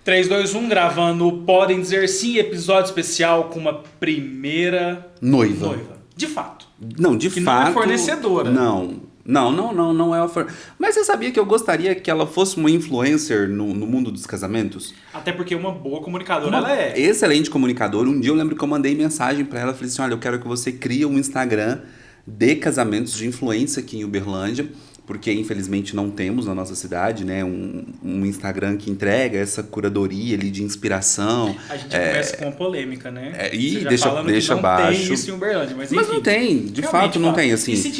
3, 2, 1, gravando o Podem Dizer Sim, episódio especial com uma primeira noiva. De fato. Não, de que fato. Não é fornecedora. Não é uma Mas você sabia que eu gostaria que ela fosse uma influencer no mundo dos casamentos? Até porque uma boa comunicadora ela é. Excelente comunicadora. Um dia eu lembro que eu mandei mensagem pra ela, falei assim, olha, eu quero que você crie um Instagram de casamentos de influência aqui em Uberlândia, porque infelizmente não temos na nossa cidade, né, um Instagram que entrega essa curadoria ali de inspiração. A gente começa com uma polêmica, né? E deixa não abaixo. Tem isso em Uberlândia, mas não tem, de fato não tem, assim. E se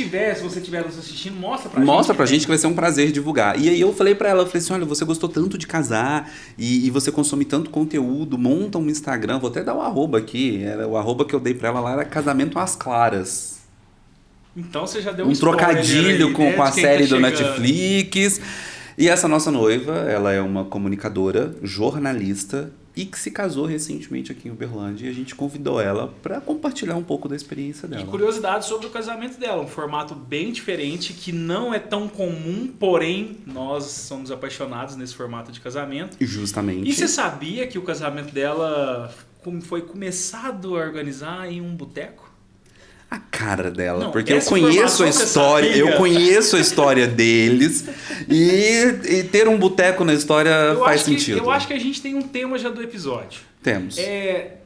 você estiver nos assistindo, mostra pra gente. Mostra pra gente que vai ser um prazer divulgar. E aí eu falei pra ela, eu falei assim, olha, você gostou tanto de casar e você consome tanto conteúdo, monta um Instagram, vou até dar o arroba aqui, o arroba que eu dei pra ela lá era Casamento às Claras. Então você já deu um trocadilho aí, com a série do chegando. Netflix. E essa nossa noiva, ela é uma comunicadora, jornalista e que se casou recentemente aqui em Uberlândia. E a gente convidou ela para compartilhar um pouco da experiência dela. E curiosidades sobre o casamento dela. Um formato bem diferente, que não é tão comum, porém nós somos apaixonados nesse formato de casamento. Justamente. E você sabia que o casamento dela foi começado a organizar em um boteco? A cara dela, não, porque eu conheço a história deles e ter um boteco na história faz sentido. Eu acho que a gente tem um tema já do episódio. Temos.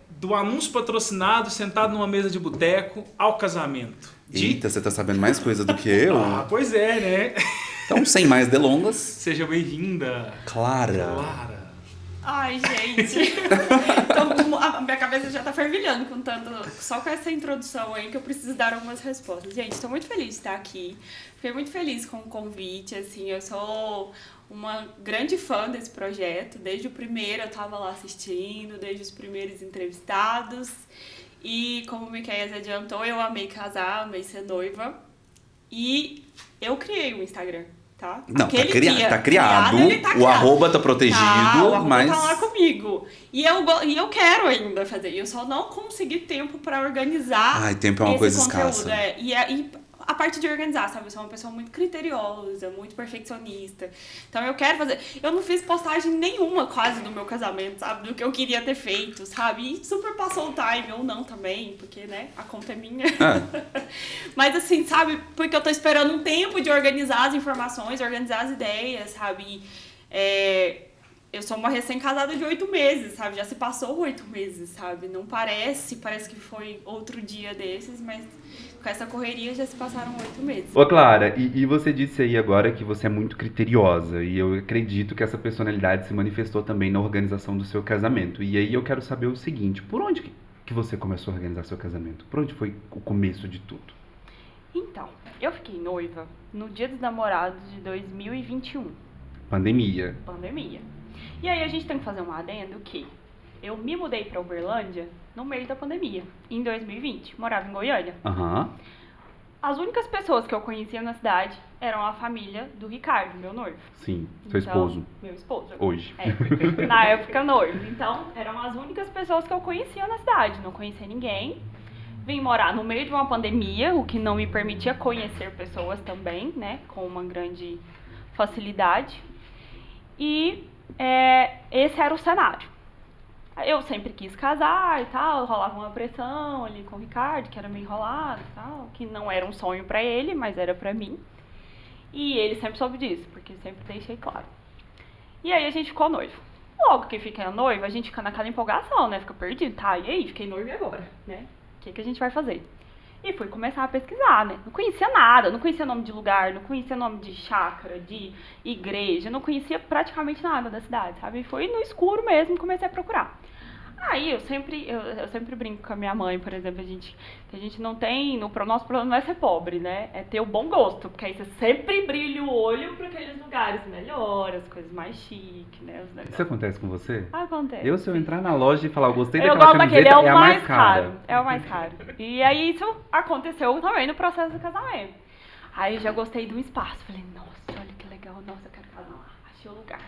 Do anúncio patrocinado, sentado numa mesa de boteco, ao casamento. Eita, você tá sabendo mais coisa do que eu? Pois é, né? Então, sem mais delongas. Seja bem-vinda. Clara. Ai, gente. Então, a minha cabeça já tá fervilhando só com essa introdução aí que eu preciso dar algumas respostas. Gente, tô muito feliz de estar aqui. Fiquei muito feliz com o convite, assim, eu sou uma grande fã desse projeto. Desde o primeiro eu tava lá assistindo, desde os primeiros entrevistados. E como o Miqueias adiantou, eu amei casar, amei ser noiva. E eu criei um Instagram. Tá? Não, tá criado. O arroba tá protegido, o arroba mas tá lá comigo. E eu quero ainda fazer. Eu só não consegui tempo pra organizar. Ai, tempo é uma coisa conteúdo, escassa. E a parte de organizar, sabe? Eu sou uma pessoa muito criteriosa, muito perfeccionista. Então eu quero fazer. Eu não fiz postagem nenhuma quase do meu casamento, sabe? Do que eu queria ter feito, sabe? E super passou o time, ou não também, porque, né? A conta é minha. Mas assim, sabe? Porque eu tô esperando um tempo de organizar as informações, organizar as ideias, sabe? Eu sou uma recém-casada de 8 meses, sabe? Já se passou 8 meses, sabe? Não parece que foi outro dia desses, mas com essa correria já se passaram 8 meses. Ô Clara, e você disse aí agora que você é muito criteriosa, e eu acredito que essa personalidade se manifestou também na organização do seu casamento. E aí eu quero saber o seguinte, por onde que você começou a organizar seu casamento? Por onde foi o começo de tudo? Então, eu fiquei noiva no Dia dos Namorados de 2021. Pandemia. E aí a gente tem que fazer um adendo que eu me mudei pra Uberlândia no meio da pandemia, em 2020. Morava em Goiânia. As únicas pessoas que eu conhecia na cidade eram a família do Ricardo, meu noivo. Sim, seu esposo. Meu esposo. Hoje. Na época, noivo. Então, eram as únicas pessoas que eu conhecia na cidade. Não conhecia ninguém. Vim morar no meio de uma pandemia, o que não me permitia conhecer pessoas também, né? Com uma grande facilidade. E esse era o cenário. Eu sempre quis casar e tal, rolava uma pressão ali com o Ricardo, que era meio enrolado e tal, que não era um sonho pra ele, mas era pra mim. E ele sempre soube disso, porque sempre deixei claro. E aí a gente ficou noivo. Logo que fica noivo, a gente fica naquela empolgação, né? Fica perdido. Tá, e aí? Fiquei noivo e agora, né? O que a gente vai fazer? E fui começar a pesquisar, né? Não conhecia nada, não conhecia nome de lugar, não conhecia nome de chácara, de igreja, não conhecia praticamente nada da cidade, sabe? E foi no escuro mesmo, comecei a procurar. Aí eu sempre brinco com a minha mãe, por exemplo, que a gente não tem, nosso problema não é ser pobre, né? É ter o bom gosto, porque aí você sempre brilha o olho para aqueles lugares melhores, as coisas mais chiques, né? Isso acontece com você? Acontece. Se eu entrar na loja e falar, eu gostei daquela camiseta, é a mais caro. É o mais caro. E aí isso aconteceu também no processo do casamento. Aí eu já gostei do espaço, falei, nossa, olha que legal, nossa, eu quero casar lá, achei o lugar.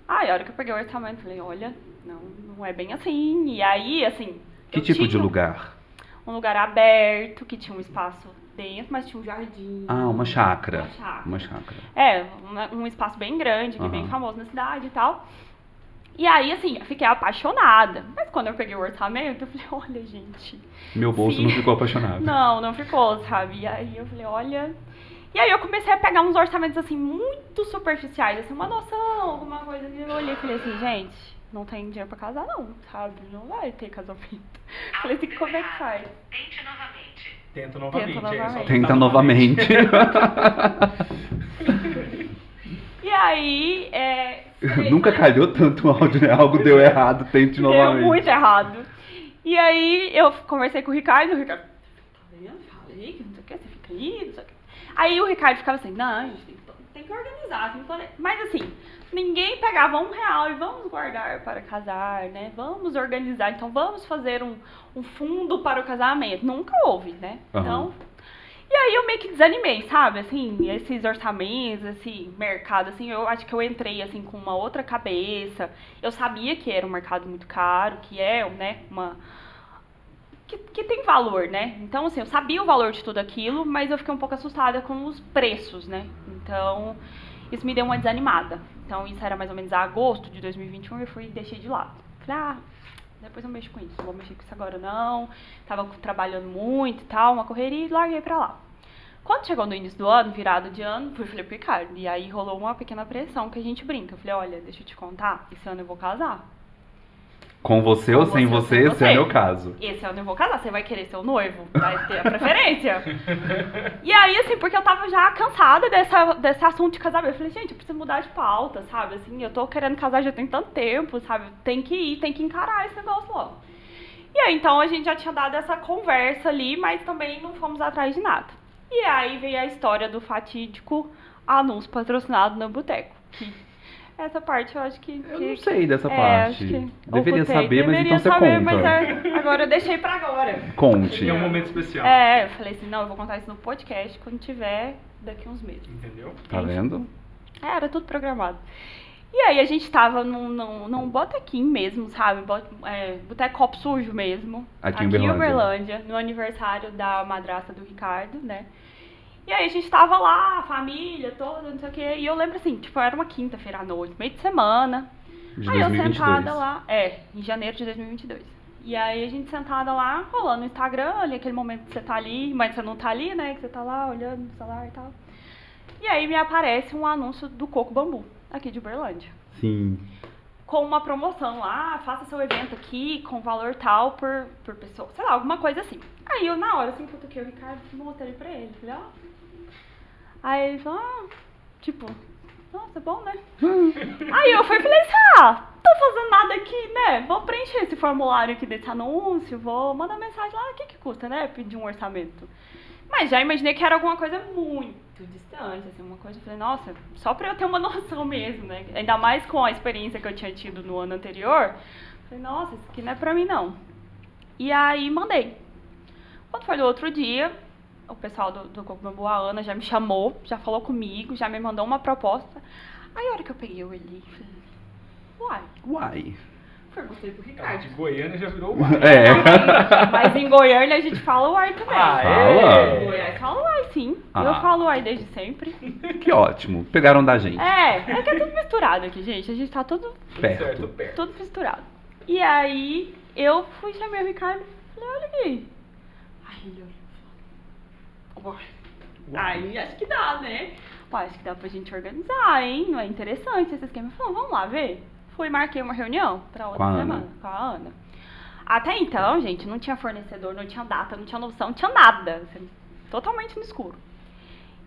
Aí a hora que eu peguei o orçamento, falei, olha, não é bem assim. E aí, assim... Que tipo de lugar? Um lugar aberto, que tinha um espaço dentro, mas tinha um jardim. Uma chácara. Uma chácara. Um espaço bem grande, que é bem famoso na cidade e tal. E aí, assim, eu fiquei apaixonada. Mas quando eu peguei o orçamento, eu falei, olha, gente... Meu bolso não ficou apaixonado. Não ficou, sabe? E aí eu falei, olha... E aí eu comecei a pegar uns orçamentos, assim, muito superficiais, assim, uma noção, alguma coisa. E eu olhei e falei assim, gente, não tem dinheiro pra casar não, sabe? Não vai ter casamento. Falei assim, como é que faz? Tente novamente. Tenta novamente. Tenta novamente. E aí, Nunca calhou tanto o áudio, né? Algo deu errado, tente novamente. deu muito errado. E aí eu conversei com o Ricardo tá vendo? Fala aí, que não sei o que, você fica aí, não sei o que. Aí o Ricardo ficava assim, não, gente, tem que organizar, tem que planejar. Mas assim, ninguém pegava R$1 e vamos guardar para casar, né? Vamos organizar, então vamos fazer um fundo para o casamento. Nunca houve, né? Uhum. Então, e aí eu meio que desanimei, sabe? Assim, esses orçamentos, esse mercado, assim, eu acho que eu entrei, assim, com uma outra cabeça. Eu sabia que era um mercado muito caro, que é, né, que tem valor, né? Então, assim, eu sabia o valor de tudo aquilo, mas eu fiquei um pouco assustada com os preços, né? Então, isso me deu uma desanimada. Então, isso era mais ou menos agosto de 2021 e eu deixei de lado. Falei, depois eu mexo com isso, não vou mexer com isso agora não. Tava trabalhando muito e tal, uma correria e larguei pra lá. Quando chegou no início do ano, virado de ano, falei pro Ricardo, e aí rolou uma pequena pressão que a gente brinca. Eu falei, olha, deixa eu te contar, esse ano eu vou casar. Com você ou sem você, esse é o meu caso. Esse ano eu vou casar, você vai querer ser o noivo, vai ter a preferência. E aí, assim, porque eu tava já cansada desse assunto de casamento. Eu falei, gente, eu preciso mudar de pauta, sabe? Assim, eu tô querendo casar já tem tanto tempo, sabe? Tem que encarar esse negócio logo. E aí, então, a gente já tinha dado essa conversa ali, mas também não fomos atrás de nada. E aí veio a história do fatídico anúncio patrocinado no boteco. Essa parte eu acho que... Eu não sei dessa parte. Deveria saber, mas então você saber, conta. Mas agora eu deixei pra agora. Conte. É um momento especial. Eu falei assim, não, eu vou contar isso no podcast quando tiver daqui uns meses. Entendeu? Tá vendo? Era tudo programado. E aí a gente tava num botequim mesmo, sabe? Boteco Copo Sujo mesmo. Aqui em Uberlândia, no aniversário da madrasta do Ricardo, né? E aí a gente tava lá, a família toda, não sei o quê. E eu lembro assim, tipo, era uma quinta-feira à noite, meio de semana. De aí 2022. eu sentada lá, em janeiro de 2022. E aí a gente sentada lá, rolando no Instagram, ali aquele momento que você tá ali, mas você não tá ali, né? Que você tá lá olhando no celular e tal. E aí me aparece um anúncio do Coco Bambu, aqui de Uberlândia. Sim. Com uma promoção lá, faça seu evento aqui com valor tal por pessoa, sei lá, alguma coisa assim. Aí eu, na hora, assim, cutuquei o Ricardo, mostrei pra ele, falei, Aí ele falou, tipo, nossa, bom, né? Aí eu fui e falei assim, tô fazendo nada aqui, né? Vou preencher esse formulário aqui desse anúncio, vou mandar mensagem lá, o que custa, né? Pedir um orçamento. Mas já imaginei que era alguma coisa muito distante, assim, uma coisa, eu falei, nossa, só pra eu ter uma noção mesmo, né? Ainda mais com a experiência que eu tinha tido no ano anterior, falei, nossa, isso aqui não é pra mim, não. E aí mandei. Quando foi no outro dia, o pessoal do Coco Bambu, a Ana, já me chamou, já falou comigo, já me mandou uma proposta. Aí a hora que eu peguei o Eli, falei, Uai. Perguntei pro Ah, Ricardo. de Goiânia já virou uai. Mas em Goiânia a gente fala uai também. Fala? Em Goiás fala uai, sim. Ah. Eu falo uai desde sempre. Que ótimo. Pegaram da gente. É que é tudo misturado aqui, gente. A gente tá tudo Perto. tudo misturado. E aí eu fui chamar o Ricardo e falei, olha aqui. Aí ele olhou. Aí acho que dá, né? Acho que dá pra gente organizar, hein? Não é interessante esse esquema. Falou, vamos lá ver. Fui, marquei uma reunião pra outra semana com a Ana. Até então, gente, não tinha fornecedor, não tinha data, não tinha noção, não tinha nada. Assim, totalmente no escuro.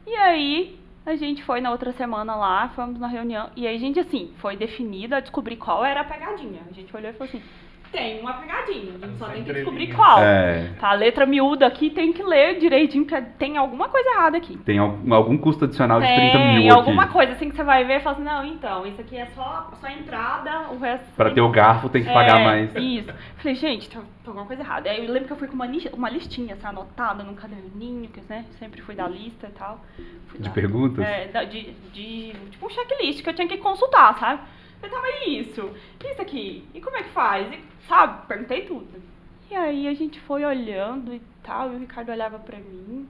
E aí, a gente foi na outra semana lá, fomos na reunião. E aí, gente, assim, foi definido a descobrir qual era a pegadinha. A gente olhou e falou assim, tem uma pegadinha, a gente só tem que descobrir qual. Tá, a letra miúda aqui tem que ler direitinho, porque tem alguma coisa errada aqui. Tem algum custo adicional de 30 mil Tem aqui. alguma coisa assim que você vai ver e fala assim, não, então, isso aqui é só a entrada, o resto... Pra ter o garfo tem que pagar mais. Isso. Falei, gente, tá alguma coisa errada. Aí eu lembro que eu fui com uma listinha, assim, anotada num caderninho, que, né, sempre fui da lista e tal. De perguntas? Tipo um checklist que eu tinha que consultar, sabe? Eu tava isso aqui, e como é que faz? E, sabe, perguntei tudo. E aí a gente foi olhando e tal, e o Ricardo olhava pra mim.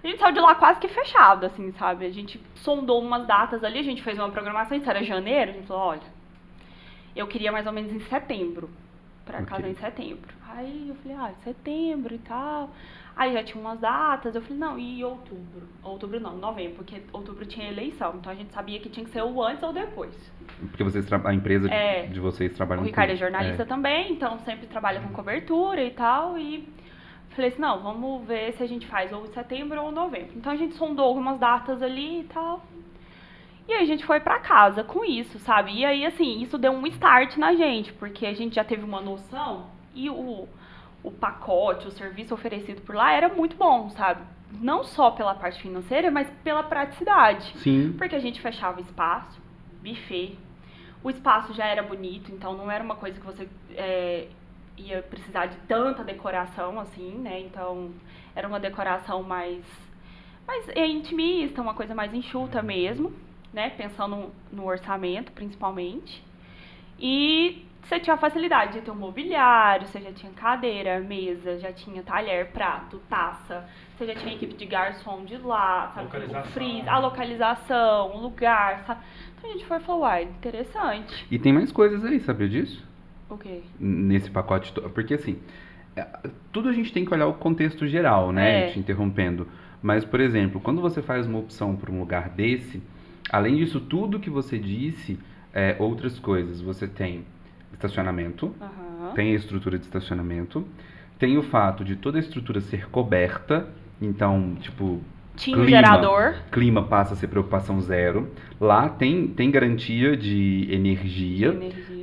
A gente saiu de lá quase que fechado, assim, sabe? A gente sondou umas datas ali, a gente fez uma programação, isso era janeiro, a gente falou, olha, eu queria mais ou menos em setembro, pra casar em setembro. Aí eu falei, setembro e tal. Aí já tinha umas datas, eu falei, não, e outubro? Outubro não, novembro, porque outubro tinha eleição, então a gente sabia que tinha que ser o antes ou depois. Porque a empresa de vocês trabalha com... O Ricardo é jornalista também, então sempre trabalha com cobertura e tal, e falei assim, não, vamos ver se a gente faz ou setembro ou novembro. Então a gente sondou algumas datas ali e tal, e aí a gente foi pra casa com isso, sabe? E aí, assim, isso deu um start na gente, porque a gente já teve uma noção e o pacote, o serviço oferecido por lá era muito bom, sabe? Não só pela parte financeira, mas pela praticidade. Sim. Porque a gente fechava espaço, buffet, o espaço já era bonito, então não era uma coisa que você ia precisar de tanta decoração, assim, né? Então, era uma decoração mais intimista, uma coisa mais enxuta mesmo, né? Pensando no orçamento, principalmente. E você tinha a facilidade de ter um mobiliário, você já tinha cadeira, mesa, já tinha talher, prato, taça, você já tinha equipe de garçom de lá, sabe? O freezer, a localização, o lugar, sabe? Então a gente foi e falou, interessante. E tem mais coisas aí, sabia disso? O quê? Nesse pacote, porque assim, tudo a gente tem que olhar o contexto geral, né? Te interrompendo. Mas, por exemplo, quando você faz uma opção para um lugar desse, além disso tudo que você disse, outras coisas, você tem estacionamento, tem a estrutura de estacionamento, tem o fato de toda a estrutura ser coberta, então, tipo, tinha um gerador. Clima passa a ser preocupação zero. Lá tem garantia de energia,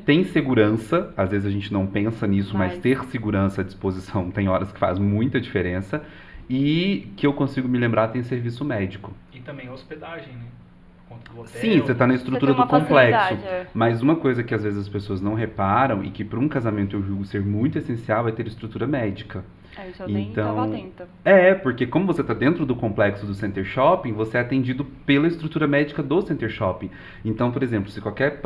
tem segurança, às vezes a gente não pensa nisso, mas ter segurança à disposição tem horas que faz muita diferença. E que eu consigo me lembrar, tem serviço médico. E também a hospedagem, né? Do hotel. Sim, você está na estrutura do complexo. Mas uma coisa que às vezes as pessoas não reparam e que para um casamento eu julgo ser muito essencial é ter estrutura médica. Isso eu nem estava atenta. Porque como você está dentro do complexo do Center Shopping, você é atendido pela estrutura médica do Center Shopping. Então, por exemplo, se qualquer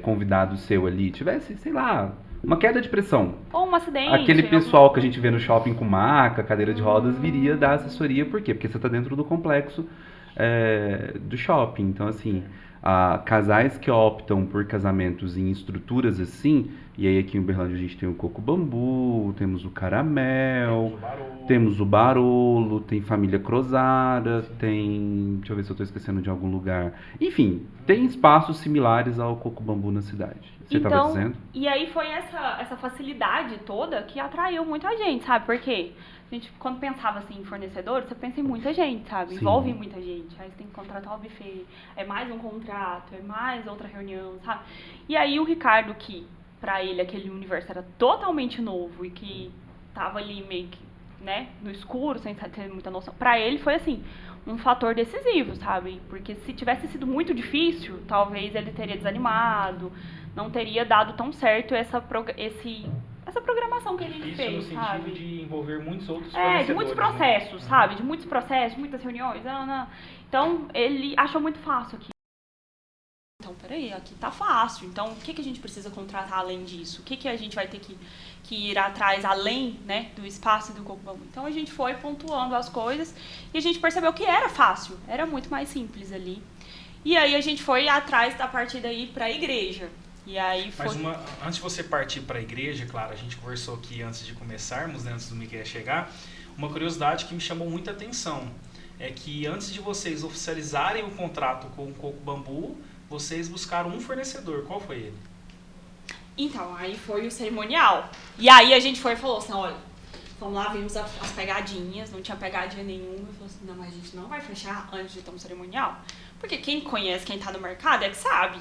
convidado seu ali tivesse, sei lá, uma queda de pressão. Ou um acidente. Aquele pessoal que a gente vê no shopping com maca, cadeira de rodas, viria dar assessoria. Por quê? Porque você está dentro do complexo do shopping. Então, assim, casais que optam por casamentos em estruturas assim, e aí aqui em Uberlândia a gente tem o Coco Bambu, temos o Caramel, temos o Barolo, tem Família Crozara, tem... Deixa eu ver se eu estou esquecendo de algum lugar. Enfim, tem espaços similares ao Coco Bambu na cidade. Você estava dizendo? E aí foi essa facilidade toda que atraiu muita gente, sabe? Porque a gente, quando pensava assim em fornecedor, você pensa em muita gente, sabe? Sim. Envolve muita gente. Aí você tem que contratar o buffet, é mais um contrato, é mais outra reunião, sabe? E aí o Ricardo, que pra ele aquele universo era totalmente novo e que tava ali meio que, né, no escuro, sem ter muita noção, pra ele foi assim, um fator decisivo, sabe? Porque se tivesse sido muito difícil, talvez ele teria desanimado, não teria dado tão certo essa programação que a gente fez, no sabe? sentido de envolver muitos outros fornecedores. De muitos processos, né? sabe? De muitos processos, muitas reuniões. Então, ele achou muito fácil aqui. Então, peraí, aqui tá fácil. Então, o que a gente precisa contratar além disso? O que a gente vai ter que ir atrás além, né, do espaço e do Coco Bambu? Então, a gente foi pontuando as coisas e a gente percebeu que era fácil. Era muito mais simples ali. E aí, a gente foi atrás da partir daí pra igreja. E aí foi... Mas antes de você partir para a igreja, claro, a gente conversou aqui antes de começarmos, né, antes do Miguel chegar, uma curiosidade que me chamou muita atenção é que antes de vocês oficializarem o contrato com o Coco Bambu, vocês buscaram um fornecedor. Qual foi ele? Então, aí foi o cerimonial. E aí a gente foi e falou assim, olha, vamos lá, vimos as pegadinhas, não tinha pegadinha nenhuma. Falou assim, não, mas a gente não vai fechar antes de ter um cerimonial. Porque quem conhece, quem tá no mercado é que sabe.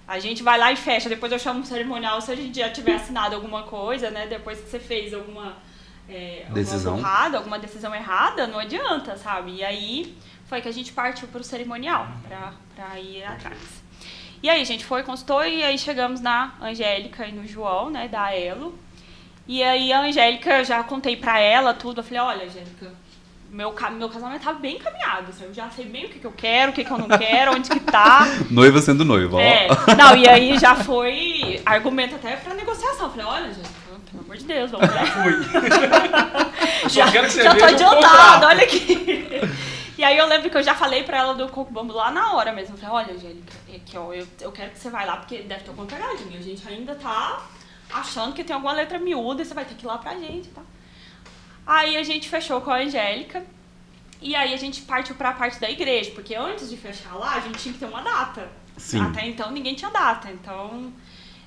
A gente vai lá e fecha, depois eu chamo um cerimonial se a gente já tiver assinado alguma coisa, né? Depois que você fez alguma decisão errada, não adianta, sabe? E aí foi que a gente partiu pro cerimonial, pra ir atrás. E aí a gente foi, consultou, e aí chegamos na Angélica e no João, né, da Elo. E aí a Angélica, eu já contei pra ela tudo, eu falei, olha, Angélica, meu casamento tá bem encaminhado, assim, eu já sei bem o que eu quero, o que eu não quero, onde que tá. Noiva sendo noiva, ó. Não, e aí já foi argumento até pra negociação. Eu falei, olha, Angélica, pelo amor de Deus, vamos lá. Já quero que você já veja tô adiantado, olha aqui. E aí eu lembro que eu já falei pra ela do coco bambu lá na hora mesmo. Eu falei, olha, Angélica, aqui, ó, eu quero que você vá lá, porque deve ter alguma pegadinha. A gente ainda tá achando que tem alguma letra miúda e você vai ter que ir lá pra gente, tá? Aí a gente fechou com a Angélica. E aí a gente partiu pra parte da igreja, porque antes de fechar lá, a gente tinha que ter uma data. Sim. Até então ninguém tinha data, então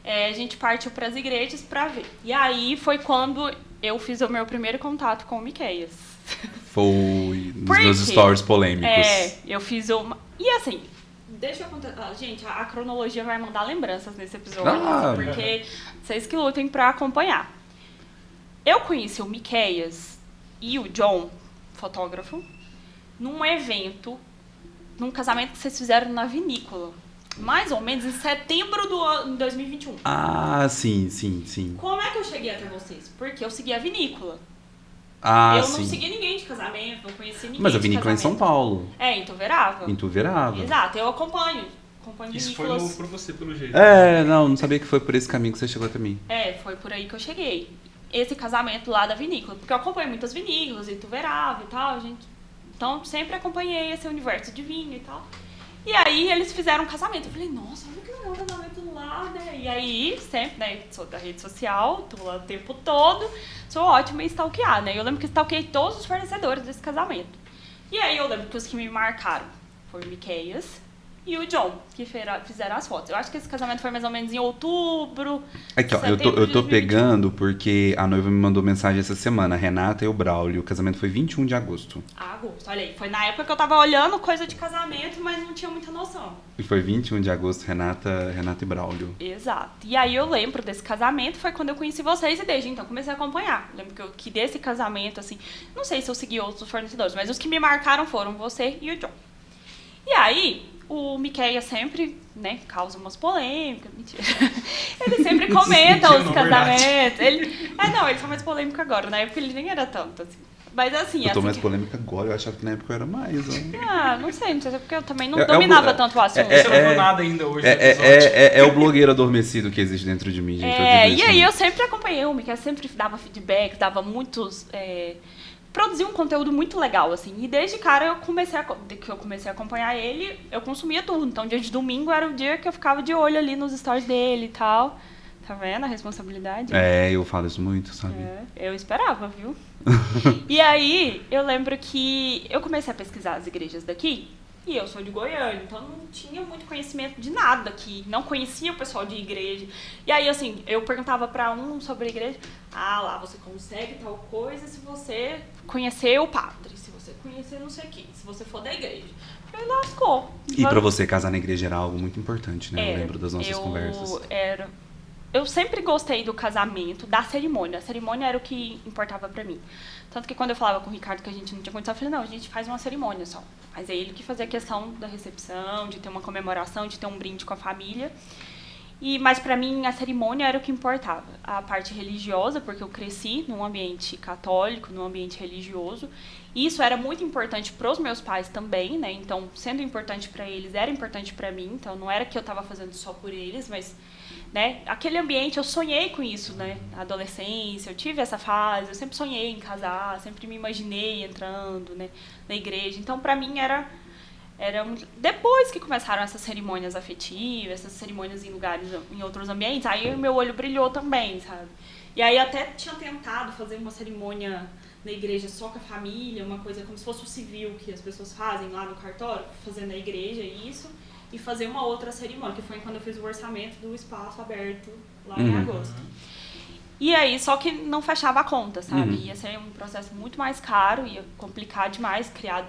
a gente partiu pras igrejas pra ver. E aí foi quando eu fiz o meu primeiro contato com o Miqueias. Foi nos meus stories polêmicos. Eu fiz uma... E assim, deixa eu contar... Gente, a cronologia vai mandar lembranças nesse episódio, porque vocês que lutem pra acompanhar. Eu conheci o Miqueias e o John, fotógrafo, num evento, num casamento que vocês fizeram na vinícola. Mais ou menos em setembro do ano 2021. Ah, sim. Como é que eu cheguei até vocês? Porque eu segui a vinícola. Ah, eu sim. não segui ninguém de casamento, não conheci ninguém. Mas a de vinícola é em São Paulo. É, em Tuverava. Em Tuverava. Exato, eu acompanho Isso foi vinícolas. novo pra você, pelo jeito. Não sabia que foi por esse caminho que você chegou até mim. Foi por aí que eu cheguei. Esse casamento lá da vinícola. Porque eu acompanho muitas vinícolas em Tuverava e tal, gente. Então, sempre acompanhei esse universo de vinho e tal. E aí, eles fizeram um casamento. Eu falei, nossa, olha que legal o casamento lá, né? E aí, sempre, né, sou da rede social, tô lá o tempo todo, sou ótima em stalkear, né? Eu lembro que stalkeei todos os fornecedores desse casamento. E aí, eu lembro que os que me marcaram foi o Miqueias e o John, que fizeram as fotos. Eu acho que esse casamento foi mais ou menos em outubro. Aqui, ó, eu tô pegando porque a noiva me mandou mensagem essa semana, a Renata e o Braulio. O casamento foi 21 de agosto. Agosto, olha aí. Foi na época que eu tava olhando coisa de casamento, mas não tinha muita noção. E foi 21 de agosto, Renata e Braulio. Exato. E aí eu lembro desse casamento, foi quando eu conheci vocês e desde então comecei a acompanhar. Lembro que desse casamento, assim, não sei se eu segui outros fornecedores, mas os que me marcaram foram você e o John. E aí, o Miqueias sempre, né, causa umas polêmicas, mentira. Ele sempre comenta os casamentos. Ele foi mais polêmico agora. Na época ele nem era tanto, assim. Mas assim... Eu tô mais polêmica agora, eu achava que na época eu era mais. Não sei se é porque eu também não dominava tanto o assunto. Você não viu nada ainda hoje. É o blogueiro adormecido que existe dentro de mim, gente. E aí eu sempre acompanhei o Miqueias, sempre dava feedback, dava muitos... produzia um conteúdo muito legal, assim. E desde cara, que eu comecei a acompanhar ele, eu consumia tudo. Então, dia de domingo era o dia que eu ficava de olho ali nos stories dele e tal. Tá vendo a responsabilidade? Eu falo isso muito, sabe? Eu esperava, viu? E aí, eu lembro que eu comecei a pesquisar as igrejas daqui. E eu sou de Goiânia, então não tinha muito conhecimento de nada aqui. Não conhecia o pessoal de igreja. E aí, assim, eu perguntava pra um sobre a igreja. Lá você consegue tal coisa se você conhecer o padre. Se você conhecer não sei quem. Se você for da igreja. Aí lascou. E pra você, casar na igreja era algo muito importante, né? Eu lembro das nossas conversas. Eu sempre gostei do casamento, da cerimônia. A cerimônia era o que importava pra mim. Tanto que quando eu falava com o Ricardo que a gente não tinha condição, eu falei, não, a gente faz uma cerimônia só. Mas é ele que fazia a questão da recepção, de ter uma comemoração, de ter um brinde com a família. Mas pra mim a cerimônia era o que importava. A parte religiosa, porque eu cresci num ambiente católico, num ambiente religioso. E isso era muito importante pros meus pais também, né? Então, sendo importante pra eles, era importante pra mim. Então, não era que eu tava fazendo só por eles, mas... né? Aquele ambiente, eu sonhei com isso, né? Na adolescência, eu tive essa fase, eu sempre sonhei em casar, sempre me imaginei entrando, né, na igreja. Então, pra mim, era depois que começaram essas cerimônias afetivas, essas cerimônias em lugares, em outros ambientes, aí o meu olho brilhou também, sabe? E aí até tinha tentado fazer uma cerimônia na igreja só com a família, uma coisa como se fosse o civil que as pessoas fazem lá no cartório, fazendo na igreja isso. E fazer uma outra cerimônia, que foi quando eu fiz o orçamento do espaço aberto lá em agosto. E aí, só que não fechava a conta, sabe? Ia ser um processo muito mais caro, ia complicar demais criar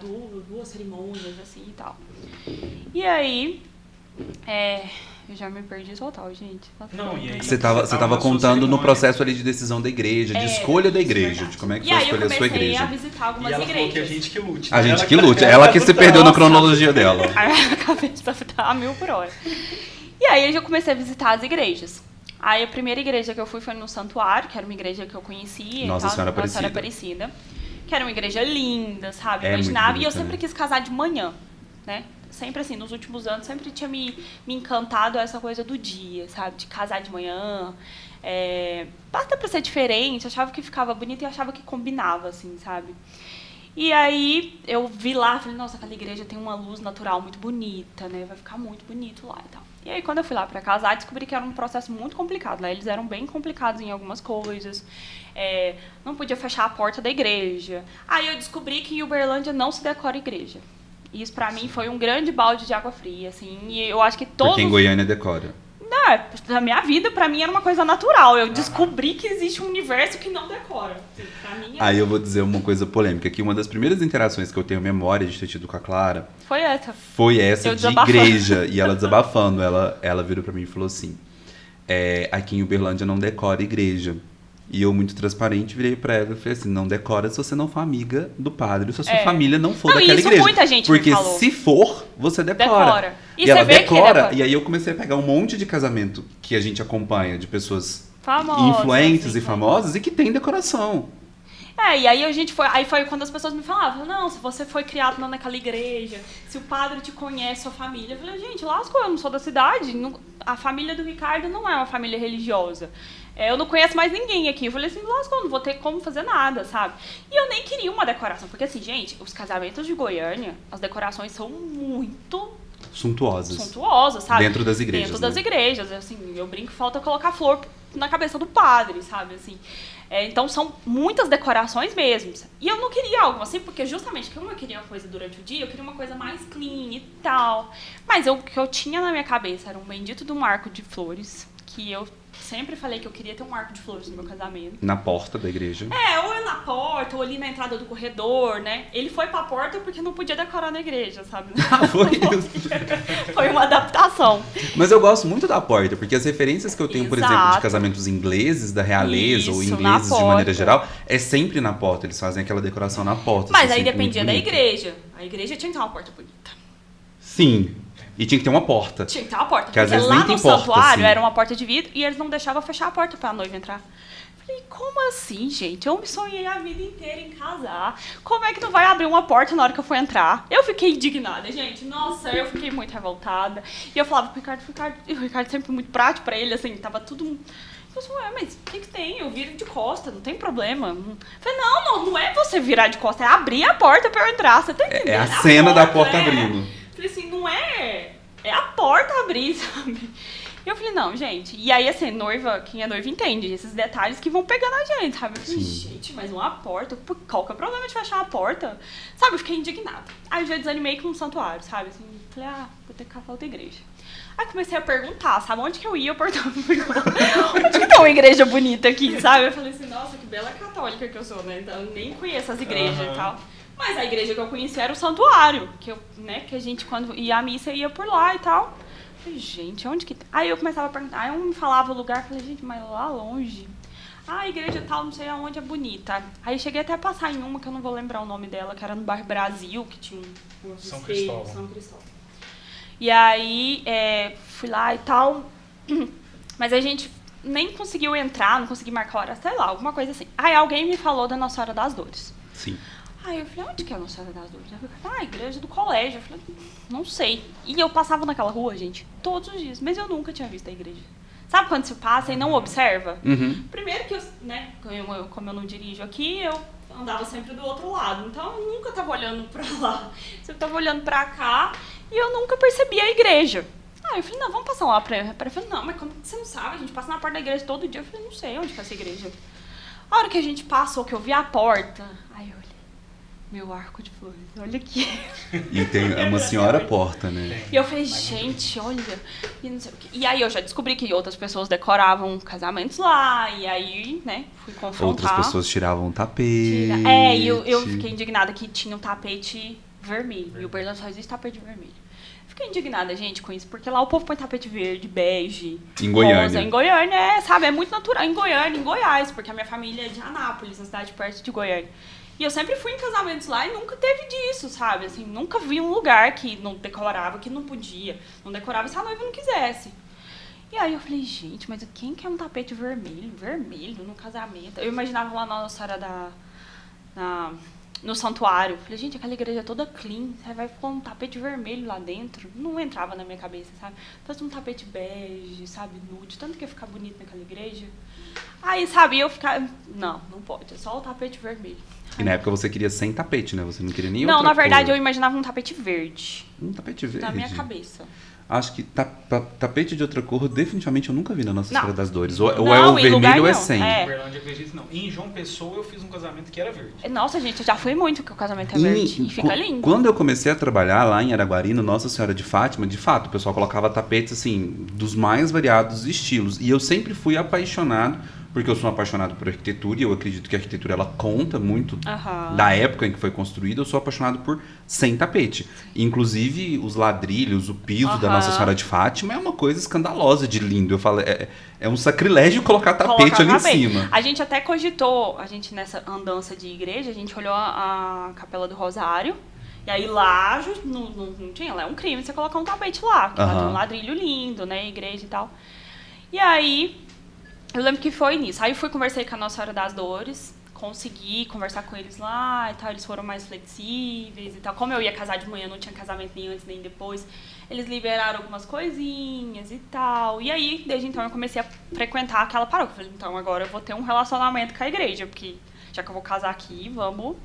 duas cerimônias, assim, e tal. E aí, eu já me perdi total, gente. Não, e aí, você tava contando no processo ali de decisão da igreja, de escolha da igreja, de como é que foi escolher a sua igreja. E aí eu comecei a visitar algumas igrejas. Falou que a gente que lute. A gente que lute, ela que se perdeu na cronologia dela. A minha cabeça tá a 1000 por hora. E aí eu comecei a visitar as igrejas. Aí a primeira igreja que eu fui foi no Santuário, que era uma igreja que eu conhecia. Nossa Senhora Aparecida. Que era uma igreja linda, sabe? Imaginava. Bonita, e eu sempre quis casar de manhã, né? Sempre assim, nos últimos anos, sempre tinha me encantado essa coisa do dia, sabe? De casar de manhã. Basta pra ser diferente, achava que ficava bonito e achava que combinava, assim, sabe? E aí eu vi lá, falei, nossa, aquela igreja tem uma luz natural muito bonita, né? Vai ficar muito bonito lá e tal. E aí quando eu fui lá pra casar, descobri que era um processo muito complicado. Lá eles eram bem complicados em algumas coisas. Não podia fechar a porta da igreja. Aí eu descobri que em Uberlândia não se decora igreja. E isso pra mim foi um grande balde de água fria, assim. E eu acho que todos... Porque em Goiânia decora. Não, na minha vida, pra mim, era uma coisa natural. Eu descobri que existe um universo que não decora. Assim, pra mim, Aí eu vou dizer uma coisa polêmica, que uma das primeiras interações que eu tenho memória de ter tido com a Clara foi essa de igreja. E ela desabafando, ela virou pra mim e falou assim, aqui em Uberlândia não decora igreja. E eu, muito transparente, virei pra ela e falei assim, não decora se você não for amiga do padre, se a sua família não for daquela igreja. Muita gente porque me falou. Se for, você decora. E ela decora, e aí eu comecei a pegar um monte de casamento que a gente acompanha, de pessoas influentes e famosas, e que tem decoração. E aí a gente foi. Aí foi quando as pessoas me falavam, não, se você foi criado naquela igreja, se o padre te conhece, sua família. Eu falei, gente, lascou, eu não sou da cidade. A família do Ricardo não é uma família religiosa. Eu não conheço mais ninguém aqui. Eu falei assim, lascou, não vou ter como fazer nada, sabe? E eu nem queria uma decoração, porque assim, gente, os casamentos de Goiânia, as decorações são muito suntuosas, sabe? Dentro das igrejas. Dentro das igrejas, assim, eu brinco, falta colocar flor na cabeça do padre, sabe, assim. Então são muitas decorações mesmo. E eu não queria algo assim, porque justamente como eu queria uma coisa durante o dia, eu queria uma coisa mais clean e tal. Mas o que eu tinha na minha cabeça era um bendito de um arco de flores, que eu sempre falei que eu queria ter um arco de flores no meu casamento. Na porta da igreja. Ou na porta, ou ali na entrada do corredor, né? Ele foi pra porta porque não podia decorar na igreja, sabe? Foi isso. Foi uma adaptação. Mas eu gosto muito da porta, porque as referências que eu tenho, por exemplo, de casamentos ingleses, da realeza, ou ingleses de maneira geral, é sempre na porta. Eles fazem aquela decoração na porta. Mas aí dependia da igreja. A igreja tinha que ter uma porta bonita. Sim. E tinha que ter uma porta. Tinha que ter uma porta. Que às vezes lá nem tem no porta, santuário assim. era uma porta de vidro e eles não deixavam fechar a porta pra noiva entrar. Falei, como assim, gente? Eu me sonhei a vida inteira em casar. Como é que não vai abrir uma porta na hora que eu for entrar? Eu fiquei indignada, gente. Nossa, eu fiquei muito revoltada. E eu falava pro Ricardo, e o Ricardo sempre muito prático pra ele, assim, tava tudo... Eu falei, mas o que tem? Eu viro de costa, não tem problema. Eu falei, não é você virar de costa, é abrir a porta pra eu entrar, você tá entendendo? É a cena da porta abrindo. Falei assim, não é a porta abrir, sabe? E eu falei, não, gente. E aí, assim, quem é noiva entende esses detalhes que vão pegando a gente, sabe? Eu falei, gente, mas uma porta? Qual que é o problema de fechar a porta? Sabe, eu fiquei indignada. Aí eu já desanimei com um santuário, sabe? Assim, falei, vou ter que caçar outra igreja. Aí comecei a perguntar, sabe? Onde que eu ia? Eu perguntava, onde que tem uma igreja bonita aqui, sabe? Eu falei assim, nossa, que bela católica que eu sou, né? Então, eu nem conheço as igrejas e tal. Mas a igreja que eu conheci era o santuário, que a gente, quando ia à missa, ia por lá e tal. Falei, gente, onde que... Aí eu começava a perguntar, aí um me falava o lugar, falei, gente, mas lá longe... a igreja tal, não sei aonde, é bonita. Aí cheguei até a passar em uma, que eu não vou lembrar o nome dela, que era no bairro Brasil, que tinha um São Cristóvão. São Cristóvão. E aí, fui lá e tal, mas a gente nem conseguiu entrar, não consegui marcar hora, sei lá, alguma coisa assim. Aí alguém me falou da Nossa Senhora das Dores. Sim. Aí eu falei, onde que é a Nossa Senhora das Dores? A igreja do colégio. Eu falei, não sei. E eu passava naquela rua, gente, todos os dias, mas eu nunca tinha visto a igreja. Sabe quando você passa e não observa? Uhum. Primeiro que eu, né, como eu não dirijo aqui, eu andava sempre do outro lado. Então eu nunca tava olhando pra lá. Eu tava olhando pra cá e eu nunca percebi a igreja. Aí eu falei, não, vamos passar lá pra ela. Eu falei, não, mas como você não sabe? A gente passa na porta da igreja todo dia. Eu falei, não sei onde que é essa igreja. A hora que a gente passou, que eu vi a porta, aí eu olhei, meu arco de flores, olha aqui. E tem uma senhora porta, né? E eu falei, gente, olha, e não sei o quê. E aí eu já descobri que outras pessoas decoravam casamentos lá, e aí, né, fui confrontar. Outras pessoas tiravam o tapete. E eu fiquei indignada que tinha um tapete vermelho, e o Uberlândia só existe tapete vermelho. Fiquei indignada, gente, com isso, porque lá o povo põe tapete verde, bege, em Goiânia. rosa. Em Goiânia, sabe, é muito natural. Em Goiânia, em Goiás, porque a minha família é de Anápolis, uma cidade perto de Goiânia. E eu sempre fui em casamentos lá e nunca teve disso, sabe? Assim, nunca vi um lugar que não decorava, que não podia. Não decorava se a noiva não quisesse. E aí eu falei, gente, mas quem quer um tapete vermelho? Vermelho no casamento? Eu imaginava lá na Nossa Senhora no santuário. Falei, gente, aquela igreja é toda clean. Você vai pôr um tapete vermelho lá dentro? Não entrava na minha cabeça, sabe? Faz um tapete bege, sabe? Nude. Tanto que ia ficar bonito naquela igreja. Aí, sabe, eu ficava... Não pode. É só o tapete vermelho. E na época você queria sem tapete, né? Você não queria nem Não, outra na verdade cor. eu imaginava um tapete verde. Um tapete verde. Na minha cabeça. Acho que tapete de outra cor, definitivamente eu nunca vi na Nossa Não. Senhora das Dores. Ou Não, é o em lugar vermelho ou é nenhum. sem. É. Em Uberlândia, acredito não. Em João Pessoa eu fiz um casamento que era verde. Nossa, gente, eu já fui muito que o casamento é verde. E fica lindo. Quando eu comecei a trabalhar lá em Araguari, no Nossa Senhora de Fátima, de fato, o pessoal colocava tapetes, assim, dos mais variados estilos. E eu sempre fui apaixonado, porque eu sou apaixonado por arquitetura, e eu acredito que a arquitetura, ela conta muito da época em que foi construída. Eu sou apaixonado por sem tapete. Inclusive, os ladrilhos, o piso da Nossa Senhora de Fátima é uma coisa escandalosa de lindo. Eu falo, é um sacrilégio colocar tapete ali em cima. A gente até cogitou, a gente nessa andança de igreja, a gente olhou a Capela do Rosário. E aí lá não tinha, lá é um crime você colocar um tapete lá, porque lá tem um ladrilho lindo, né, igreja e tal. E aí, eu lembro que foi nisso. Aí eu conversei com a Nossa Senhora das Dores, consegui conversar com eles lá e tal, eles foram mais flexíveis e tal. Como eu ia casar de manhã, não tinha casamento nem antes nem depois, eles liberaram algumas coisinhas e tal. E aí, desde então, eu comecei a frequentar aquela paróquia. Eu falei, então agora eu vou ter um relacionamento com a igreja, porque já que eu vou casar aqui, vamos...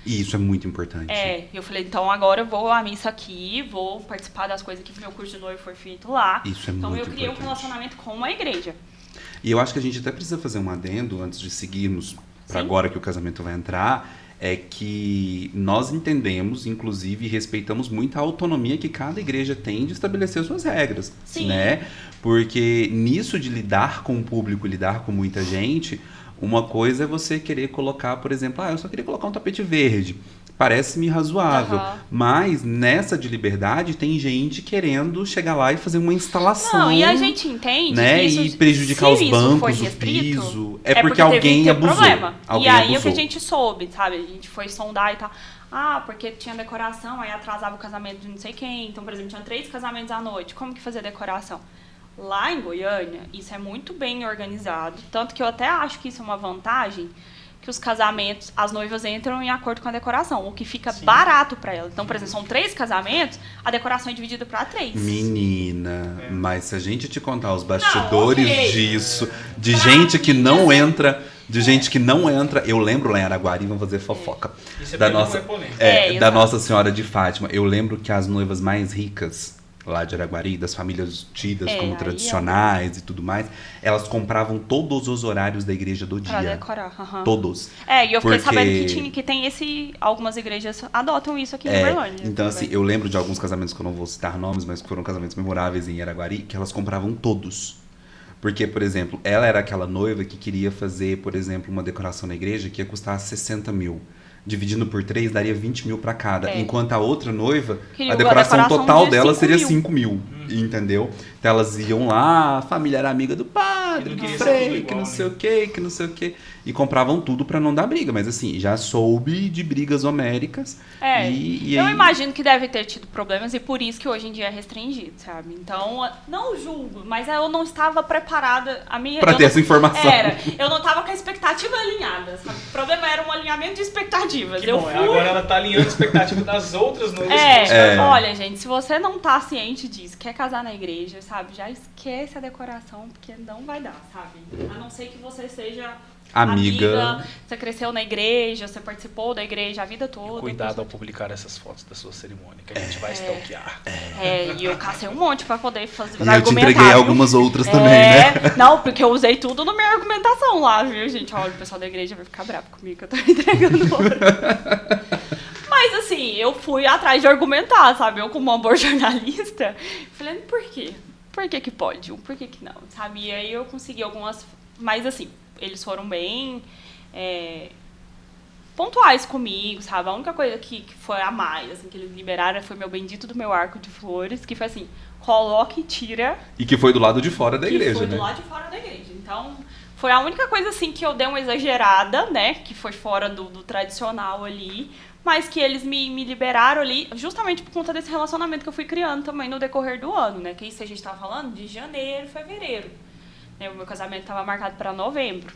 E isso é muito importante. Eu falei, então agora eu vou à missa aqui, vou participar das coisas que meu curso de noivo foi feito lá. Isso é então muito eu criei importante. um relacionamento com a igreja. E eu acho que a gente até precisa fazer um adendo antes de seguirmos para agora que o casamento vai entrar, é que nós entendemos, inclusive, e respeitamos muito a autonomia que cada igreja tem de estabelecer suas regras, né? Porque nisso de lidar com o público, lidar com muita gente, uma coisa é você querer colocar, por exemplo, eu só queria colocar um tapete verde. Parece-me razoável. Mas nessa de liberdade tem gente querendo chegar lá e fazer uma instalação. Não, e a gente entende, né? que isso, e prejudicar os bancos, o piso. É porque alguém abusou. Problema. Alguém e aí abusou. é o que a gente soube, sabe? A gente foi sondar e tal. Porque tinha decoração, aí atrasava o casamento de não sei quem. Então, por exemplo, tinha 3 casamentos à noite. Como que fazia decoração? Lá em Goiânia, isso é muito bem organizado. Tanto que eu até acho que isso é uma vantagem, que os casamentos, as noivas entram em acordo com a decoração, o que fica barato para elas. Então, por exemplo, são 3 casamentos, a decoração é dividida para 3. Menina, mas se a gente te contar os bastidores disso, de gente que não entra, eu lembro lá em Araguari, vamos fazer fofoca, da Nossa Senhora de Fátima. Eu lembro que as noivas mais ricas lá de Araguari, das famílias tidas como tradicionais e tudo mais, elas compravam todos os horários da igreja do dia. Pra decorar, Todos. E eu fiquei sabendo que tem algumas igrejas adotam isso aqui em Uberlândia. Então, assim, eu lembro de alguns casamentos que eu não vou citar nomes, mas que foram casamentos memoráveis em Araguari, que elas compravam todos. Porque, por exemplo, ela era aquela noiva que queria fazer, por exemplo, uma decoração na igreja que ia custar 60 mil. Dividindo por 3, daria 20 mil para cada. Enquanto a outra noiva, a decoração total dela seria 5 mil. Entendeu? Então elas iam lá, a família era amiga do padre, do frei, que não sei o quê. E compravam tudo para não dar briga. Mas assim, já soube de brigas homéricas. Eu imagino que deve ter tido problemas e por isso que hoje em dia é restringido, sabe? Então, não julgo, mas eu não estava preparada. Pra ter essa informação. Eu não estava com a expectativa alinhada, sabe? O problema era um alinhamento de expectativas. Agora ela tá alinhando a expectativa das outras noivas. Olha, gente, se você não tá ciente disso, quer casar na igreja, sabe? Já esquece a decoração, porque não vai dar, sabe? A não ser que você seja amiga, você cresceu na igreja, você participou da igreja a vida toda. E cuidado ao publicar essas fotos da sua cerimônia, que a gente vai stalkear. E eu cacei um monte pra poder fazer argumentar. E eu te entreguei algumas outras também, né? Não, porque eu usei tudo na minha argumentação lá, viu, gente? Olha, o pessoal da igreja vai ficar bravo comigo que eu tô entregando Mas assim, eu fui atrás de argumentar, sabe? Eu, como uma boa jornalista, falei, por quê? Por que que pode? Por que que não? Sabe? E aí eu consegui algumas... Mas assim, eles foram bem pontuais comigo, sabe? A única coisa que foi a mais, assim, que eles liberaram foi meu bendito do meu arco de flores, que foi assim, coloca e tira. E que foi do lado de fora da igreja, né? Foi do lado de fora da igreja. Então, foi a única coisa, assim, que eu dei uma exagerada, né? Que foi fora do tradicional ali, mas que eles me liberaram ali justamente por conta desse relacionamento que eu fui criando também no decorrer do ano, né? Que isso a gente tava falando de janeiro, fevereiro. O meu casamento estava marcado para novembro.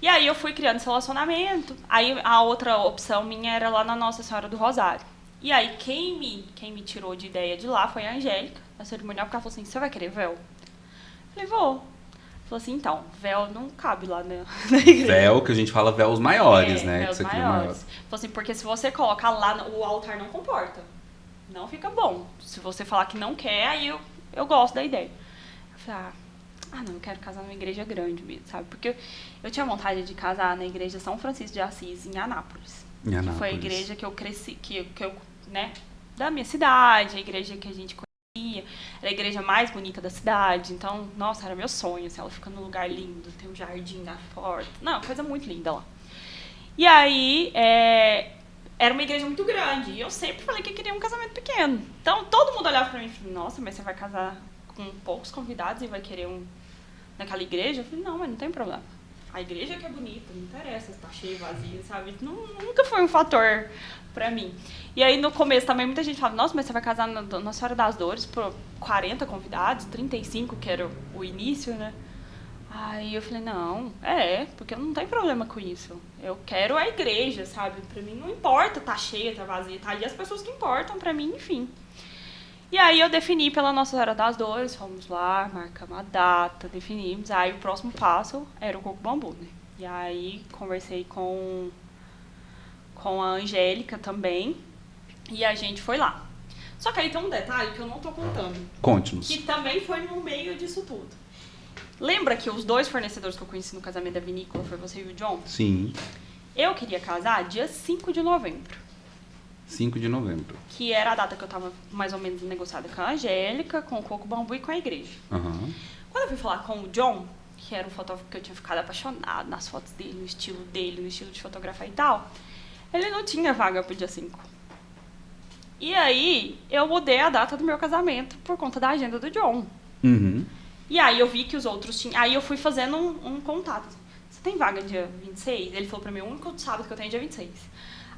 E aí eu fui criando esse relacionamento. Aí a outra opção minha era lá na Nossa Senhora do Rosário. E aí quem me tirou de ideia de lá foi a Angélica, a cerimonial, porque ela falou assim, você vai querer véu? Eu falei, vou. Falou assim, então, véu não cabe lá na igreja. Véu, que a gente fala véus maiores, né? Véus que você maiores. maior. Falou assim, porque se você colocar lá, o altar não comporta. Não fica bom. Se você falar que não quer, aí eu gosto da ideia. Eu falei, não, eu quero casar numa igreja grande mesmo, sabe? Porque eu tinha vontade de casar na igreja São Francisco de Assis, em Anápolis. Em Anápolis. Que foi a igreja que eu cresci, que eu, né, da minha cidade, a igreja que a gente conhecia. Era a igreja mais bonita da cidade. Então, nossa, era meu sonho, assim, ela fica num lugar lindo, tem um jardim na porta. Não, coisa muito linda lá. E aí, era uma igreja muito grande. E eu sempre falei que eu queria um casamento pequeno. Então, todo mundo olhava pra mim e falava, nossa, mas você vai casar com poucos convidados e vai querer um naquela igreja? Eu falei, não, mas não tem problema. A igreja que é bonita, não interessa se tá cheia, vazia, sabe? Nunca foi um fator pra mim. E aí, no começo também, muita gente falava, nossa, mas você vai casar na Senhora das Dores por 40 convidados, 35, que era o início, né? Aí eu falei, não, porque não tem problema com isso. Eu quero a igreja, sabe? Pra mim não importa tá cheia, tá vazia, tá ali as pessoas que importam pra mim, enfim. E aí eu defini pela Nossa Senhora das Dores, fomos lá, marcamos a data, definimos. Aí o próximo passo era o coco bambu, né? E aí conversei com a Angélica também, e a gente foi lá. Só que aí tem um detalhe que eu não tô contando. Conte-nos. Que também foi no meio disso tudo. Lembra que os 2 fornecedores que eu conheci no casamento da vinícola foi você e o John? Sim. Eu queria casar dia 5 de novembro. 5 de novembro. Que era a data que eu tava mais ou menos negociada com a Angélica, com o Coco Bambu e com a igreja. Uhum. Quando eu fui falar com o John, que era um fotógrafo que eu tinha ficado apaixonado nas fotos dele, no estilo de fotografar e tal, ele não tinha vaga pro dia 5. E aí, eu mudei a data do meu casamento por conta da agenda do John. Uhum. E aí eu vi que os outros tinham... Aí eu fui fazendo um contato. Você tem vaga dia 26? Ele falou pra mim, o único sábado que eu tenho é dia 26.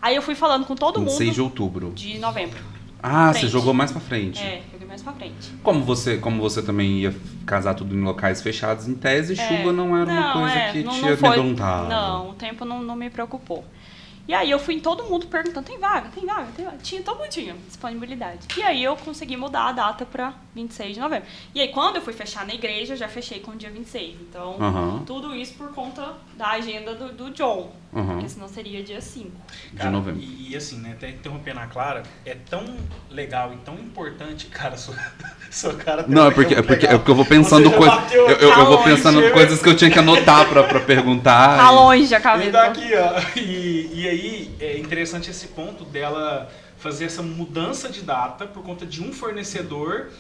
Aí eu fui falando com todo 26 mundo... 26 de outubro. De novembro. Ah, frente. Você jogou mais pra frente. Joguei mais pra frente. Como você também ia casar tudo em locais fechados, em tese, chuva não era uma coisa que te amedrontava. Não, o tempo não me preocupou. E aí eu fui em todo mundo perguntando, tem vaga? Todo mundo tinha disponibilidade. E aí eu consegui mudar a data pra 26 de novembro. E aí quando eu fui fechar na igreja, eu já fechei com o dia 26. Então, tudo isso por conta da agenda do John. Porque senão seria dia 5. De novembro. E assim, né, até interrompendo a Clara, é tão legal e tão importante, cara, sua cara... Não, é porque eu vou pensando coisas... Eu vou pensando coisas que eu tinha que anotar pra perguntar. Tá longe a cabeça. Tá aqui, ó. E aí, é interessante esse ponto dela fazer essa mudança de data por conta de um fornecedor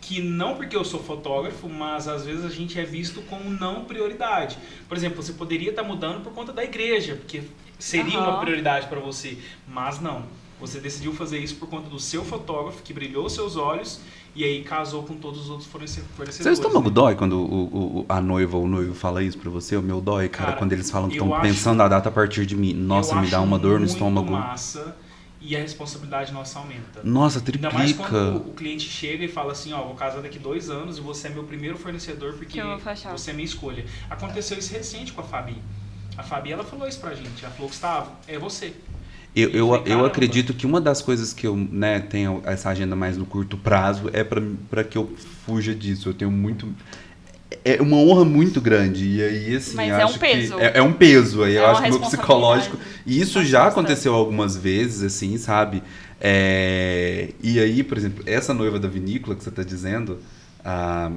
que não porque eu sou fotógrafo, mas às vezes a gente é visto como não prioridade. Por exemplo, você poderia estar mudando por conta da igreja, porque seria uma prioridade para você, mas não. Você decidiu fazer isso por conta do seu fotógrafo, que brilhou os seus olhos, e aí casou com todos os outros fornecedores. Seu estômago dói quando a noiva ou o noivo fala isso pra você? O meu dói, cara, quando eles falam que estão pensando a data a partir de mim. Nossa, me dá uma dor no estômago. Massa, e a responsabilidade nossa aumenta. Nossa, triplica. Ainda mais quando o cliente chega e fala assim, ó, vou casar daqui 2 anos e você é meu primeiro fornecedor porque você é minha escolha. Aconteceu isso recente com a Fabi. A Fabi, ela falou isso pra gente. Ela falou, Gustavo, é você. Eu acredito que uma das coisas que eu tenho essa agenda mais no curto prazo é pra que eu fuja disso. Eu tenho muito... É uma honra muito grande. E aí, assim, mas eu acho um peso. que é um peso. Aí eu acho que o meu psicológico... E isso já aconteceu algumas vezes, assim, sabe? E aí, por exemplo, essa noiva da vinícola que você tá dizendo, a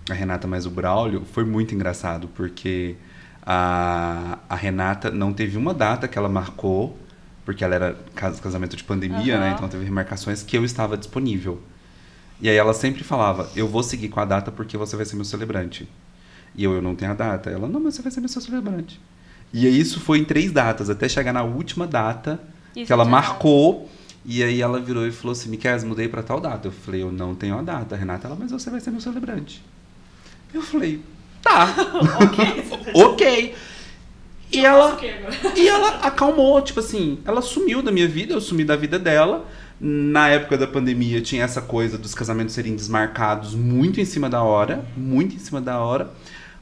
Renata mais o Braulio, foi muito engraçado, porque a Renata não teve uma data que ela marcou, porque ela era casamento de pandemia, né? Então teve remarcações que eu estava disponível. E aí ela sempre falava, eu vou seguir com a data porque você vai ser meu celebrante. E eu não tenho a data. Ela, não, mas você vai ser meu celebrante. E aí isso foi em 3 datas, até chegar na última data que ela marcou. E aí ela virou e falou assim, Miquel, mudei pra tal data. Eu falei, eu não tenho a data. Renata, ela, mas você vai ser meu celebrante. Eu falei, tá. Ok. E ela acalmou, tipo assim, ela sumiu da minha vida, eu sumi da vida dela. Na época da pandemia tinha essa coisa dos casamentos serem desmarcados muito em cima da hora.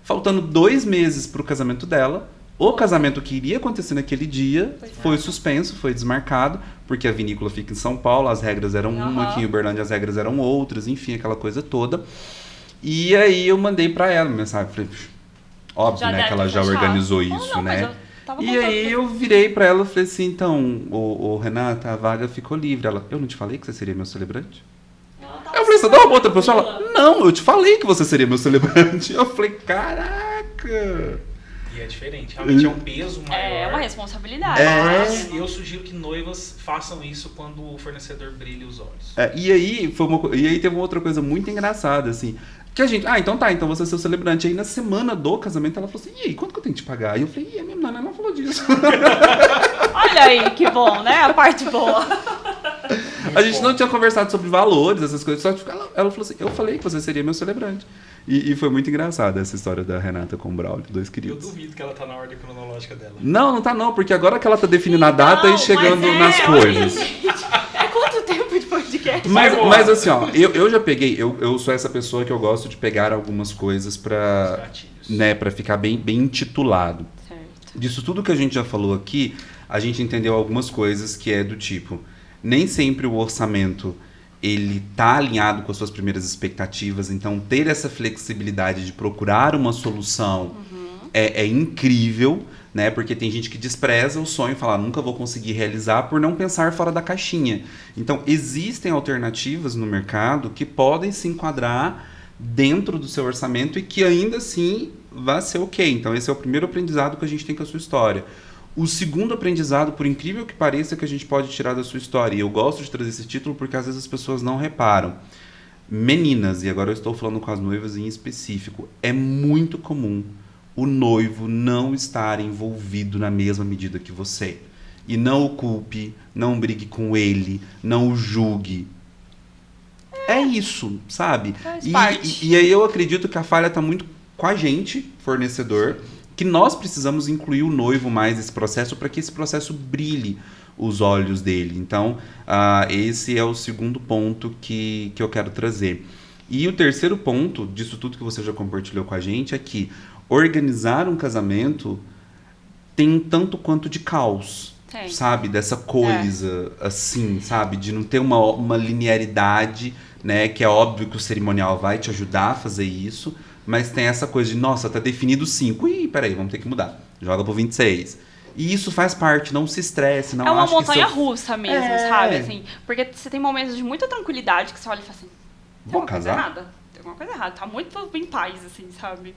Faltando 2 meses pro casamento dela, o casamento que iria acontecer naquele dia foi suspenso, foi desmarcado, porque a vinícola fica em São Paulo, as regras eram uma, aqui em Uberlândia as regras eram outras, enfim, aquela coisa toda. E aí eu mandei pra ela mensagem, falei, óbvio, Já né, deve que ela ter já fechado. organizou Não, isso, não, mas né? eu tava E contando aí pra eu virei pra ela e falei assim, então, ô Renata, a vaga ficou livre. Ela, eu não te falei que você seria meu celebrante? Ela tava Eu falei, você dá uma outra pessoa? tranquila. Ela, não, eu te falei que você seria meu celebrante. Eu falei, caraca. E é diferente, realmente é um peso maior. É uma responsabilidade. Mas eu sugiro que noivas façam isso quando o fornecedor brilha os olhos. E aí teve uma outra coisa muito engraçada, assim. Que a gente, então tá, então você é seu celebrante. Aí na semana do casamento ela falou assim, e aí, quanto que eu tenho que te pagar? E eu falei, a minha menina não falou disso. Olha aí, que bom, né? A parte boa. A gente não tinha conversado sobre valores, essas coisas. Só que ela falou assim, eu falei que você seria meu celebrante. E foi muito engraçada essa história da Renata com o Braulio, dois Eu queridos. duvido que ela tá na ordem cronológica dela. Não tá não, porque agora que ela tá definindo a data e chegando nas olha, coisas. gente, é quanto tempo de podcast? Mas assim, ó, eu já peguei, eu sou essa pessoa que eu gosto de pegar algumas coisas pra, Gatilhos. né, pra ficar bem intitulado. Certo. Disso tudo que a gente já falou aqui, a gente entendeu algumas coisas que é do tipo, nem sempre o orçamento ele tá alinhado com as suas primeiras expectativas, então ter essa flexibilidade de procurar uma solução é incrível, né? Porque tem gente que despreza o sonho e fala, nunca vou conseguir realizar por não pensar fora da caixinha. Então, existem alternativas no mercado que podem se enquadrar dentro do seu orçamento e que ainda assim vai ser ok. Então, esse é o primeiro aprendizado que a gente tem com a sua história. O segundo aprendizado, por incrível que pareça, que a gente pode tirar da sua história, e eu gosto de trazer esse título porque às vezes as pessoas não reparam. Meninas, e agora eu estou falando com as noivas em específico, é muito comum o noivo não estar envolvido na mesma medida que você. E não o culpe, não brigue com ele, não o julgue. É isso, sabe? Faz parte. E aí eu acredito que a falha está muito com a gente, fornecedor, que nós precisamos incluir o noivo mais nesse processo para que esse processo brilhe os olhos dele. Então, esse é o segundo ponto que eu quero trazer. E o terceiro ponto disso tudo que você já compartilhou com a gente é que organizar um casamento tem um tanto quanto de caos, Tem. sabe? Dessa coisa, assim, sabe? De não ter uma linearidade, né? Que é óbvio que o cerimonial vai te ajudar a fazer isso, mas tem essa coisa de, nossa, tá definido 5. Ih, peraí, vamos ter que mudar. Joga pro 26. E isso faz parte, não se estresse, não É uma ache que montanha russa mesmo, É. sabe? Assim, porque você tem momentos de muita tranquilidade que você olha e fala assim, tem Vou alguma coisa casar? errada. Tem alguma coisa errada. Tá muito em paz, assim, sabe?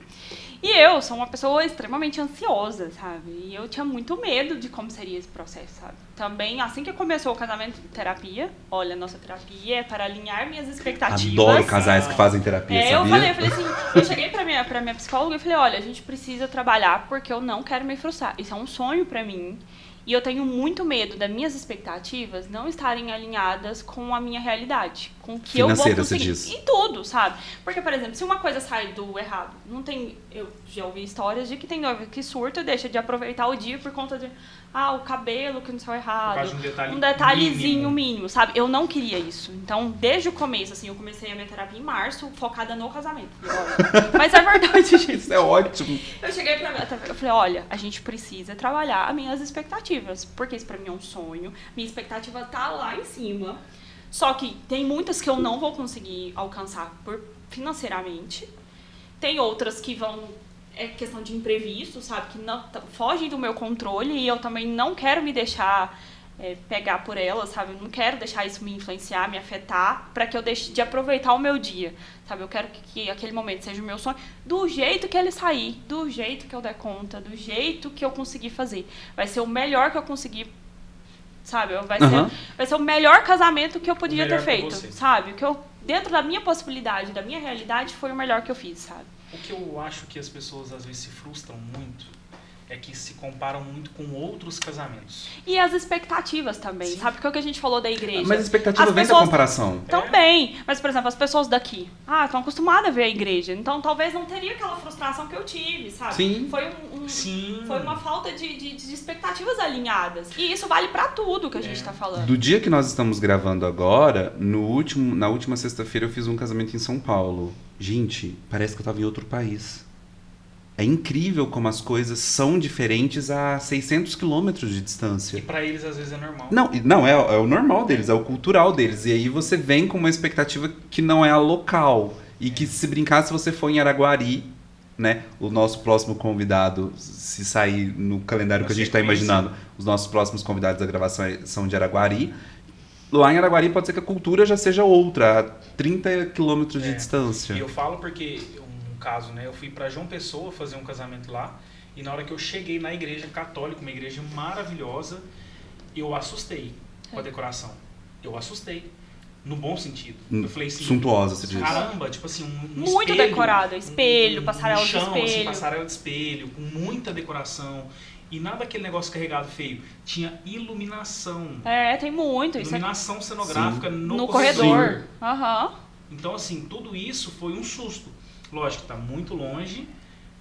E eu sou uma pessoa extremamente ansiosa, sabe? E eu tinha muito medo de como seria esse processo, sabe? Também, assim que começou o casamento, terapia. Olha, nossa terapia é para alinhar minhas expectativas. Adoro casais que fazem terapia, Eu sabia? falei assim, eu cheguei pra minha psicóloga e falei, olha, a gente precisa trabalhar porque eu não quero me frustrar. Isso é um sonho pra mim. E eu tenho muito medo das minhas expectativas não estarem alinhadas com a minha realidade, com o que eu vou Financeira, você conseguir. diz. Em tudo, sabe? Porque, por exemplo, se uma coisa sai do errado, não tem... Eu já ouvi histórias de que tem noiva que surta e deixa de aproveitar o dia por conta de... o cabelo que não saiu errado. causa de um detalhe detalhezinho mínimo, sabe? Eu não queria isso. Então, desde o começo, assim, eu comecei a minha terapia em março, focada no casamento. Olha, mas é verdade, gente. Isso é ótimo. Eu cheguei pra minha terapeuta, eu falei, olha, a gente precisa trabalhar as minhas expectativas, porque isso pra mim é um sonho, minha expectativa tá lá em cima, só que tem muitas que eu não vou conseguir alcançar financeiramente, tem outras que vão, é questão de imprevisto, sabe, que não fogem do meu controle e eu também não quero me deixar pegar por elas, sabe, eu não quero deixar isso me influenciar, me afetar, pra que eu deixe de aproveitar o meu dia, sabe, eu quero que aquele momento seja o meu sonho, do jeito que ele sair, do jeito que eu der conta, do jeito que eu conseguir fazer, vai ser o melhor que eu conseguir, sabe, vai ser o melhor casamento que eu podia ter feito, sabe, que eu, dentro da minha possibilidade, da minha realidade, foi o melhor que eu fiz, sabe. O que eu acho que as pessoas às vezes se frustram muito é que se comparam muito com outros casamentos. E as expectativas também, Sim. sabe? Porque é o que a gente falou da igreja. Mas a expectativa As vem da pessoas comparação. Também. Mas, por exemplo, as pessoas daqui, estão acostumadas a ver a igreja. Então, talvez não teria aquela frustração que eu tive, sabe? Sim. Sim. Foi uma falta de expectativas alinhadas. E isso vale pra tudo que a gente tá falando. Do dia que nós estamos gravando agora, na última sexta-feira eu fiz um casamento em São Paulo. Gente, parece que eu tava em outro país. É incrível como as coisas são diferentes a 600 quilômetros de distância. E pra eles às vezes é normal. Não, é o normal deles, é o cultural deles. E aí você vem com uma expectativa que não é a local. E que se brincar, se você for em Araguari, né? O nosso próximo convidado, se sair no calendário que a gente está imaginando, os nossos próximos convidados da gravação são de Araguari. Lá em Araguari pode ser que a cultura já seja outra, a 30 quilômetros de distância. E eu falo porque, um caso, né? Eu fui para João Pessoa fazer um casamento lá, e na hora que eu cheguei na igreja católica, uma igreja maravilhosa, eu assustei com a decoração. Eu assustei. No bom sentido. Eu falei assim, suntuosa, você diz. Caramba, tipo assim, muito espelho, decorado, espelho, passarela de espelho. Assim, passarela de espelho, com muita decoração. E nada daquele negócio carregado feio. Tinha iluminação. Tem muito. Iluminação cenográfica no corredor. Então, assim, tudo isso foi um susto. Lógico que tá muito longe,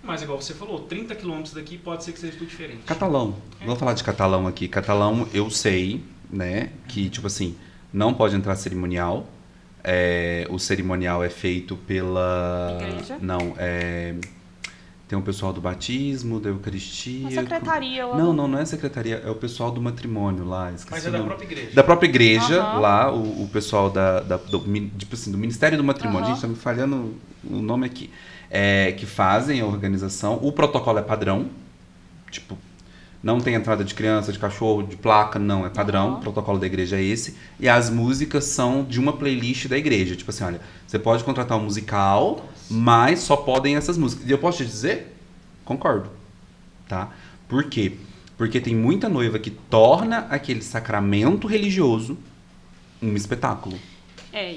mas igual você falou, 30 quilômetros daqui pode ser que seja tudo diferente. Catalão. Vou falar de Catalão aqui. Catalão, eu sei, né, que, tipo assim, não pode entrar cerimonial. O cerimonial é feito pela... Igreja? Não, tem o pessoal do batismo, da Eucaristia... A secretaria lá. Não é a secretaria, é o pessoal do matrimônio lá. Mas é da própria igreja. Da própria igreja, lá, o pessoal tipo assim, do Ministério do Matrimônio, a gente tá me falhando o nome aqui, que fazem a organização. O protocolo é padrão, tipo... Não tem entrada de criança, de cachorro, de placa, não, é padrão. O protocolo da igreja é esse. E as músicas são de uma playlist da igreja. Tipo assim, olha, você pode contratar um musical, mas só podem essas músicas. E eu posso te dizer? Concordo. Tá? Por quê? Porque tem muita noiva que torna aquele sacramento religioso um espetáculo.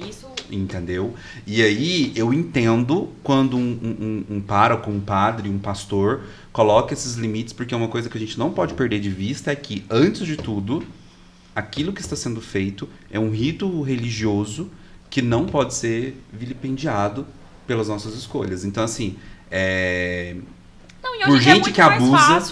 Isso... Entendeu? E aí eu entendo quando um pároco, um padre, um pastor coloca esses limites, porque uma coisa que a gente não pode perder de vista é que, antes de tudo, aquilo que está sendo feito é um rito religioso que não pode ser vilipendiado pelas nossas escolhas. Então, assim, por gente que abusa,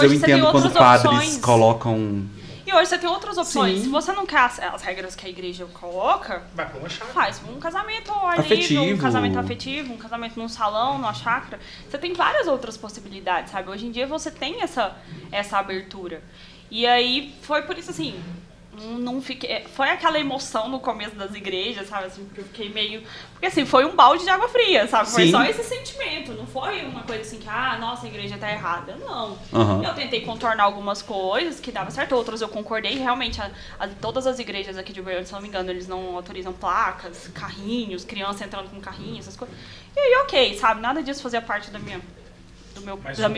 eu entendo quando padres colocam... E hoje você tem outras opções. Sim. Se você não quer as regras que a igreja coloca, vai pra uma chácara. Faz um casamento ali, afetivo. Um casamento afetivo, um casamento num salão, numa chácara. Você tem várias outras possibilidades, sabe? Hoje em dia você tem essa abertura. E aí foi por isso assim, não fiquei, foi aquela emoção no começo das igrejas, sabe? Assim, porque eu fiquei meio... Porque assim, foi um balde de água fria, sabe? Foi só esse sentimento, não foi uma coisa assim que, nossa, a igreja tá errada. Não. Eu tentei contornar algumas coisas que dava certo, outras eu concordei. Realmente, todas as igrejas aqui de Goiânia, se não me engano, eles não autorizam placas, carrinhos, criança entrando com carrinho, essas coisas. E aí, ok, sabe? Nada disso fazia parte da minha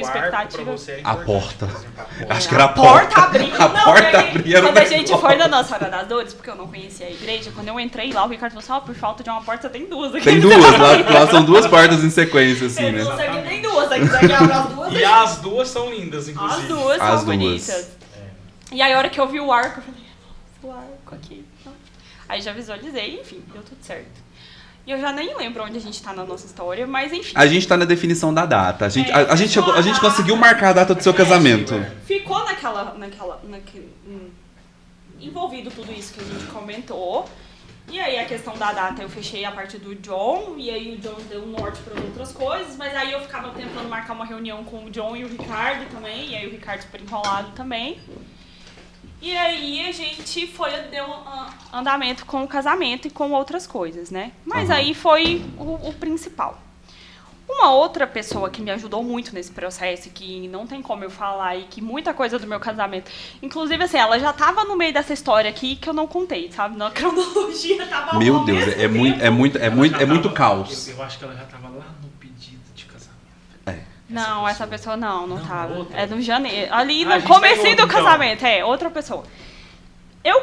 expectativa. Pra você a porta. Exemplo, Acho que era a porta abria. Quando a gente foi na Nossa Senhora das Dores, porque eu não conhecia a igreja, quando eu entrei lá, o Ricardo falou assim, por falta de uma porta, tem duas aqui. Tem duas, lá são duas portas em sequência, assim, né? Você aqui tem duas, aqui você abre as duas. E as duas são lindas, inclusive. As duas são bonitas. E aí, a hora que eu vi o arco, eu falei, nossa, o arco aqui. Aí já visualizei, enfim, deu tudo certo. E eu já nem lembro onde a gente tá na nossa história, mas enfim. A gente tá na definição da data. A gente conseguiu marcar a data do seu casamento. Ficou envolvido tudo isso que a gente comentou. E aí a questão da data eu fechei a parte do John, e aí o John deu um norte para outras coisas, mas aí eu ficava tentando marcar uma reunião com o John e o Ricardo também, e aí o Ricardo super enrolado também. E aí a gente deu andamento com o casamento e com outras coisas, né? Mas aí foi o principal. Uma outra pessoa que me ajudou muito nesse processo, que não tem como eu falar, e que muita coisa do meu casamento... Inclusive, assim, ela já tava no meio dessa história aqui que eu não contei, sabe? Na cronologia tava... Meu Deus, é muito caos. Eu acho que ela já tava lá no pedido de casamento. Não, essa pessoa não tava. Outra. É no janeiro. Ali no comecinho do casamento. Outra pessoa. Eu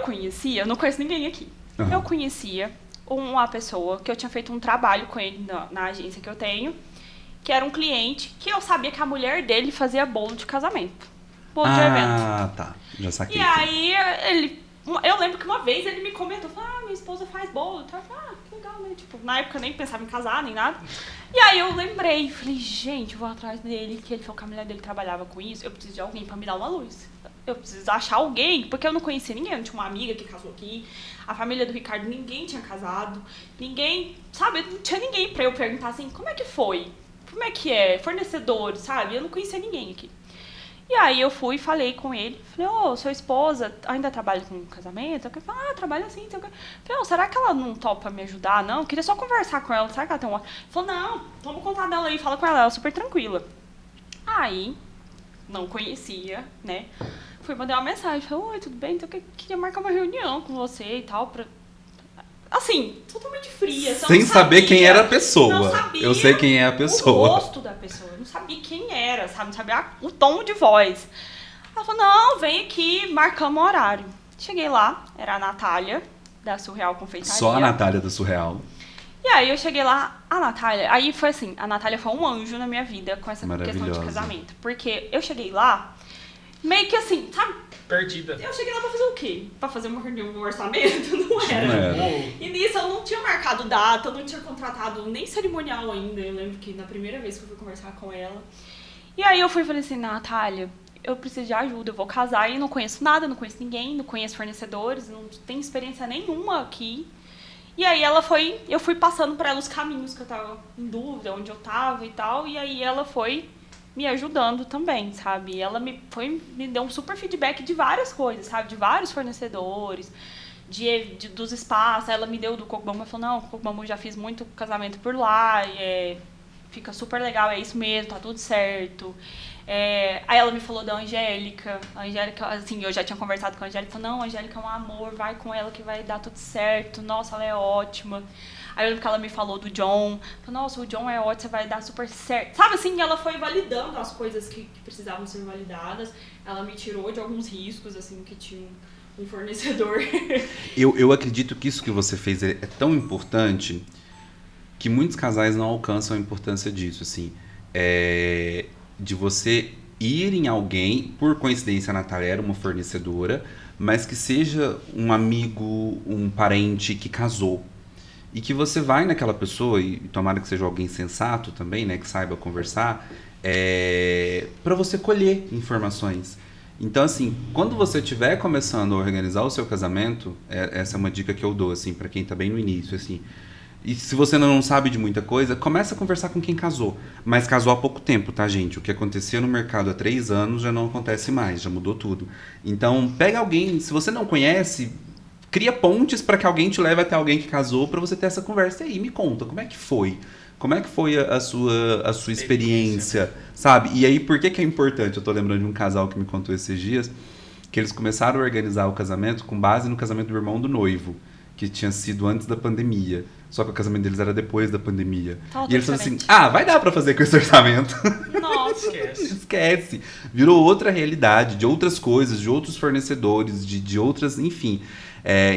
não conheço ninguém aqui. Eu conhecia uma pessoa que eu tinha feito um trabalho com ele na agência que eu tenho, que era um cliente que eu sabia que a mulher dele fazia bolo de casamento. Bolo de evento. Tá. Já saquei. E aí, eu lembro que uma vez ele me comentou, minha esposa faz bolo. Tá? Que legal, né? Tipo, na época eu nem pensava em casar, nem nada. E aí eu lembrei, falei, gente, eu vou atrás dele, que ele falou que a mulher dele trabalhava com isso, eu preciso de alguém pra me dar uma luz. Eu preciso achar alguém, porque eu não conhecia ninguém, eu não tinha uma amiga que casou aqui, a família do Ricardo, ninguém tinha casado, ninguém, sabe, não tinha ninguém pra eu perguntar assim, como é que foi? Como é que é? Fornecedor, sabe? Eu não conhecia ninguém aqui. E aí eu fui e falei com ele, falei, sua esposa ainda trabalha com casamento? Eu falei, trabalha sim. Eu falei, será que ela não topa me ajudar? Não, eu queria só conversar com ela, será que ela tem um... Ele falou, não, toma o contato dela aí, fala com ela é super tranquila. Aí, não conhecia, né? Fui mandar uma mensagem, falei, oi, tudo bem? Então eu queria marcar uma reunião com você e tal, assim, totalmente fria. Sem saber quem era a pessoa. Não sabia. Eu sei quem é a pessoa. O rosto da pessoa. Eu não sabia quem era, sabe? Não sabia o tom de voz. Ela falou, não, vem aqui, marcamos o horário. Cheguei lá, era a Natália, da Surreal Confeitaria. Só a Natália da Surreal. E aí eu cheguei lá, a Natália... Aí foi assim, a Natália foi um anjo na minha vida com essa questão de casamento. Porque eu cheguei lá, meio que assim, sabe? Perdida. Eu cheguei lá pra fazer o quê? Pra fazer uma reunião do orçamento? Não era. E nisso eu não tinha marcado data, eu não tinha contratado nem cerimonial ainda. Eu lembro que na primeira vez que eu fui conversar com ela. E aí eu fui e falei assim, Natália, eu preciso de ajuda, eu vou casar e não conheço nada, não conheço ninguém, não conheço fornecedores, não tenho experiência nenhuma aqui. E aí eu fui passando pra ela os caminhos que eu tava em dúvida, onde eu tava e tal. E aí ela foi me ajudando também, sabe? E ela me deu um super feedback de várias coisas, sabe? De vários fornecedores, dos espaços. Ela me deu do Coco Bambu, falou, não, Coco Bambu já fiz muito casamento por lá, fica super legal, é isso mesmo, tá tudo certo. Aí ela me falou da Angélica. A Angélica, assim, eu já tinha conversado com a Angélica, falou, não, a Angélica é um amor, vai com ela que vai dar tudo certo, nossa, ela é ótima. Aí eu lembro que ela me falou do John. Falou, nossa, o John é ótimo, você vai dar super certo. Sabe assim, ela foi validando as coisas que precisavam ser validadas. Ela me tirou de alguns riscos, assim, que tinha um fornecedor. Eu acredito que isso que você fez é tão importante que muitos casais não alcançam a importância disso, assim. De você ir em alguém, por coincidência a Natália era uma fornecedora, mas que seja um amigo, um parente que casou. E que você vai naquela pessoa, e tomara que seja alguém sensato também, né, que saiba conversar, para você colher informações. Então, assim, quando você estiver começando a organizar o seu casamento, essa é uma dica que eu dou, assim, para quem tá bem no início, assim. E se você não sabe de muita coisa, começa a conversar com quem casou. Mas casou há pouco tempo, tá, gente? O que acontecia no mercado há 3 anos já não acontece mais, já mudou tudo. Então, pega alguém, se você não conhece, cria pontes para que alguém te leve até alguém que casou para você ter essa conversa. E aí, me conta, como é que foi? Como é que foi a sua experiência, sabe? E aí, por que é importante? Eu tô lembrando de um casal que me contou esses dias, que eles começaram a organizar o casamento com base no casamento do irmão do noivo, que tinha sido antes da pandemia. Só que o casamento deles era depois da pandemia. E eles falaram assim, vai dar pra fazer com esse orçamento. Nossa, esquece. Virou outra realidade, de outras coisas, de outros fornecedores, de outras, enfim.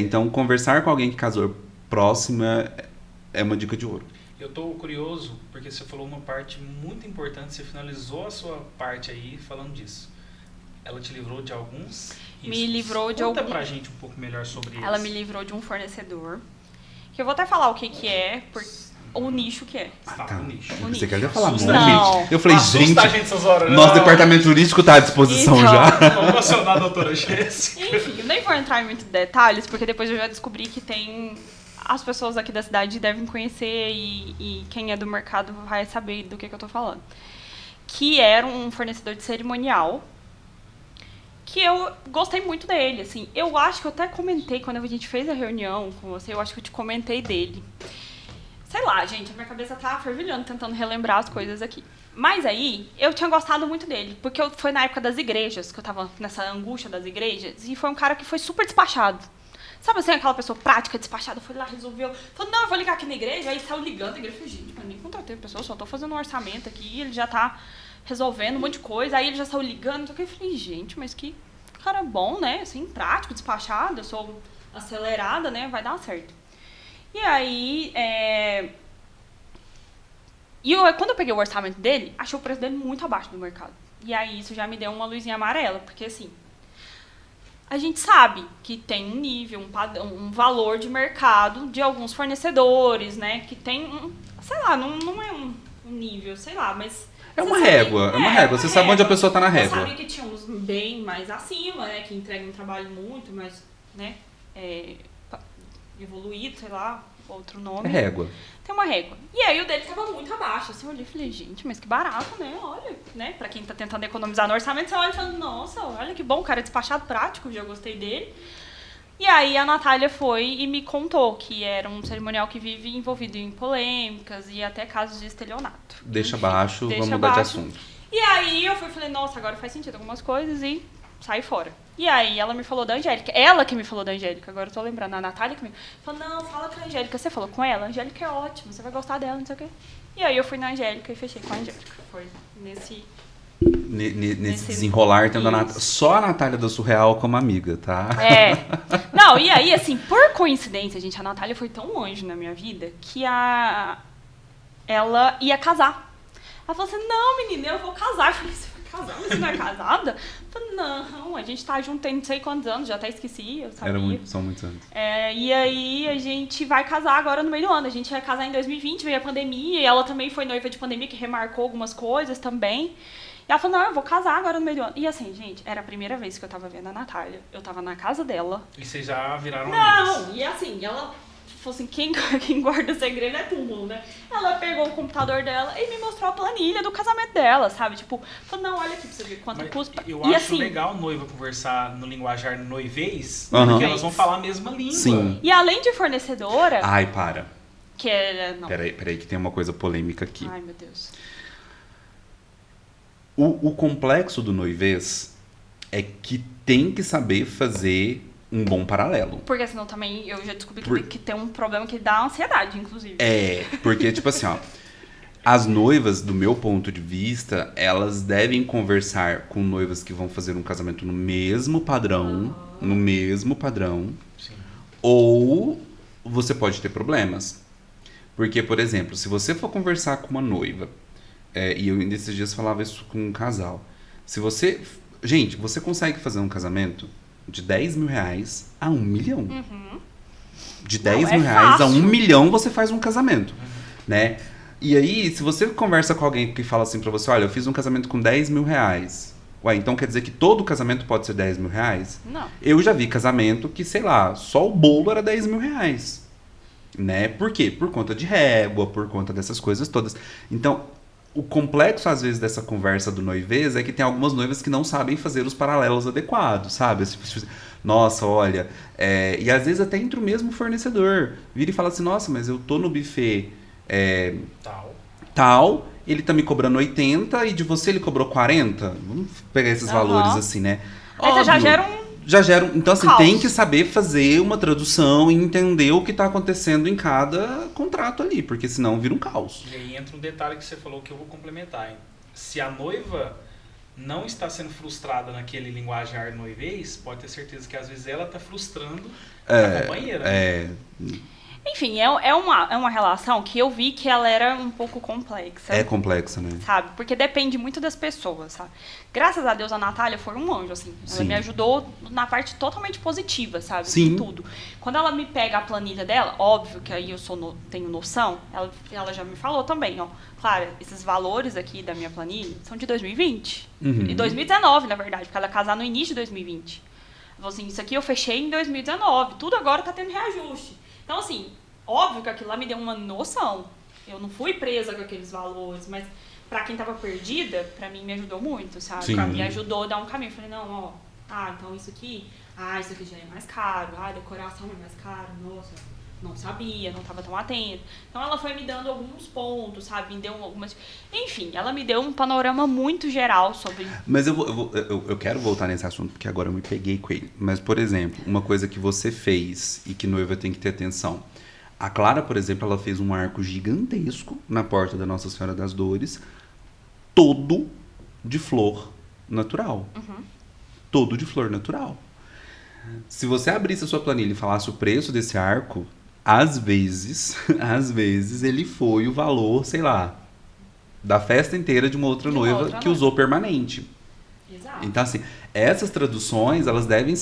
Então, conversar com alguém que casou próxima é uma dica de ouro. Eu tô curioso, porque você falou uma parte muito importante, você finalizou a sua parte aí falando disso. Ela te livrou de alguns riscos. Me livrou de alguns. Conta pra gente um pouco melhor sobre isso. Ela me livrou de um fornecedor, que eu vou até falar o que é, o nicho que é. Tá. O nicho. Eu pensei que ela ia falar muito. Não. Eu falei, gente, a gente essas horas, nosso departamento jurídico tá à disposição então, já. Vamos acionar a doutora Jéssica. Enfim, eu nem vou entrar em muitos detalhes, porque depois eu já descobri que tem... As pessoas aqui da cidade devem conhecer e quem é do mercado vai saber do que eu tô falando. Que era um fornecedor de cerimonial, que eu gostei muito dele, assim. Eu acho que eu até comentei, quando a gente fez a reunião com você, eu acho que eu te comentei dele. Sei lá, gente, a minha cabeça tá fervilhando, tentando relembrar as coisas aqui. Mas aí, eu tinha gostado muito dele, porque foi na época das igrejas, que eu tava nessa angústia das igrejas, e foi um cara que foi super despachado. Sabe assim, aquela pessoa prática, despachada, foi lá, resolveu, falou, não, eu vou ligar aqui na igreja, aí saiu ligando, a igreja falou, gente, mas nem contratei a pessoa, só tô fazendo um orçamento aqui, ele já tá resolvendo um monte de coisa, aí ele já saiu ligando, então eu falei, gente, mas que cara bom, né, assim, prático, despachado, eu sou acelerada, né, vai dar certo. E aí, quando eu peguei o orçamento dele, achei o preço dele muito abaixo do mercado. E aí isso já me deu uma luzinha amarela, porque assim, a gente sabe que tem um nível, um valor de mercado de alguns fornecedores, né? Que tem, sei lá, não é um nível, sei lá, mas... É uma régua, Você sabe onde a pessoa tá na régua. Eu sabia que tinha uns bem mais acima, né? Que entregam um trabalho muito mais, né? Evoluído, sei lá, outro nome. É régua. Tem uma régua. E aí o dele tava muito abaixo. Assim, eu olhei e falei, gente, mas que barato, né? Olha, né? Pra quem tá tentando economizar no orçamento, você olha e fala, nossa, olha que bom, o cara é despachado prático, já gostei dele. E aí a Natália foi e me contou que era um cerimonial que vive envolvido em polêmicas e até casos de estelionato. Deixa Enfim, abaixo, deixa vamos mudar de abaixo. assunto. E aí eu falei, nossa, agora faz sentido algumas coisas e saí fora. E aí ela me falou da Angélica. Ela que me falou da Angélica, agora eu tô lembrando. A Natália que me falou, não, fala com a Angélica. Você falou com ela? A Angélica é ótima, você vai gostar dela, não sei o quê. E aí eu fui na Angélica e fechei com a Angélica. Foi nesse desenrolar, tendo só a Natália da Surreal como amiga, tá? É. Não, e aí, assim, por coincidência, gente, a Natália foi tão um anjo na minha vida que ela ia casar. Ela falou assim, não, menina, eu vou casar. Eu falei, você vai casar? Mas você não é casada? Eu falei, não, a gente tá junto tem não sei quantos anos, já até esqueci, eu sabia. São muitos anos. E aí a gente vai casar agora no meio do ano. A gente vai casar em 2020, veio a pandemia, e ela também foi noiva de pandemia, que remarcou algumas coisas também. E ela falou, não, eu vou casar agora no meio do ano. E assim, gente, era a primeira vez que eu tava vendo a Natália. Eu tava na casa dela. E vocês já viraram amigas? Não, e assim, ela falou assim, quem guarda segredo é túmulo, né? Ela pegou o computador dela e me mostrou a planilha do casamento dela, sabe? Tipo, falou, não, olha aqui pra você ver quanto custa. Eu e acho assim, legal noiva conversar no linguajar noivês, Uhum. porque elas vão falar a mesma língua. Sim. E além de fornecedora, Ai, para. que era... Não. Peraí, que tem uma coisa polêmica aqui. Ai, meu Deus. O complexo do noivês é que tem que saber fazer um bom paralelo. Porque senão também eu já descobri que tem um problema que dá ansiedade, inclusive. É, porque tipo assim, ó, as noivas, do meu ponto de vista, elas devem conversar com noivas que vão fazer um casamento no mesmo padrão, Sim. ou você pode ter problemas. Porque, por exemplo, se você for conversar com uma noiva, e eu nesses dias falava isso com um casal, se você... Gente, você consegue fazer um casamento de 10 mil reais a 1 milhão. Uhum. De 10 Não, mil reais a 1 fácil. milhão você faz um casamento, né? E aí, se você conversa com alguém que fala assim pra você, olha, eu fiz um casamento com 10 mil reais. Ué, então quer dizer que todo casamento pode ser 10 mil reais? Não. Eu já vi casamento que, sei lá, só o bolo era 10 mil reais. Né? Por quê? Por conta de régua, por conta dessas coisas todas. Então, o complexo, às vezes, dessa conversa do noivês é que tem algumas noivas que não sabem fazer os paralelos adequados, sabe? Tipo, nossa, olha... e às vezes até entre o mesmo fornecedor. Vira e fala assim, nossa, mas eu tô no buffet tal, ele tá me cobrando 80 e de você ele cobrou 40? Vamos pegar esses valores assim, né? Aí você já gera um então, assim, caos. tem que saber fazer uma tradução e entender o que tá acontecendo em cada contrato ali, porque senão vira um caos. E aí entra um detalhe que você falou que eu vou complementar, hein? Se a noiva não está sendo frustrada naquele linguajar noivês, pode ter certeza que às vezes ela tá frustrando a companheira. Enfim, é uma relação que eu vi que ela era um pouco complexa. É complexa, né? Sabe? Porque depende muito das pessoas, sabe? Graças a Deus, a Natália foi um anjo, assim. Ela Sim. me ajudou na parte totalmente positiva, sabe? Sim. De tudo. Quando ela me pega a planilha dela, óbvio que aí eu tenho noção, ela já me falou também, ó. Claro, esses valores aqui da minha planilha são de 2020. Uhum. E 2019, na verdade, porque ela ia casar no início de 2020. Ela falou assim, isso aqui eu fechei em 2019, tudo agora tá tendo reajuste. Então, assim, óbvio que aquilo lá me deu uma noção. Eu não fui presa com aqueles valores, mas pra quem tava perdida, pra mim me ajudou muito, sabe? Sim. Me ajudou a dar um caminho. Eu falei, não, então isso aqui já é mais caro, decoração é mais caro, nossa, não sabia, não tava tão atenta. Então ela foi me dando alguns pontos, sabe? Me deu algumas... Enfim, ela me deu um panorama muito geral sobre... Mas eu quero voltar nesse assunto, porque agora eu me peguei com ele. Mas, por exemplo, uma coisa que você fez e que noiva tem que ter atenção. A Clara, por exemplo, ela fez um arco gigantesco na porta da Nossa Senhora das Dores, todo de flor natural. Uhum. Todo de flor natural. Se você abrisse a sua planilha e falasse o preço desse arco, às vezes ele foi o valor, sei lá, da festa inteira de uma outra noiva que usou permanente. Exato. Então, assim, essas traduções, elas devem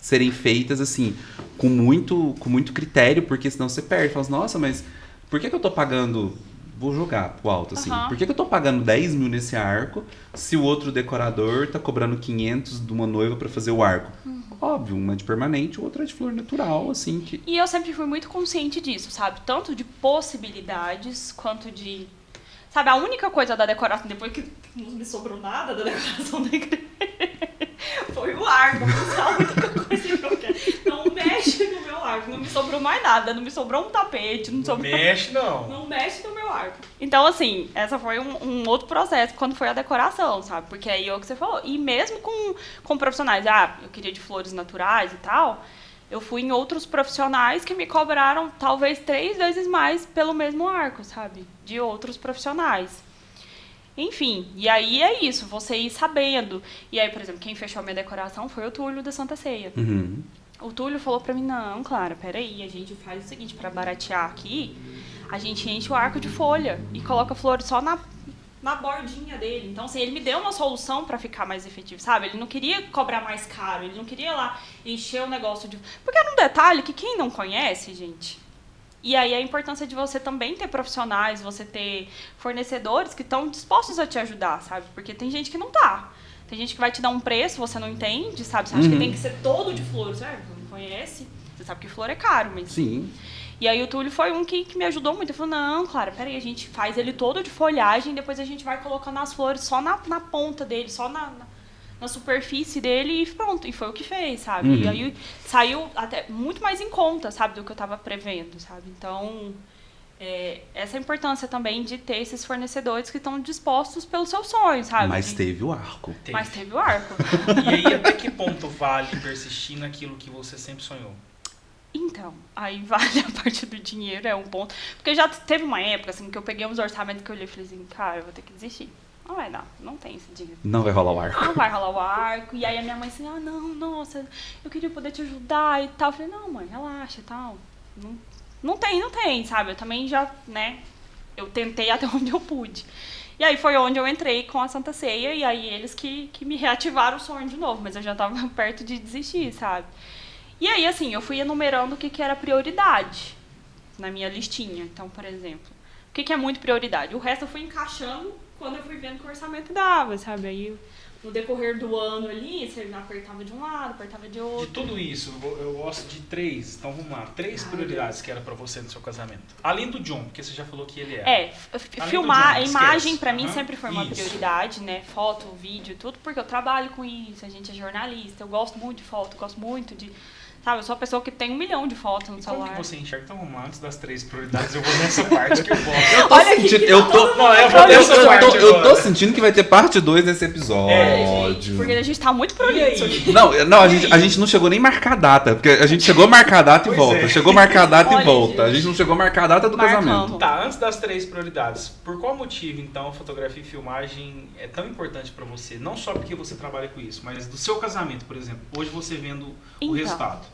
serem feitas, assim, com muito critério, porque senão você perde. Fala assim, nossa, mas por que eu tô pagando vou jogar pro alto, assim. Por que eu tô pagando 10 mil nesse arco se o outro decorador tá cobrando 500 de uma noiva pra fazer o arco? Óbvio, uma de permanente, outra de flor natural, assim. Que... E eu sempre fui muito consciente disso, sabe? Tanto de possibilidades, quanto de... Sabe, a única coisa da decoração, depois que não me sobrou nada da decoração da igreja, foi o arco. A única coisa que eu quero. Não mexe no meu arco, não me sobrou mais nada, não me sobrou um tapete, não sobrou... Mexe, não. Não mexe no meu arco. Então, assim, essa foi um outro processo quando foi a decoração, sabe? Porque aí é o que você falou. E mesmo com profissionais, eu queria de flores naturais e tal, eu fui em outros profissionais que me cobraram talvez 3 vezes mais pelo mesmo arco, sabe? De outros profissionais. Enfim, e aí é isso, você ir sabendo. E aí, por exemplo, quem fechou a minha decoração foi o Túlio da Santa Ceia. O Túlio falou pra mim, não, Clara, peraí, a gente faz o seguinte, pra baratear aqui, a gente enche o arco de folha e coloca flores só na bordinha dele. Então, assim, ele me deu uma solução pra ficar mais efetivo, sabe? Ele não queria cobrar mais caro, ele não queria lá encher o negócio de... Porque era um detalhe que quem não conhece, gente... E aí a importância de você também ter profissionais, você ter fornecedores que estão dispostos a te ajudar, sabe? Porque tem gente que não tá. Tem gente que vai te dar um preço, você não entende, sabe? Você acha que tem que ser todo de flores, certo? Não conhece. Você sabe que flor é caro, mas... Sim. E aí o Túlio foi um que me ajudou muito. Ele falou, não, Clara, peraí, a gente faz ele todo de folhagem, depois a gente vai colocando as flores só na ponta dele, só na superfície dele e pronto. E foi o que fez, sabe? E aí saiu até muito mais em conta, sabe? Do que eu tava prevendo, sabe? Então, essa importância também de ter esses fornecedores que estão dispostos pelos seus sonhos, sabe? Mas teve o arco. Mas teve o arco. E aí, até que ponto vale persistir naquilo que você sempre sonhou? Então, aí vale a parte do dinheiro, é um ponto. Porque já teve uma época, assim, que eu peguei uns orçamentos que eu olhei e falei assim, cara, eu vou ter que desistir. Não vai dar, não tem esse dinheiro. Não vai rolar o arco. Não vai rolar o arco. E aí a minha mãe assim, não, nossa, eu queria poder te ajudar e tal. Eu falei, não, mãe, relaxa e tal. Não tem, sabe? Eu também já, né, eu tentei até onde eu pude. E aí foi onde eu entrei com a Santa Ceia e aí eles que me reativaram o sonho de novo. Mas eu já tava perto de desistir, sabe? E aí, assim, eu fui enumerando o que era prioridade na minha listinha. Então, por exemplo, o que é muito prioridade? O resto eu fui encaixando quando eu fui vendo que o orçamento dava, sabe? Aí, no decorrer do ano ali, você apertava de um lado, apertava de outro. De tudo isso, eu gosto de 3. Então, vamos lá. 3 prioridades que era pra você no seu casamento. Além do John, porque você já falou que ele é. Filmar, John, a imagem esquece. pra mim sempre foi uma prioridade, né? Foto, vídeo, tudo, porque eu trabalho com isso, a gente é jornalista, eu gosto muito de foto, gosto muito de... Sabe, eu sou a pessoa que tem 1 milhão de fotos no celular. Como que você enxerga? Então vamos lá, antes das 3 prioridades, eu vou nessa parte que eu gosto. Eu tô sentindo que vai ter parte 2 desse episódio. Gente, porque a gente tá muito prolixo aqui. Não, a gente não chegou nem a marcar a data, porque a gente chegou a marcar a data e volta. Chegou a marcar a data e volta. A gente não chegou a marcar a data do casamento. Tá, antes das 3 prioridades, por qual motivo, então, fotografia e filmagem é tão importante pra você? Não só porque você trabalha com isso, mas do seu casamento, por exemplo. Hoje você vendo o resultado.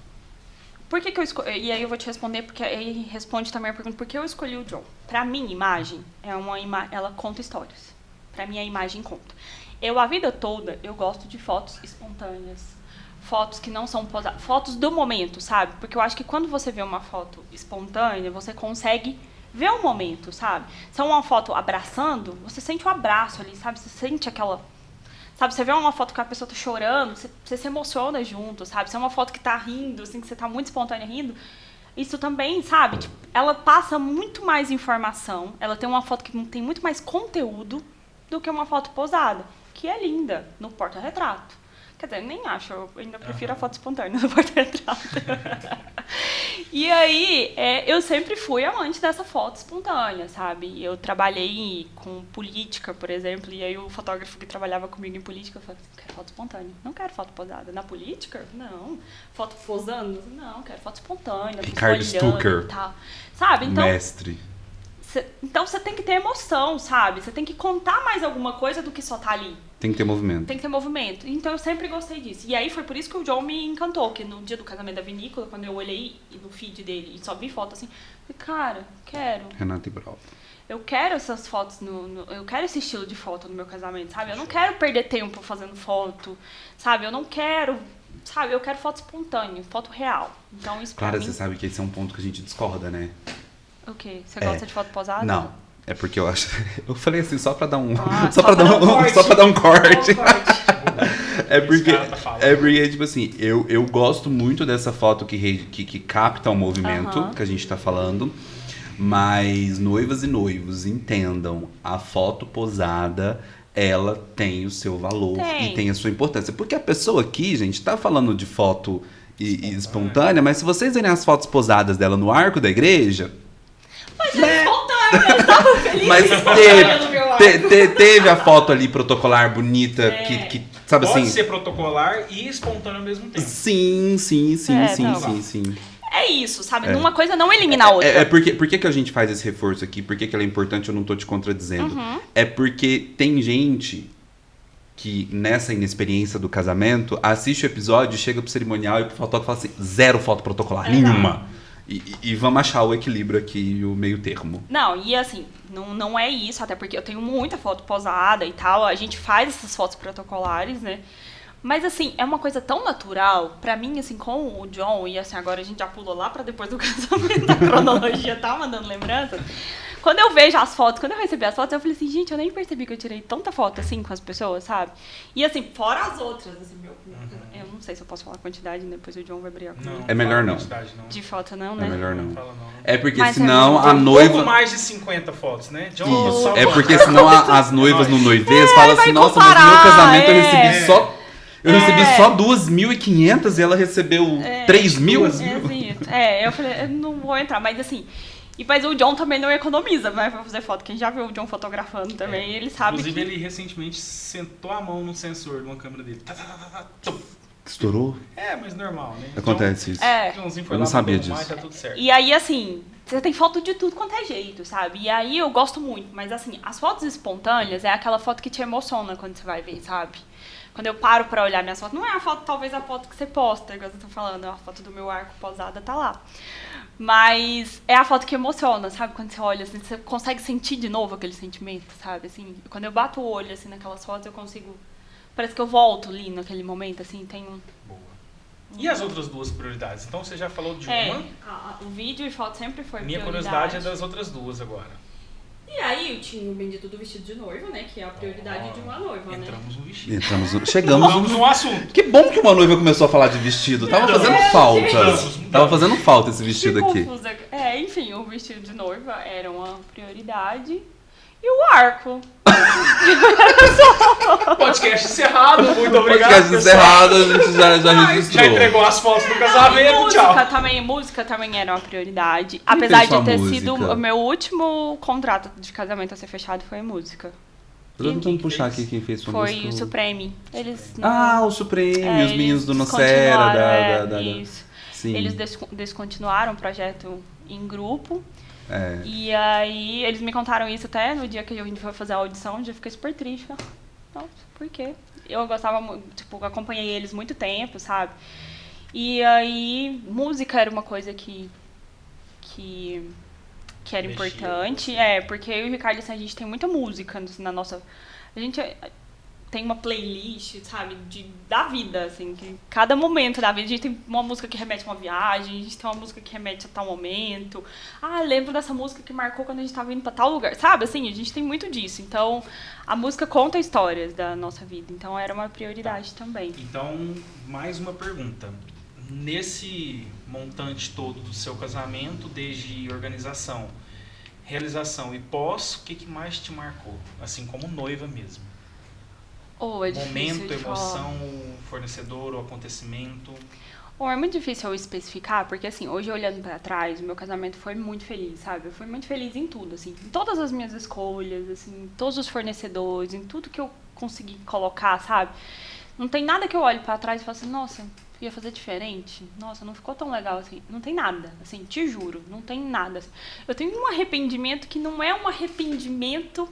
Por que eu escolhi? E aí eu vou te responder, porque aí responde também a pergunta, por que eu escolhi o John? Pra mim, imagem ela conta histórias. Pra mim, a imagem conta. A vida toda, eu gosto de fotos espontâneas. Fotos que não são posadas. Fotos do momento, sabe? Porque eu acho que quando você vê uma foto espontânea, você consegue ver o momento, sabe? Se é uma foto abraçando, você sente o abraço ali, sabe? Você sente aquela... Sabe, você vê uma foto que a pessoa tá chorando, você se emociona junto, sabe? Se é uma foto que tá rindo, assim, que você tá muito espontânea rindo, isso também, sabe? Tipo, ela passa muito mais informação, ela tem uma foto que tem muito mais conteúdo do que uma foto posada, que é linda, no porta-retrato. Quer dizer, nem acho, eu ainda prefiro a foto espontânea no porta-retrato. E aí, eu sempre fui amante dessa foto espontânea, sabe? Eu trabalhei com política, por exemplo, e aí o fotógrafo que trabalhava comigo em política falou, quero foto espontânea, não quero foto posada. Na política? Não. Foto posando? Não, quero foto espontânea. Ricardo Stucker. E tal. Sabe? Então, mestre. Então você tem que ter emoção, sabe? Você tem que contar mais alguma coisa do que só tá ali. Tem que ter movimento. Tem que ter movimento. Então eu sempre gostei disso. E aí foi por isso que o John me encantou, que no dia do casamento da vinícola, quando eu olhei no feed dele e só vi foto assim, falei, cara, quero. Renata e Brau. Eu quero essas fotos, eu quero esse estilo de foto no meu casamento, sabe? Eu não quero perder tempo fazendo foto, sabe? Eu não quero, sabe? Eu quero foto espontânea, foto real. Então isso pra Clara, mim... você sabe que esse é um ponto que a gente discorda, né? O quê? Você gosta de foto posada? Não. É porque eu acho... Eu falei assim, só pra dar um... Só pra dar um corte. É porque, tipo assim, eu gosto muito dessa foto que capta o movimento que a gente tá falando. Mas noivas e noivos, entendam, a foto posada, ela tem o seu valor e tem a sua importância. Porque a pessoa aqui, gente, tá falando de foto e espontânea, mas se vocês verem as fotos posadas dela no arco da igreja... Mas é espontânea, eu tava feliz. Mas teve a foto ali protocolar, bonita, que sabe Pode assim... ser protocolar e espontâneo ao mesmo tempo. Sim. É isso, sabe? Uma coisa não elimina a outra. Por que a gente faz esse reforço aqui? Por que ela é importante? Eu não tô te contradizendo. É porque tem gente que, nessa inexperiência do casamento, assiste o episódio, chega pro cerimonial e pro fotógrafo fala assim, 0 foto protocolar, nenhuma. E vamos achar o equilíbrio aqui, o meio termo. Não, e assim, não é isso, até porque eu tenho muita foto posada e tal, a gente faz essas fotos protocolares, né? Mas assim, é uma coisa tão natural, pra mim, assim, com o John, e assim, agora a gente já pulou lá pra depois do casamento, a cronologia tá mandando lembranças. Quando eu vejo as fotos, quando eu recebi as fotos, eu falei assim, gente, eu nem percebi que eu tirei tanta foto, assim, com as pessoas, sabe? E assim, fora as outras, assim, eu não sei se eu posso falar a quantidade, depois o John vai brigar comigo. É melhor não. De foto não, né? É melhor não. Não fala não. É porque Mas senão é a noiva... Pouco mais de 50 fotos, né? John, Isso. só É uma. porque senão as noivas no noivês falam assim, vai nossa, mas no comparar, meu casamento eu recebi só... Eu recebi só 2.500 e ela recebeu 3.000. Eu falei, eu não vou entrar, mas assim... Mas o John também não economiza, né, pra fazer foto. Quem já viu o John fotografando também, ele sabe Inclusive, que... ele recentemente sentou a mão no sensor de uma câmera dele. Tum. Estourou? Mas normal, né? Acontece isso. Joãozinho foi Eu não lá, sabia mandou disso. tá tudo certo. E aí, assim, você tem foto de tudo quanto é jeito, sabe? E aí eu gosto muito, mas assim, as fotos espontâneas é aquela foto que te emociona quando você vai ver, sabe? Quando eu paro pra olhar minhas fotos, não é a foto, talvez a foto que você posta, igual você tá falando, a foto do meu arco posada tá lá. Mas é a foto que emociona, sabe? Quando você olha, assim, você consegue sentir de novo aquele sentimento, sabe? Assim, quando eu bato o olho, assim, naquelas fotos, eu consigo... Parece que eu volto ali naquele momento, assim, tem um... Boa. E as outras duas prioridades? Então você já falou de uma. O vídeo e foto sempre foi Minha prioridade. curiosidade é das outras duas agora. E aí eu tinha o bendito do vestido de noiva, né? Que é a prioridade de uma noiva, Entramos né? no vestido. Chegamos no assunto. Que bom que uma noiva começou a falar de vestido. Tava fazendo falta. Tava fazendo falta esse vestido aqui. Confusa. Enfim, o vestido de noiva era uma prioridade. E o arco. Podcast encerrado. Muito obrigado. Podcast encerrado, a gente já registrou. Já entregou as fotos do casamento, tchau. Música também era uma prioridade. Apesar de ter sido música? o meu último contrato de casamento a ser fechado foi música. Vamos puxar aqui quem fez sua música. Foi o Supreme. Eles não... o Supreme, os meninos do Nocera. Isso. Sim. Eles descontinuaram o projeto em grupo. É. E aí, eles me contaram isso até no dia que a gente foi fazer a audição, eu já fiquei super triste. Nossa, por quê? Eu gostava, tipo, acompanhei eles muito tempo, sabe? E aí, música era uma coisa que era importante. Porque eu e o Ricardo, assim, a gente tem muita música na nossa... A gente tem uma playlist, sabe, da vida, assim, que cada momento da vida a gente tem uma música que remete a uma viagem, a gente tem uma música que remete a tal momento. Lembro dessa música que marcou quando a gente tava indo pra tal lugar, sabe, assim, a gente tem muito disso. Então, a música conta histórias da nossa vida, então era uma prioridade também. Então, mais uma pergunta. Nesse montante todo do seu casamento, desde organização, realização e pós, o que mais te marcou? Assim, como noiva mesmo. Momento, emoção, fornecedor, o acontecimento. É muito difícil eu especificar, porque assim, hoje olhando pra trás, o meu casamento foi muito feliz, sabe? Eu fui muito feliz em tudo, assim, em todas as minhas escolhas, assim, em todos os fornecedores, em tudo que eu consegui colocar, sabe? Não tem nada que eu olhe pra trás e falo assim, nossa, ia fazer diferente, nossa, não ficou tão legal assim. Não tem nada, assim, te juro, não tem nada. Eu tenho um arrependimento que não é um arrependimento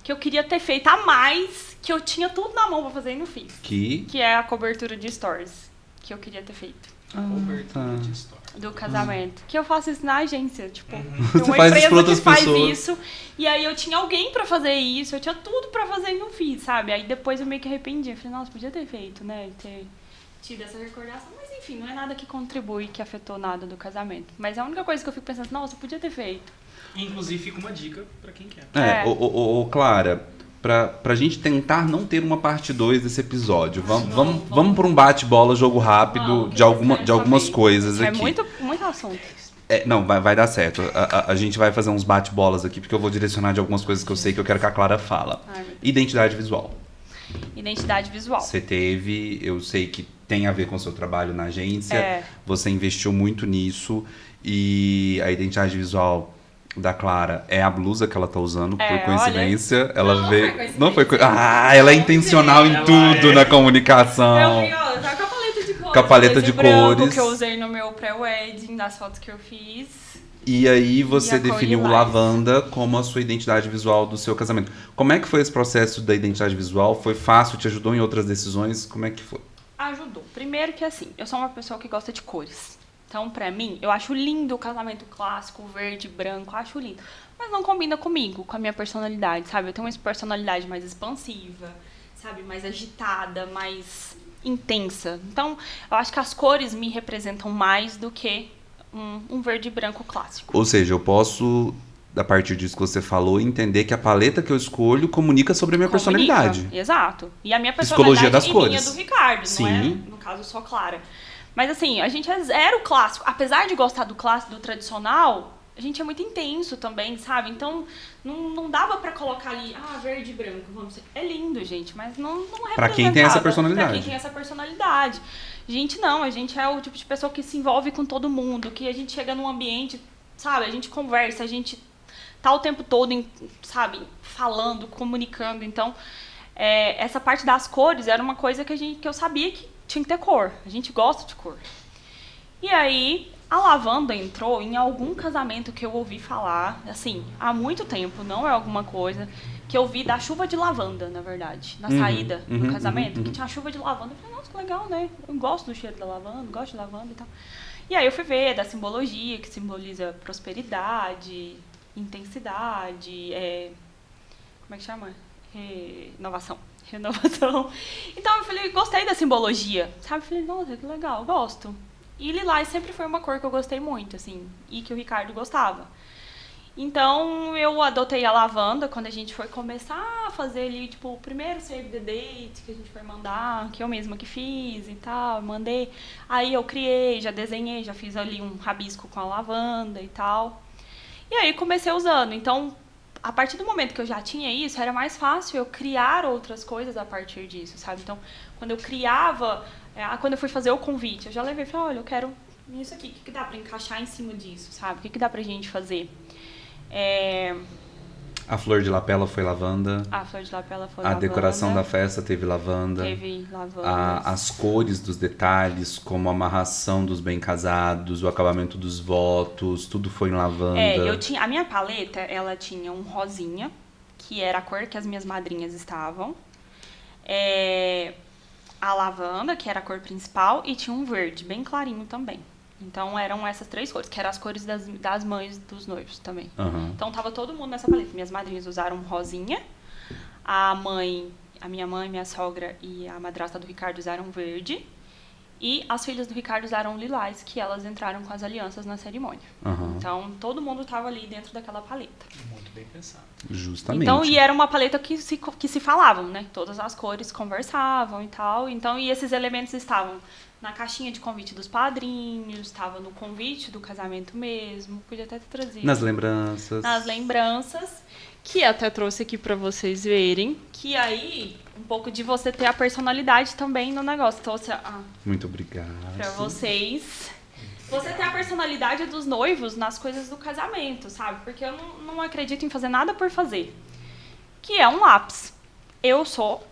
que eu queria ter feito a mais, que eu tinha tudo na mão pra fazer e não fiz. Que é a cobertura de stories, que eu queria ter feito. Cobertura de stories. Do casamento. Que eu faço isso na agência, tipo, tem Você uma faz isso pra empresa outras que faz pessoas. isso, e aí eu tinha alguém pra fazer isso, eu tinha tudo pra fazer e não fiz, sabe? Aí depois eu meio que arrependi, eu falei, nossa, podia ter feito, né? tido essa recordação, mas enfim, não é nada que contribui, que afetou nada do casamento. Mas a única coisa que eu fico pensando, nossa, eu podia ter feito. Inclusive, fica uma dica pra quem quer. Clara, pra gente tentar não ter uma parte 2 desse episódio, vamos pra um bate-bola, jogo rápido de algumas coisas aqui. É muito assunto. Não, vai dar certo. A gente vai fazer uns bate-bolas aqui, porque eu vou direcionar de algumas coisas que eu sei que eu quero que a Clara fala. Identidade visual. Identidade visual. Você teve, eu sei que tem a ver com o seu trabalho na agência, você investiu muito nisso, e a identidade visual da Clara é a blusa que ela tá usando, por coincidência. Olha, ela veio. Não foi coincidência. Ela é intencional em ela tudo na comunicação. Eu tava com a paleta de cores. Com a paleta de cores. Que eu usei no meu pré-wedding, das fotos que eu fiz. E aí você definiu o lavanda como a sua identidade visual do seu casamento. Como é que foi esse processo da identidade visual? Foi fácil? Te ajudou em outras decisões? Como é que foi? Ajudou. Primeiro que assim, eu sou uma pessoa que gosta de cores. Então, pra mim, eu acho lindo o casamento clássico, verde, branco, acho lindo. Mas não combina comigo, com a minha personalidade, sabe? Eu tenho uma personalidade mais expansiva, sabe? Mais agitada, mais intensa. Então, eu acho que as cores me representam mais do que um verde e branco clássico. Ou seja, eu posso, a partir disso que você falou, entender que a paleta que eu escolho comunica sobre a minha personalidade. Exato. E a minha personalidade Psicologia das cores. Minha do Ricardo, Sim. Não é? No caso, só Clara. Mas assim, a gente é zero clássico. Apesar de gostar do clássico, do tradicional, a gente é muito intenso também, sabe? Então, não dava pra colocar ali, verde e branco, vamos dizer. É lindo, gente, mas não representava. Pra quem tem essa personalidade. Pra quem tem essa personalidade. Gente, não, a gente é o tipo de pessoa que se envolve com todo mundo, que a gente chega num ambiente, sabe? A gente conversa, a gente tá o tempo todo, sabe? Falando, comunicando. Então, essa parte das cores era uma coisa que eu sabia que tinha que ter cor. A gente gosta de cor. E aí, a lavanda entrou em algum casamento que eu ouvi falar, assim, há muito tempo, não é alguma coisa, que eu vi da chuva de lavanda, na verdade, na saída do casamento, que tinha a chuva de lavanda. Eu falei, nossa, que legal, né? Eu gosto do cheiro da lavanda, gosto de lavanda e tal. E aí eu fui ver da simbologia, que simboliza prosperidade, intensidade, como é que chama? Renovação. Então eu falei, gostei da simbologia, sabe? Eu falei, nossa, que legal, gosto. E lilás sempre foi uma cor que eu gostei muito, assim, e que o Ricardo gostava. Então eu adotei a lavanda quando a gente foi começar a fazer ali, tipo, o primeiro save the date que a gente foi mandar, que eu mesma que fiz e tal, mandei. Aí eu criei, já desenhei, já fiz ali um rabisco com a lavanda e tal. E aí comecei usando. Então, a partir do momento que eu já tinha isso, era mais fácil eu criar outras coisas a partir disso, sabe? Então, quando eu criava, quando eu fui fazer o convite, eu já levei e falei, olha, eu quero isso aqui, o que dá pra encaixar em cima disso, sabe? O que dá pra gente fazer? A flor de lapela foi lavanda. A flor de lapela foi lavanda. lavanda. A decoração da festa teve lavanda. Teve lavanda. As cores dos detalhes, como a amarração dos bem-casados, o acabamento dos votos, tudo foi em lavanda. A minha paleta, ela tinha um rosinha, que era a cor que as minhas madrinhas estavam. A lavanda, que era a cor principal, e tinha um verde, bem clarinho também. Então, eram essas 3 cores, que eram as cores das mães dos noivos também. Uhum. Então, tava todo mundo nessa paleta. Minhas madrinhas usaram rosinha, a minha mãe, minha sogra e a madrasta do Ricardo usaram verde, e as filhas do Ricardo usaram lilás, que elas entraram com as alianças na cerimônia. Uhum. Então, todo mundo tava ali dentro daquela paleta. Muito bem pensado. Justamente. Então, e era uma paleta que se falavam, né? Todas as cores conversavam e tal. Então, e esses elementos estavam na caixinha de convite dos padrinhos, estava no convite do casamento mesmo, podia até ter trazido. Nas lembranças. Nas lembranças, que até trouxe aqui pra vocês verem, que aí, um pouco de você ter a personalidade também no negócio. Então, muito obrigado. Pra vocês. Você ter a personalidade dos noivos nas coisas do casamento, sabe? Porque eu não acredito em fazer nada por fazer. Que é um lápis. Eu sou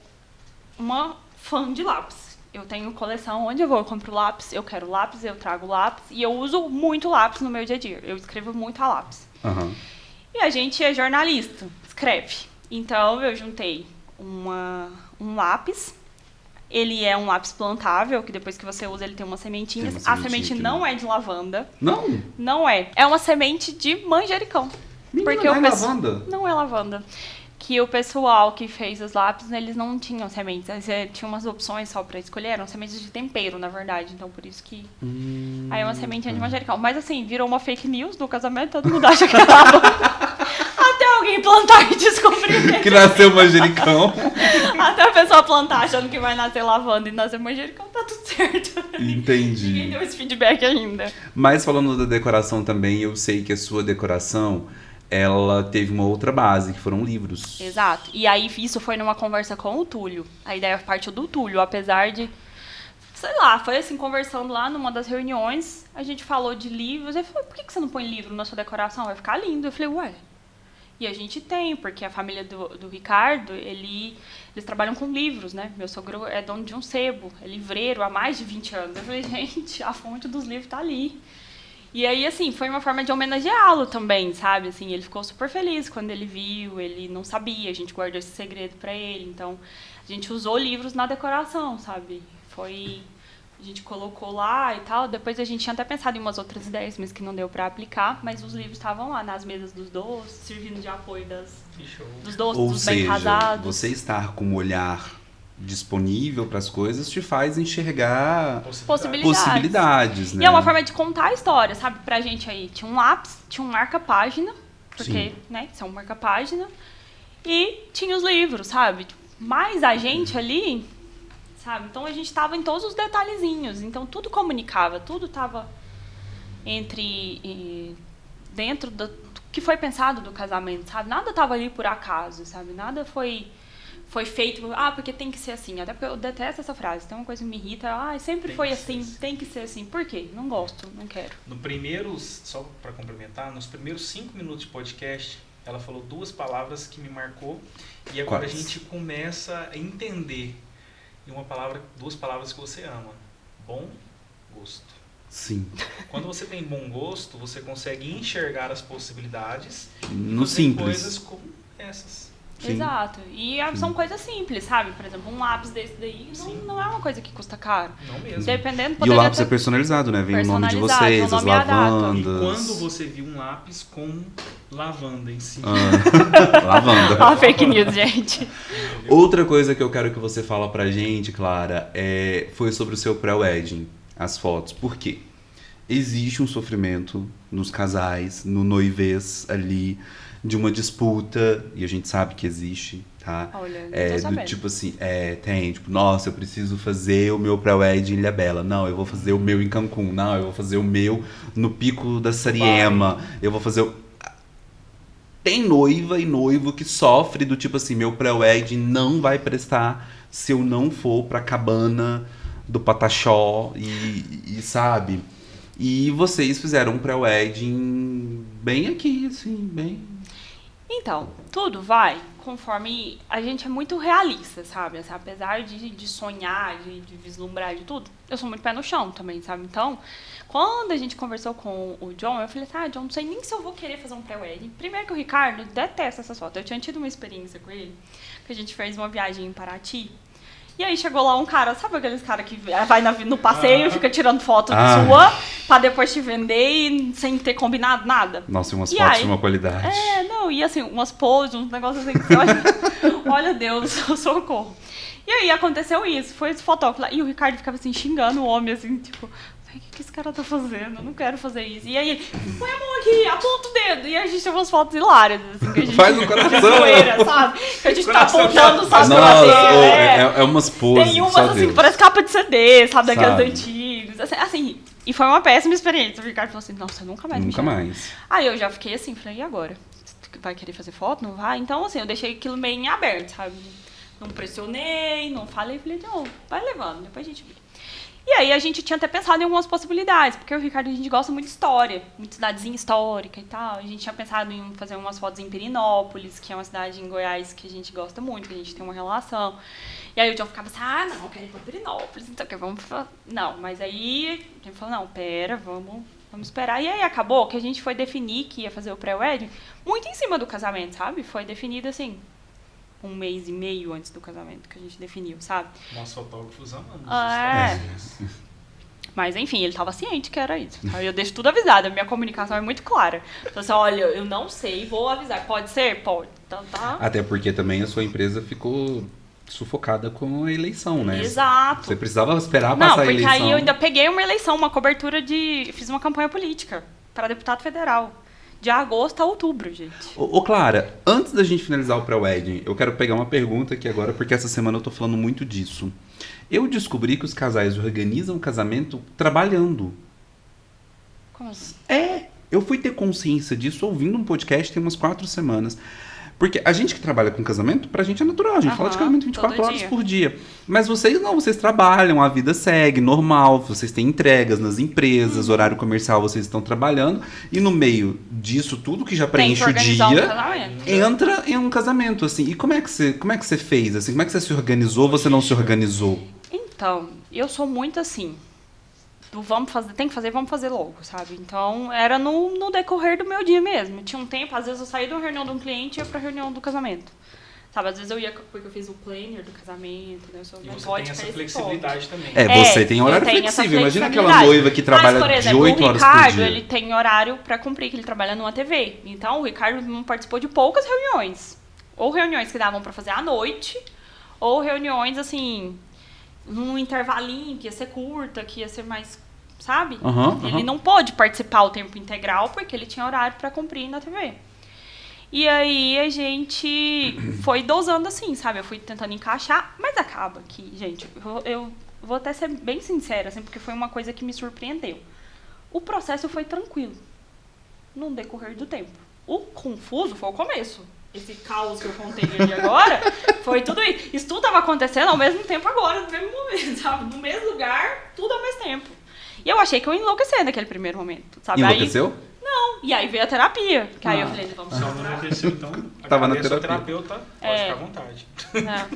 uma fã de lápis. Eu tenho coleção, onde eu vou, eu compro lápis, eu quero lápis, eu trago lápis. E eu uso muito lápis no meu dia a dia. Eu escrevo muito a lápis. Uhum. E a gente é jornalista, escreve. Então, eu juntei um lápis. Ele é um lápis plantável, que depois que você usa, ele tem umas sementinhas. A semente não é de lavanda. Não? Não é. É uma semente de manjericão. Menina, não é lavanda? Não é lavanda. que o pessoal que fez os lápis, eles não tinham sementes. Tinha umas opções só pra escolher, eram sementes de tempero, na verdade. Então, por isso que... Aí é uma sementinha de manjericão. Mas, assim, virou uma fake news do casamento, todo mundo acha que era até alguém plantar e descobrir. Que nasceu manjericão. Até a pessoa plantar achando que vai nascer lavanda e nascer manjericão, tá tudo certo. Entendi. Ninguém deu esse feedback ainda. Mas falando da decoração também, eu sei que a sua decoração, ela teve uma outra base, que foram livros. Exato. E aí isso foi numa conversa com o Túlio. A ideia partiu do Túlio, apesar de... Sei lá, foi assim, conversando lá numa das reuniões, a gente falou de livros. Ele falou, por que você não põe livro na sua decoração? Vai ficar lindo. Eu falei, ué... E a gente tem, porque a família do Ricardo, eles trabalham com livros, né? Meu sogro é dono de um sebo, é livreiro há mais de 20 anos. Eu falei, gente, a fonte dos livros tá ali. E aí, assim, foi uma forma de homenageá-lo também, sabe? Assim, ele ficou super feliz quando ele viu, ele não sabia, a gente guardou esse segredo pra ele. Então, a gente usou livros na decoração, sabe? A gente colocou lá e tal. Depois a gente tinha até pensado em umas outras ideias, mas que não deu pra aplicar. Mas os livros estavam lá nas mesas dos doces, servindo de apoio dos doces, Ou dos seja, bem casados. você estar com um olhar disponível para as coisas te faz enxergar possibilidades, né? E é uma forma de contar a história, sabe? Pra gente aí, tinha um lápis, tinha um marca-página, porque, né, são um marca-página, e tinha os livros, sabe? Mais a gente ali... Sabe? Então a gente tava em todos os detalhezinhos, então tudo comunicava, tudo tava dentro do que foi pensado do casamento, sabe? Nada tava ali por acaso, sabe? Nada foi feito, porque tem que ser assim. Até porque eu detesto essa frase, tem uma coisa que me irrita, sempre foi assim, tem que ser assim. Por quê? Não gosto, não quero. Só para complementar, nos primeiros 5 minutos de podcast, ela falou 2 palavras que me marcou, e agora a gente começa a entender. E 2 palavras que você ama. Bom gosto. Sim. Quando você tem bom gosto, você consegue enxergar as possibilidades no e fazer simples. Coisas como essas. Sim. Exato. E são coisas simples, sabe? Por exemplo, um lápis desse daí não é uma coisa que custa caro. Não mesmo. Dependendo, e o lápis é personalizado, né? Vem o nome de vocês, as lavandas. E quando você viu um lápis com lavanda em cima? Lavanda. Fake news, gente. Outra coisa que eu quero que você fala pra gente, Clara, foi sobre o seu pré-wedding, as fotos. Por quê? Existe um sofrimento nos casais, no noivês ali, de uma disputa, e a gente sabe que existe, tá? Olha, do tipo assim, tem, tipo, nossa, eu preciso fazer o meu pré-wedding em Ilhabela. Não, eu vou fazer o meu em Cancún. Não, eu vou fazer o meu no Pico da Sariema. Eu vou fazer Tem noiva e noivo que sofre do tipo assim, meu pré-wedding não vai prestar se eu não for pra cabana do Pataxó e sabe? E vocês fizeram um pré-wedding bem aqui, assim, bem... Então, tudo vai conforme... A gente é muito realista, sabe? Assim, apesar de sonhar, de vislumbrar de tudo, eu sou muito pé no chão também, sabe? Então, quando a gente conversou com o John, eu falei assim, John, não sei nem se eu vou querer fazer um pré-wedding. Primeiro que o Ricardo detesta essas fotos. Eu tinha tido uma experiência com ele, que a gente fez uma viagem em Paraty. E aí chegou lá um cara, sabe aqueles caras que vai no passeio e fica tirando foto sua pra depois te vender e sem ter combinado nada? Nossa, e umas fotos de uma qualidade. E assim, umas poses, uns negócios assim, olha Deus, socorro. E aí aconteceu isso, foi esse fotógrafo lá, e o Ricardo ficava assim, xingando o homem, assim, tipo... O que esse cara tá fazendo? Eu não quero fazer isso. E aí ele, põe a mão aqui, aponta o dedo. E a gente tem umas fotos hilárias, assim, que a gente... Faz no coração. De zoeira, sabe? Que a gente tá apontando, sabe? É umas poses. Tem umas, assim, parece capa de CD, sabe? Daqueles antigos. Assim, e foi uma péssima experiência. O Ricardo falou assim, nossa, nunca mais me chama. Nunca mais. Aí eu já fiquei assim, falei, e agora? Vai querer fazer foto? Não vai? Então, assim, eu deixei aquilo meio em aberto, sabe? Não pressionei, não falei. Falei, não, vai levando, depois a gente vê. E aí a gente tinha até pensado em algumas possibilidades, porque o Ricardo, a gente gosta muito de história, muito cidadezinha histórica e tal. A gente tinha pensado em fazer umas fotos em Pirinópolis, que é uma cidade em Goiás que a gente gosta muito, que a gente tem uma relação. E aí o John ficava assim, não, eu quero ir pra Pirinópolis, então vamos... Não, mas aí a gente falou, não, pera, vamos esperar. E aí acabou que a gente foi definir que ia fazer o pré-wedding muito em cima do casamento, sabe? Foi definido assim... 1 mês e meio antes do casamento que a gente definiu, sabe? Nós fotógrafos amamos. Mas, enfim, ele tava ciente que era isso. Tá? Eu deixo tudo avisado, a minha comunicação é muito clara. Então, assim, olha, eu não sei, vou avisar. Pode ser? Pode. Então, tá. Até porque também a sua empresa ficou sufocada com a eleição, né? Exato. Você precisava esperar Não, passar a porque eleição. aí eu ainda peguei uma eleição, uma cobertura de... Fiz uma campanha política para deputado federal. De agosto a outubro, gente. Ô, Clara, antes da gente finalizar o pré-wedding, eu quero pegar uma pergunta aqui agora, porque essa semana eu tô falando muito disso. Eu descobri que os casais organizam o casamento trabalhando. Como assim? Eu fui ter consciência disso ouvindo um podcast tem umas 4 semanas. Porque a gente que trabalha com casamento, pra gente é natural. A gente fala de casamento 24 horas por dia. Mas vocês não, vocês trabalham, a vida segue, normal. Vocês têm entregas nas empresas, horário comercial, vocês estão trabalhando. E no meio disso tudo que já preenche o dia, entra em um casamento, assim. E como é que você fez, assim? Como é que você se organizou, você não se organizou? Então, eu sou muito assim... Vamos fazer, tem que fazer, vamos fazer logo, sabe? Então, era no decorrer do meu dia mesmo. Tinha um tempo, às vezes eu saía de uma reunião de um cliente e ia pra reunião do casamento. Sabe, às vezes eu ia, porque eu fiz o planner do casamento, né? Eu sou e você tem essa flexibilidade também. Você tem horário flexível. Imagina aquela noiva que trabalha por exemplo, de 8 horas por dia. O Ricardo, ele tem horário pra cumprir, que ele trabalha numa TV. Então, o Ricardo não participou de poucas reuniões. Ou reuniões que davam pra fazer à noite, ou reuniões, assim... num intervalinho, que ia ser curta, que ia ser mais, sabe? Ele não pôde participar o tempo integral, porque ele tinha horário pra cumprir na TV. E aí a gente foi dosando assim, sabe? Eu fui tentando encaixar, mas acaba que, gente, eu vou até ser bem sincera, assim, porque foi uma coisa que me surpreendeu. O processo foi tranquilo, no decorrer do tempo. O confuso foi o começo. Esse caos que eu contei ali agora, foi tudo isso. Isso tudo estava acontecendo ao mesmo tempo agora, no mesmo momento, sabe? No mesmo lugar, tudo ao mesmo tempo. E eu achei que eu ia enlouquecer naquele primeiro momento, sabe? Enlouqueceu? Aí, não. E aí veio a terapia. Que aí eu falei, vamos se não enlouqueceu, então, tava na terapia. Terapeuta, pode ficar à vontade.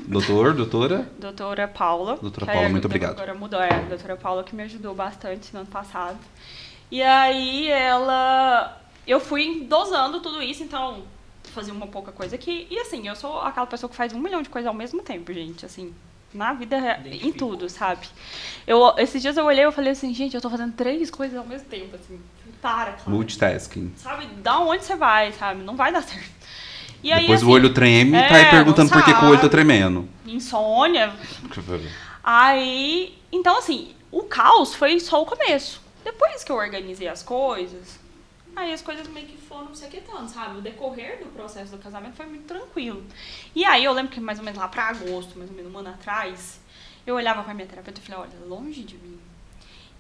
Doutora? Doutora Paula. Doutora Paula, muito obrigado. Agora mudou, a doutora Paula que me ajudou bastante no ano passado. E aí eu fui dosando tudo isso, então... fazer uma pouca coisa aqui. E assim, eu sou aquela pessoa que faz 1 milhão de coisas ao mesmo tempo, gente. Assim, na vida, em tudo, sabe? Esses dias eu olhei e falei assim, gente, eu tô fazendo 3 coisas ao mesmo tempo, assim. Para, claro. Multitasking. Sabe, da onde você vai, sabe? Não vai dar certo. E aí, depois assim, o olho treme e tá aí perguntando por que o olho tá tremendo. Insônia. Aí, então assim, o caos foi só o começo. Depois que eu organizei as coisas... aí as coisas meio que foram se aquietando, sabe? O decorrer do processo do casamento foi muito tranquilo. E aí eu lembro que mais ou menos lá pra agosto, mais ou menos 1 ano atrás, eu olhava pra minha terapeuta e falei, olha, longe de mim.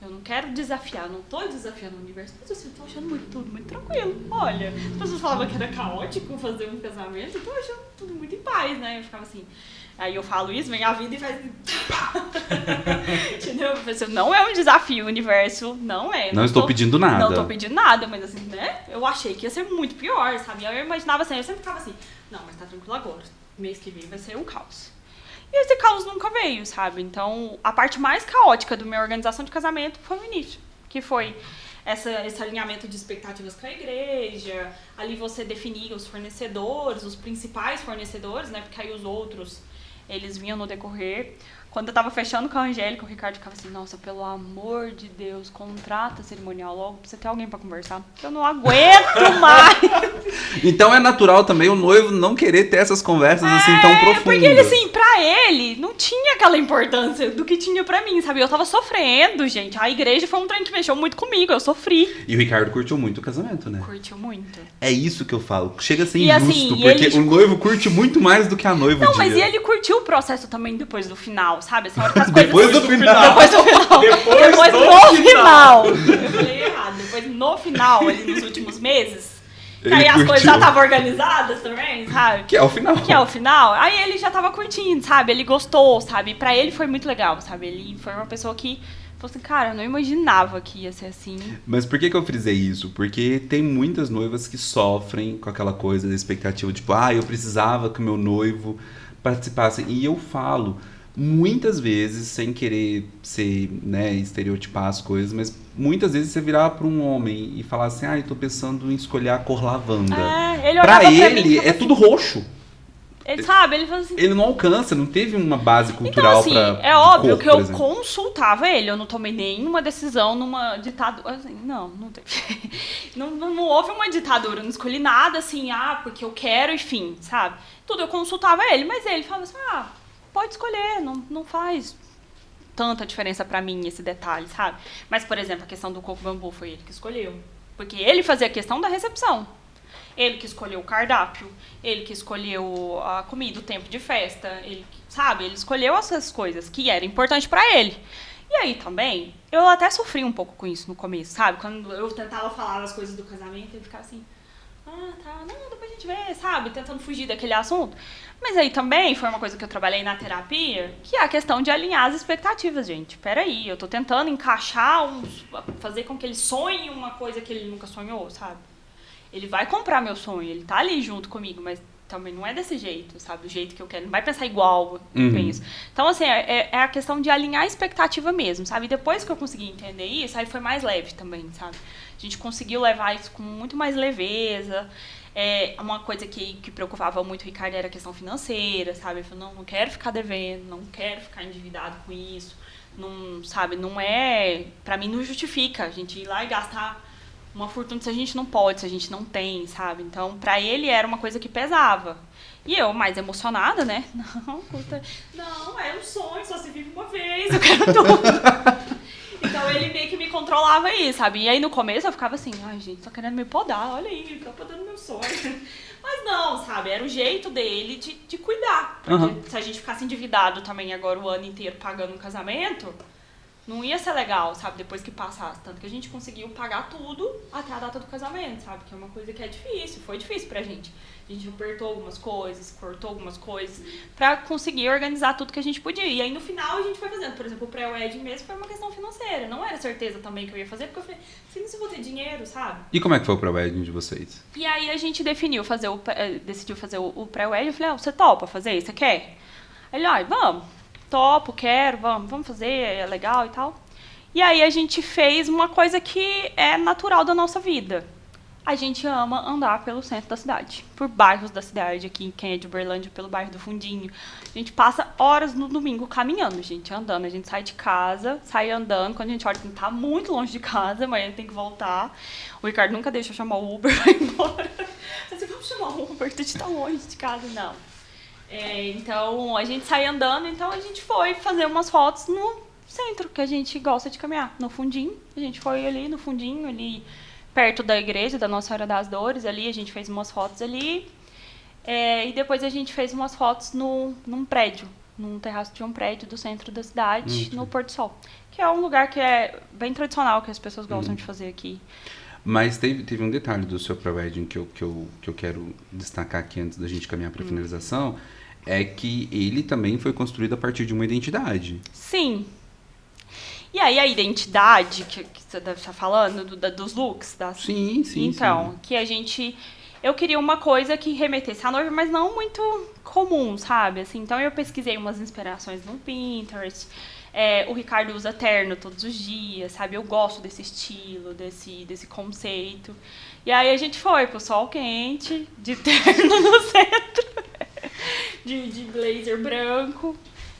Eu não quero desafiar, não tô desafiando o universo, mas assim, eu tô achando tudo muito tranquilo. Olha, as pessoas falavam que era caótico fazer um casamento, eu tô achando tudo muito em paz, né? Eu ficava assim... aí eu falo isso, vem a vida e faz... entendeu? Eu pensei, não é um desafio, o universo não é. Não estou pedindo nada. Não tô pedindo nada, mas assim, né? Eu achei que ia ser muito pior, sabe? Eu imaginava assim, eu sempre ficava assim, não, mas tá tranquilo agora. Mês que vem vai ser um caos. E esse caos nunca veio, sabe? Então, a parte mais caótica da minha organização de casamento foi o início. Que foi esse alinhamento de expectativas com a igreja, ali você definia os fornecedores, os principais fornecedores, né? Porque aí os outros... eles vinham no decorrer. Quando eu tava fechando com a Angélica, o Ricardo ficava assim, nossa, pelo amor de Deus, contrata cerimonial logo pra você ter alguém pra conversar. Eu não aguento mais. Então é natural também o noivo não querer ter essas conversas assim tão profundas. Porque ele, assim, pra ele, não tinha aquela importância do que tinha pra mim, sabe? Eu tava sofrendo, gente. A igreja foi um trem que mexeu muito comigo, eu sofri. E o Ricardo curtiu muito o casamento, né? Curtiu muito. É isso que eu falo. Chega a ser e injusto, assim, porque ele... o noivo curte muito mais do que a noiva. Não, mas e ele curtiu o processo também depois do final, sabe? Essa hora que as depois coisas... do final. Depois do final. Depois no final. Eu falei errado. Depois no final, ali nos últimos meses, que aí as coisas já estavam organizadas também, sabe? Que é o final. Que é o final. Aí ele já tava curtindo, sabe? Ele gostou, sabe? Pra ele foi muito legal, sabe? Ele foi uma pessoa que falou assim, cara, eu não imaginava que ia ser assim. Mas por que eu frisei isso? Porque tem muitas noivas que sofrem com aquela coisa da expectativa, tipo, eu precisava que o meu noivo participasse. E eu falo, muitas vezes, sem querer ser, né, estereotipar as coisas, mas muitas vezes você virar para um homem e falar assim, eu tô pensando em escolher a cor lavanda. Ele pra olhava ele mim, é tudo roxo. Ele sabe, ele falou assim... Ele não alcança, não teve uma base cultural então, assim, pra... é óbvio que eu exemplo. consultava ele, eu não tomei nenhuma decisão numa ditadura, assim, não teve. não houve uma ditadura, não escolhi nada, assim, porque eu quero, enfim, sabe? Tudo eu consultava ele, mas ele falava assim, pode escolher, não faz tanta diferença pra mim esse detalhe, sabe? Mas, por exemplo, a questão do coco bambu foi ele que escolheu, porque ele fazia a questão da recepção. Ele que escolheu o cardápio, ele que escolheu a comida, o tempo de festa, ele escolheu essas coisas que eram importantes pra ele. E aí também, eu até sofri um pouco com isso no começo, sabe? Quando eu tentava falar as coisas do casamento, ele ficava assim, tá, não, depois a gente vê, sabe? Tentando fugir daquele assunto. Mas aí também foi uma coisa que eu trabalhei na terapia, que é a questão de alinhar as expectativas, gente. Peraí, eu tô tentando encaixar, fazer com que ele sonhe uma coisa que ele nunca sonhou, sabe? Ele vai comprar meu sonho, ele tá ali junto comigo, mas também não é desse jeito, sabe? Do jeito que eu quero, não vai pensar igual eu penso. Então, assim, é a questão de alinhar a expectativa mesmo, sabe? E depois que eu consegui entender isso, aí foi mais leve também, sabe? A gente conseguiu levar isso com muito mais leveza. Uma coisa que preocupava muito o Ricardo era a questão financeira, sabe? Ele falou, não quero ficar devendo, não quero ficar endividado com isso. Não, sabe? Não é... Pra mim, não justifica a gente ir lá e gastar uma fortuna se a gente não pode, se a gente não tem, sabe? Então, pra ele era uma coisa que pesava. E eu, mais emocionada, né? Não, é um sonho, só se vive uma vez, eu quero tudo. Então, ele meio que me controlava aí, sabe? E aí, no começo, eu ficava assim, gente, tá querendo me podar, olha aí, ele tá podando meu sonho. Mas não, sabe? Era o jeito dele de cuidar. Porque se a gente ficasse endividado também agora o ano inteiro pagando um casamento... Não ia ser legal, sabe, depois que passasse. Tanto que a gente conseguiu pagar tudo até a data do casamento, sabe? Que é uma coisa que é difícil, foi difícil pra gente. A gente apertou algumas coisas, cortou algumas coisas, pra conseguir organizar tudo que a gente podia. E aí, no final, a gente foi fazendo. Por exemplo, o pré-wedding mesmo foi uma questão financeira. Não era certeza também que eu ia fazer, porque eu falei, não se vou ter dinheiro, sabe? E como é que foi o pré-wedding de vocês? E aí, a gente decidiu fazer o pré-wedding. Eu falei, você topa fazer? Você quer? Ele, vamos. Topo, quero, vamos fazer, é legal e tal. E aí a gente fez uma coisa que é natural da nossa vida. A gente ama andar pelo centro da cidade, por bairros da cidade, aqui, quem é de Uberlândia, pelo bairro do Fundinho. A gente passa horas no domingo caminhando, gente, andando. A gente sai de casa, sai andando, quando a gente olha que tá muito longe de casa, amanhã tem que voltar. O Ricardo nunca deixa eu chamar o Uber e vai embora. Assim, vamos chamar o Uber, a gente tá longe de casa, não. Então, a gente sai andando, então a gente foi fazer umas fotos no centro, que a gente gosta de caminhar, no Fundinho. A gente foi ali no Fundinho, ali perto da igreja da Nossa Senhora das Dores, ali a gente fez umas fotos ali. E depois a gente fez umas fotos num prédio, num terraço de um prédio do centro da cidade, no Pôr do Sol. Que é um lugar que é bem tradicional, que as pessoas gostam de fazer aqui. Mas teve um detalhe do seu pré-wedding que eu quero destacar aqui antes da gente caminhar para a finalização, é que ele também foi construído a partir de uma identidade. Sim. E aí a identidade que você deve estar falando, dos looks? Sim. Então, que a gente... Eu queria uma coisa que remetesse à noiva, mas não muito comum, sabe? Assim, então eu pesquisei umas inspirações no Pinterest. O Ricardo usa terno todos os dias, sabe? Eu gosto desse estilo, desse conceito. E aí a gente foi pro sol quente, de terno no centro, de blazer branco,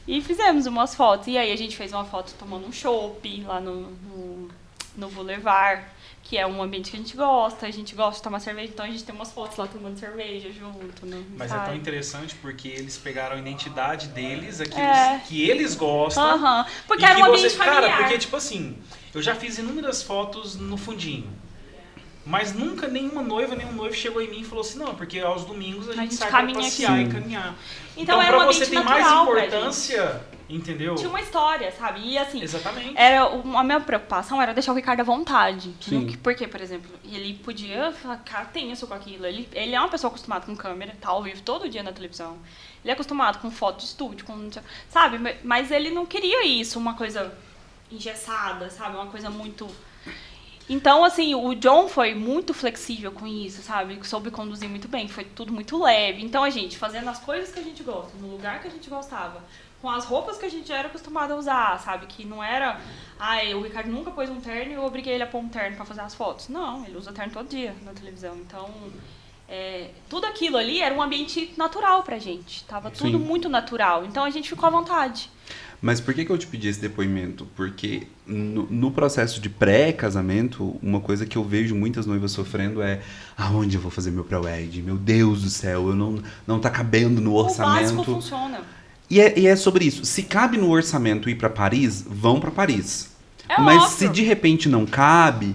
e fizemos umas fotos. E aí a gente fez uma foto tomando um chopp lá no Boulevard, que é um ambiente que a gente gosta de tomar cerveja, então a gente tem umas fotos lá tomando cerveja junto, né? Mas sabe? é tão interessante porque eles pegaram a identidade deles, aquilo que eles gostam. Porque era um ambiente familiar. Cara, porque tipo assim, eu já fiz inúmeras fotos no Fundinho, mas nunca nenhuma noiva, nenhum noivo chegou em mim e falou assim, não, porque aos domingos a gente sai pra passear e caminhar. Então era pra um você ter ambiente mais natural importância, entendeu? Tinha uma história, sabe? E assim, exatamente. A minha preocupação era deixar o Ricardo à vontade. Sim. Porque, por exemplo, ele podia ficar tenso com aquilo. Ele é uma pessoa acostumada com câmera, tá ao vivo todo dia na televisão. Ele é acostumado com foto de estúdio, sabe? Mas ele não queria isso, uma coisa engessada, sabe? Uma coisa muito... Então, assim, o John foi muito flexível com isso, sabe? Soube conduzir muito bem, foi tudo muito leve. Então, a gente fazendo as coisas que a gente gosta, no lugar que a gente gostava, com as roupas que a gente já era acostumado a usar, sabe? Que não era, o Ricardo nunca pôs um terno e eu obriguei ele a pôr um terno pra fazer as fotos. Não, ele usa terno todo dia na televisão. Então, tudo aquilo ali era um ambiente natural pra gente. Tava tudo muito natural. Então a gente ficou à vontade. Mas por que eu te pedi esse depoimento? Porque no processo de pré-casamento, uma coisa que eu vejo muitas noivas sofrendo é: aonde eu vou fazer meu pré-wed? Meu Deus do céu, eu não tá cabendo no orçamento. O básico funciona. E é sobre isso. Se cabe no orçamento ir pra Paris, vão pra Paris. Mas óbvio. se de repente não cabe,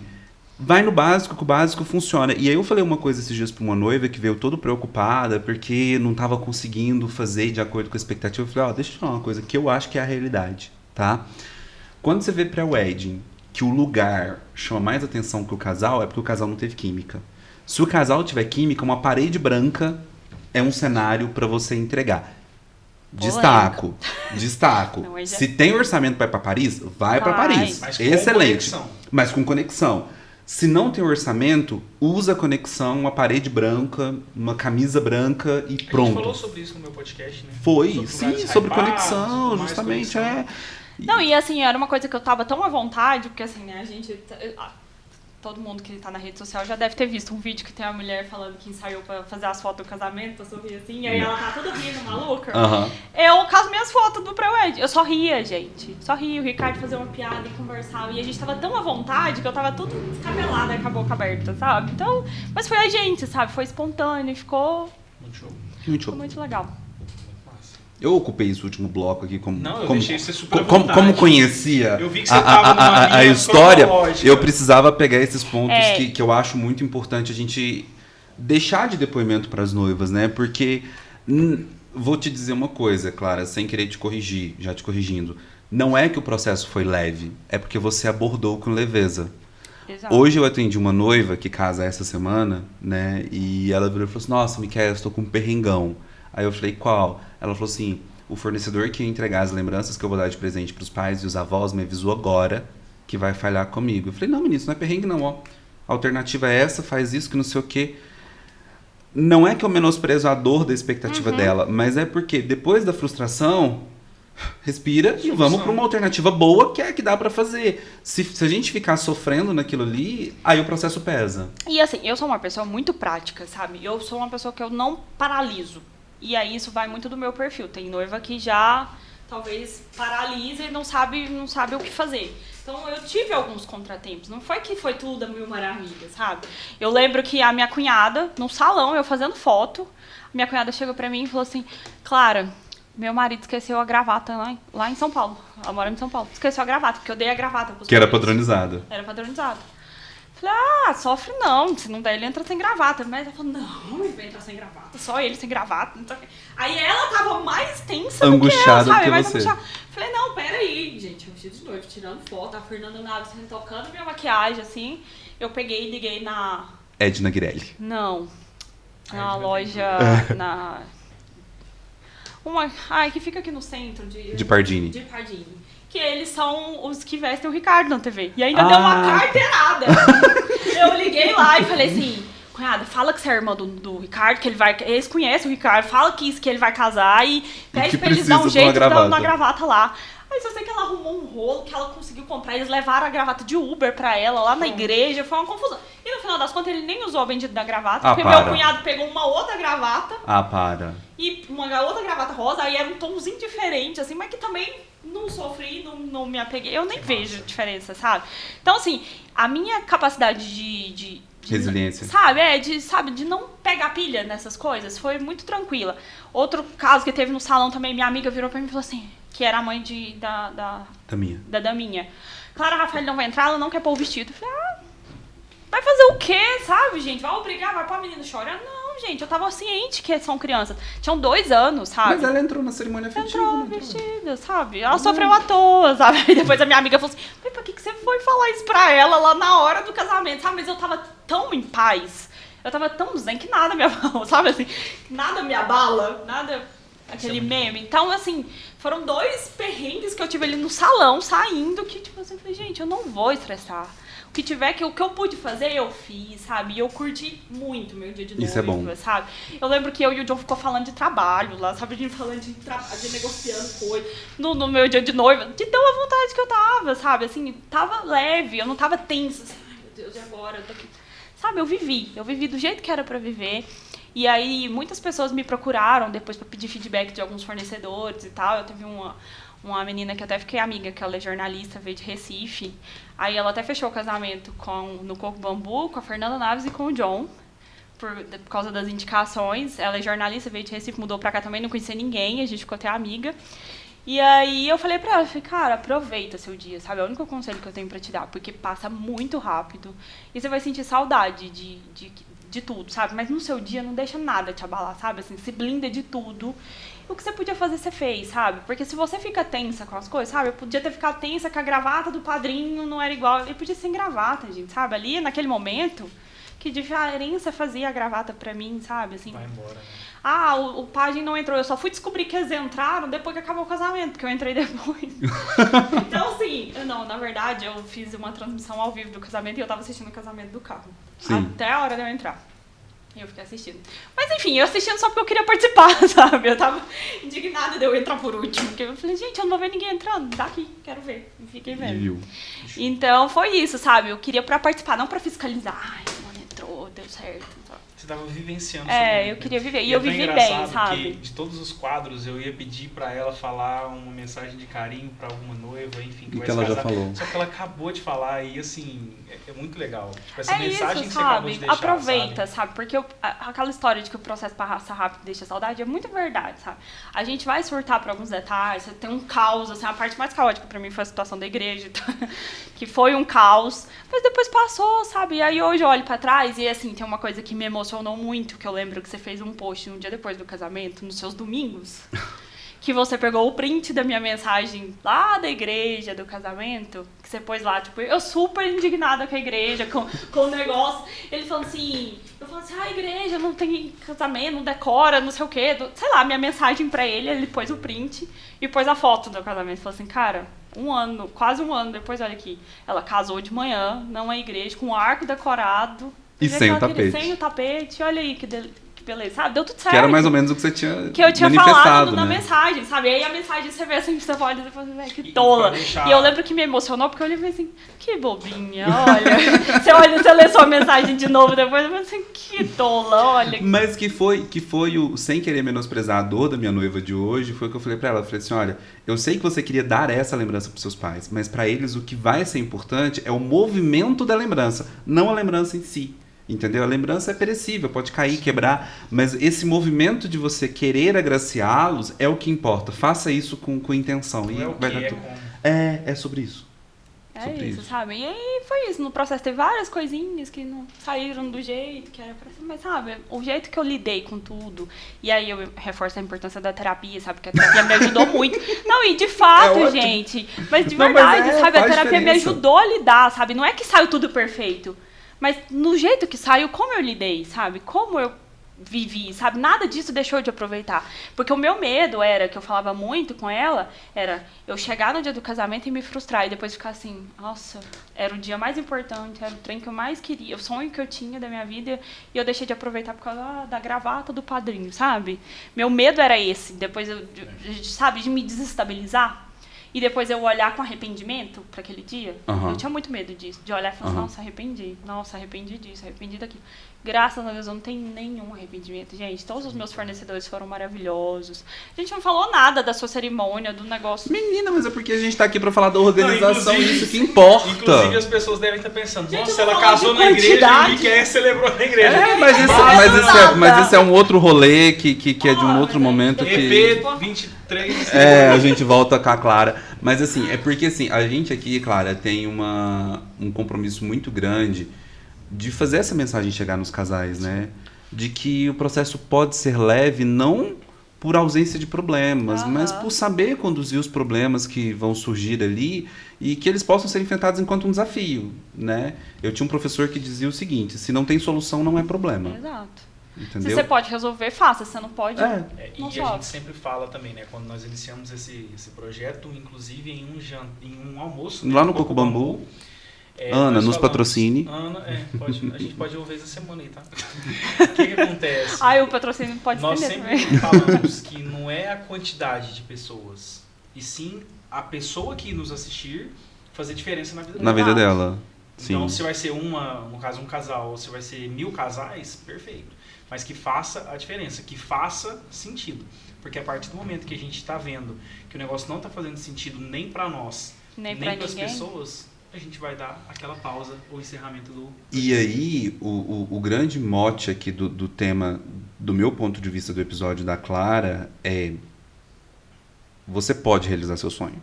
vai no básico, que o básico funciona. E aí eu falei uma coisa esses dias pra uma noiva que veio toda preocupada porque não tava conseguindo fazer de acordo com a expectativa. Eu falei, deixa eu falar uma coisa que eu acho que é a realidade, tá? Quando você vê pré-wedding que o lugar chama mais atenção que o casal, é porque o casal não teve química. Se o casal tiver química, uma parede branca é um cenário pra você entregar. Destaco. Não, Se tem orçamento para ir para Paris, vai para Paris. Mas excelente. Mas com conexão. Se não tem orçamento, usa a conexão, uma parede branca, uma camisa branca e pronto. A gente falou sobre isso no meu podcast, né? Foi, sobre conexão, justamente. Não, e assim, era uma coisa que eu tava tão à vontade, porque assim, né, a gente... Todo mundo que tá na rede social já deve ter visto um vídeo que tem uma mulher falando que ensaiou pra fazer as fotos do casamento, eu sorri assim, e aí ela tá toda rindo, maluca. Eu caso minhas fotos do pré-wed. Eu só ria, gente. Só ria. O Ricardo fazia uma piada e conversava. E a gente tava tão à vontade que eu tava tudo descabelada com a boca aberta, sabe? Então, mas foi a gente, sabe? Foi espontâneo, ficou... Muito show. Ficou muito legal. Eu ocupei esse último bloco aqui como... Não, eu como, deixei você super como conhecia eu vi que você tava a história, eu precisava pegar esses pontos que eu acho muito importante a gente deixar de depoimento para as noivas, né? Porque, vou te dizer uma coisa, Clara, sem querer te corrigir, já te corrigindo. Não é que o processo foi leve, é porque você abordou com leveza. Exato. Hoje eu atendi uma noiva que casa essa semana, né? E ela virou e falou assim, nossa, Miquel, eu estou com um perrengão. Aí eu falei, qual? Ela falou assim, o fornecedor que ia entregar as lembranças que eu vou dar de presente pros pais e os avós me avisou agora que vai falhar comigo. Eu falei, não, menino, isso não é perrengue não, ó. A alternativa é essa, faz isso, que não sei o quê. Não é que eu menosprezo a dor da expectativa dela, mas é porque depois da frustração, respira e vamos para uma alternativa boa que é a que dá para fazer. Se a gente ficar sofrendo naquilo ali, aí o processo pesa. E assim, eu sou uma pessoa muito prática, sabe? Eu sou uma pessoa que eu não paraliso. E aí isso vai muito do meu perfil. Tem noiva que já talvez paralisa e não sabe o que fazer. Então eu tive alguns contratempos. Não foi que foi tudo a mil maravilhas, sabe? Eu lembro que a minha cunhada, no salão, eu fazendo foto, minha cunhada chegou pra mim e falou assim, Clara, meu marido esqueceu a gravata lá em São Paulo. Ela mora em São Paulo. Esqueceu a gravata, porque eu dei a gravata pros que era maridos. padronizada. Era padronizado. Falei, sofre não, se não der ele entra sem gravata. Mas ela falou, não, ele vai entrar sem gravata, só ele sem gravata. Então... Aí ela tava mais tensa angustiada do que eu, sabe? Mais você. Angustiada. Falei, não, peraí, gente, eu vestido de noivo, tirando foto, a Fernanda Naves tocando minha maquiagem, assim. Eu peguei e liguei na... Edna Guirelli. Não, na loja, que fica aqui no centro de Pardini. De Pardini. Que eles são os que vestem o Ricardo na TV. E ainda deu uma carteirada. Eu liguei lá e falei assim, cunhada, fala que você é irmã do Ricardo, que eles conhecem o Ricardo, fala que ele vai casar e pede pra eles dar um jeito de dar uma gravata lá. Aí só sei que ela arrumou um rolo, que ela conseguiu comprar, eles levaram a gravata de Uber pra ela lá na igreja, foi uma confusão. E no final das contas ele nem usou a bendita da gravata, porque meu cunhado pegou uma outra gravata. E uma outra gravata rosa, aí era um tomzinho diferente, assim, mas que também não sofri, não me apeguei. Eu nem vejo diferença, sabe? Então, assim, a minha capacidade de resiliência. De não pegar pilha nessas coisas foi muito tranquila. Outro caso que teve no salão também, minha amiga virou pra mim e falou assim, que era a mãe da Daminha. Clara Rafael não vai entrar, ela não quer pôr o vestido. Eu falei, vai fazer o quê, sabe, gente? Vai obrigar, vai pôr a menina chorar? Não, gente, eu tava ciente que são crianças. Tinham 2 anos, sabe? Mas ela entrou na cerimônia afetiva. Entrou vestida, sabe? Ela sofreu à toa, sabe? E depois a minha amiga falou assim, mas por que você foi falar isso pra ela lá na hora do casamento, sabe? Mas eu tava tão em paz, eu tava tão zen que nada me abala, sabe assim? Nada me abala, nada... Aquele meme. Então, assim, foram 2 perrengues que eu tive ali no salão, saindo, que, tipo assim, eu falei, gente, eu não vou estressar. O que eu pude fazer, eu fiz, sabe? E eu curti muito meu dia de noiva, isso é bom. Sabe? Eu lembro que eu e o John ficou falando de trabalho lá, sabe? A gente falando de negociando coisa no meu dia de noiva, de tão à vontade que eu tava, sabe? Assim, tava leve, eu não tava tensa, assim, ai meu Deus, e agora? Eu tô aqui. Sabe, eu vivi do jeito que era pra viver. E aí, muitas pessoas me procuraram depois para pedir feedback de alguns fornecedores e tal. Eu teve uma menina que até fiquei amiga, que ela é jornalista, veio de Recife. Aí ela até fechou o casamento no Coco Bambu, com a Fernanda Naves e com o John. Por causa das indicações. Ela é jornalista, veio de Recife, mudou pra cá também, não conhecia ninguém, a gente ficou até amiga. E aí eu falei pra ela, cara, aproveita seu dia, sabe? É o único conselho que eu tenho pra te dar, porque passa muito rápido. E você vai sentir saudade de tudo, sabe? Mas no seu dia não deixa nada te abalar, sabe? Assim, se blinda de tudo. O que você podia fazer, você fez, sabe? Porque se você fica tensa com as coisas, sabe? Eu podia ter ficado tensa que a gravata do padrinho não era igual. Ele podia ser sem gravata, gente, sabe? Ali, naquele momento, que diferença fazia a gravata pra mim, sabe? Assim, vai embora, né? Ah, o pajem não entrou. Eu só fui descobrir que eles entraram depois que acabou o casamento, porque eu entrei depois. Então, assim, não, na verdade, eu fiz uma transmissão ao vivo do casamento e eu tava assistindo o casamento do carro. Sim. Até a hora de eu entrar. E eu fiquei assistindo. Mas, enfim, eu assistindo só porque eu queria participar, sabe? Eu tava indignada de eu entrar por último. Porque eu falei, gente, eu não vou ver ninguém entrando. Daqui, quero ver. E fiquei vendo. Viu. Então, foi isso, sabe? Eu queria pra participar, não pra fiscalizar. Ai, não entrou, deu certo. Você tava vivenciando. Eu queria viver. E eu vivi bem, sabe? De todos os quadros, eu ia pedir pra ela falar uma mensagem de carinho pra alguma noiva, enfim, que E vai que se ela já casar. falou. Só que ela acabou de falar e, assim, é muito legal. Tipo, essa É mensagem isso, que você acabou de sabe? deixar, Aproveita, sabe? Porque aquela história de que o processo passa rápido deixa saudade é muito verdade, sabe? A gente vai surtar por alguns detalhes, você tem um caos, assim, a parte mais caótica pra mim foi a situação da igreja, que foi um caos, mas depois passou, sabe? E aí hoje eu olho pra trás e, assim, tem uma coisa que me emocionou muito, que eu lembro que você fez um post um dia depois do casamento, nos seus domingos, que você pegou o print da minha mensagem lá da igreja, do casamento, que você pôs lá, tipo, eu super indignada com a igreja, com o negócio. Ele falou assim, eu falei assim, a igreja não tem casamento, não decora, não sei o quê. Sei lá, minha mensagem pra ele pôs o print e pôs a foto do casamento. Ele falou assim, cara, quase um ano depois, olha aqui, ela casou de manhã, numa igreja, com um arco decorado. E sem o tapete. Sem o tapete, olha aí que beleza, sabe? Deu tudo certo. Que era mais ou menos o que você tinha que eu tinha manifestado, falado na né? mensagem, sabe? E aí a mensagem você vê assim, você olha e fala assim, velho, que tola. E eu lembro que me emocionou, porque eu olhei assim, que bobinha, olha. Você lê sua mensagem de novo depois, eu falei assim, que tola, olha. Mas que foi o, sem querer menosprezar a dor da minha noiva de hoje, foi o que eu falei pra ela. Eu falei assim, olha, eu sei que você queria dar essa lembrança pros seus pais, mas pra eles o que vai ser importante é o movimento da lembrança, não a lembrança em si. Entendeu? A lembrança é perecível, pode cair, quebrar, mas esse movimento de você querer agraciá-los é o que importa. Faça isso com intenção. Não e é o vai que, dar é tudo. como. É sobre isso. É isso, sabe? E aí foi isso. No processo teve várias coisinhas que não saíram do jeito que era pra ser, mas sabe, o jeito que eu lidei com tudo. E aí eu reforço a importância da terapia, sabe? Porque a terapia me ajudou muito. Não, e de fato, gente, mas de verdade, sabe? A terapia me ajudou a lidar, sabe? Não é que saiu tudo perfeito. Mas no jeito que saiu, como eu lidei, sabe? Como eu vivi, sabe? Nada disso deixou de aproveitar. Porque o meu medo era, que eu falava muito com ela, era eu chegar no dia do casamento e me frustrar. E depois ficar assim, nossa, era o dia mais importante, era o trem que eu mais queria, o sonho que eu tinha da minha vida. E eu deixei de aproveitar por causa da gravata do padrinho, sabe? Meu medo era esse. Depois, sabe, de me desestabilizar. E depois eu olhar com arrependimento para aquele dia. Eu tinha muito medo disso. De olhar e falar, nossa, arrependi. Nossa, arrependi disso, arrependi daquilo. Graças a Deus eu não tenho nenhum arrependimento, gente. Todos os meus fornecedores foram maravilhosos. A gente não falou nada da sua cerimônia, do negócio. Menina, mas é porque a gente tá aqui pra falar da organização, não, isso que importa. Inclusive as pessoas devem estar pensando, Gente, nossa, eu tô ela falando casou de na igreja quantidade. e quem celebrou na igreja. Mas esse é um outro rolê que é de um outro momento que... EP 23. A gente volta com a Clara. Mas assim, é porque assim, a gente aqui, Clara, tem um compromisso muito grande de fazer essa mensagem chegar nos casais, né? De que o processo pode ser leve, não por ausência de problemas, mas por saber conduzir os problemas que vão surgir ali e que eles possam ser enfrentados enquanto um desafio, né? Eu tinha um professor que dizia o seguinte, se não tem solução, não é problema. Exato. Entendeu? Se você pode resolver, faça. Se você não pode, E não a sofre. gente sempre fala também, né? Quando nós iniciamos esse projeto, inclusive em um almoço... Lá no Coco Bambu. Ana, nos patrocine. Ana, a gente pode ouvir essa semana aí, tá? O que acontece? O patrocínio pode Nós estender também. sempre falamos que não é a quantidade de pessoas, e sim a pessoa que nos assistir fazer diferença na vida dela. Na vida dela. Então, Sim. se vai ser no caso, um casal, ou se vai ser 1000 casais, perfeito. Mas que faça a diferença, que faça sentido. Porque a partir do momento que a gente está vendo que o negócio não está fazendo sentido nem para nós, nem para as pessoas, a gente vai dar aquela pausa ou encerramento do... E aí, o grande mote aqui do tema, do meu ponto de vista do episódio da Clara, é: você pode realizar seu sonho.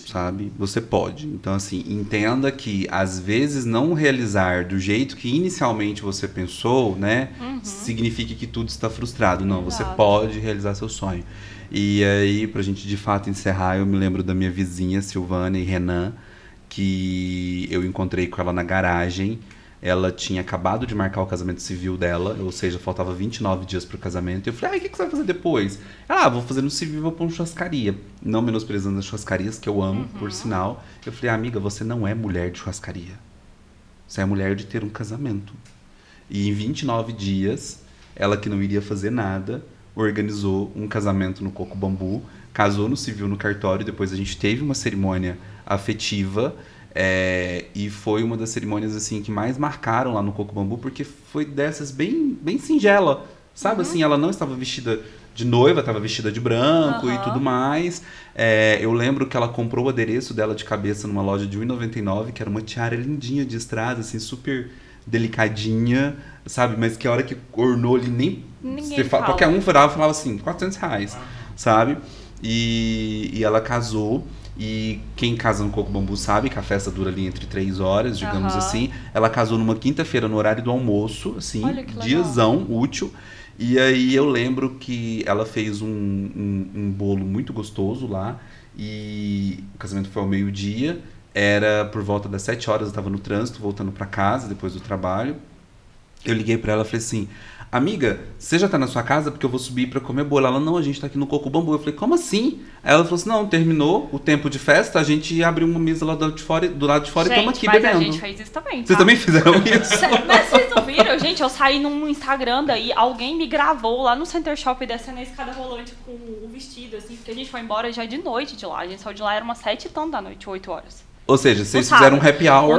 Sabe? Você pode. Então, assim, entenda que às vezes não realizar do jeito que inicialmente você pensou, né? Significa que tudo está frustrado. Não, você pode realizar seu sonho. E aí, pra gente de fato encerrar, eu me lembro da minha vizinha, Silvana e Renan, que eu encontrei com ela na garagem. Ela tinha acabado de marcar o casamento civil dela, ou seja, faltava 29 dias pro casamento. E eu falei, o que você vai fazer depois? Ela, vou fazer no civil, vou pôr uma churrascaria. Não menosprezando as churrascarias, que eu amo, por sinal. Eu falei, amiga, você não é mulher de churrascaria. Você é mulher de ter um casamento. E em 29 dias, ela que não iria fazer nada, organizou um casamento no Coco Bambu, casou no civil no cartório, depois a gente teve uma cerimônia afetiva. E foi uma das cerimônias assim que mais marcaram lá no Coco Bambu, porque foi dessas bem singela, sabe? Assim, ela não estava vestida de noiva, estava vestida de branco e tudo mais. Eu lembro que ela comprou o adereço dela de cabeça numa loja de R$1,99, que era uma tiara lindinha de estrada, assim, super delicadinha, sabe? Mas que a hora que ornou ali, qualquer um falava assim, R$400, sabe? E ela casou. E quem casa no Coco Bambu sabe que a festa dura ali entre 3 horas, digamos assim. Ela casou numa quinta-feira no horário do almoço, assim, diazão útil. E aí eu lembro que ela fez um bolo muito gostoso lá. E o casamento foi ao meio-dia. Era por volta das 7 horas, eu estava no trânsito, voltando para casa depois do trabalho. Eu liguei para ela e falei assim, amiga, você já tá na sua casa? Porque eu vou subir pra comer bolo. Ela, não, a gente tá aqui no Coco Bambu. Eu falei, como assim? Aí ela falou assim, não, terminou o tempo de festa, a gente abriu uma mesa lá do lado de fora e estamos aqui bebendo. A gente fez isso também, tá? Vocês também fizeram isso? Mas vocês não viram? Gente, eu saí num Instagram daí, alguém me gravou lá no Center Shop descendo a escada rolante com o vestido, assim, porque a gente foi embora já de noite de lá. A gente saiu de lá, era umas 7h da noite, 8 horas. Ou seja, vocês fizeram um happy hour. O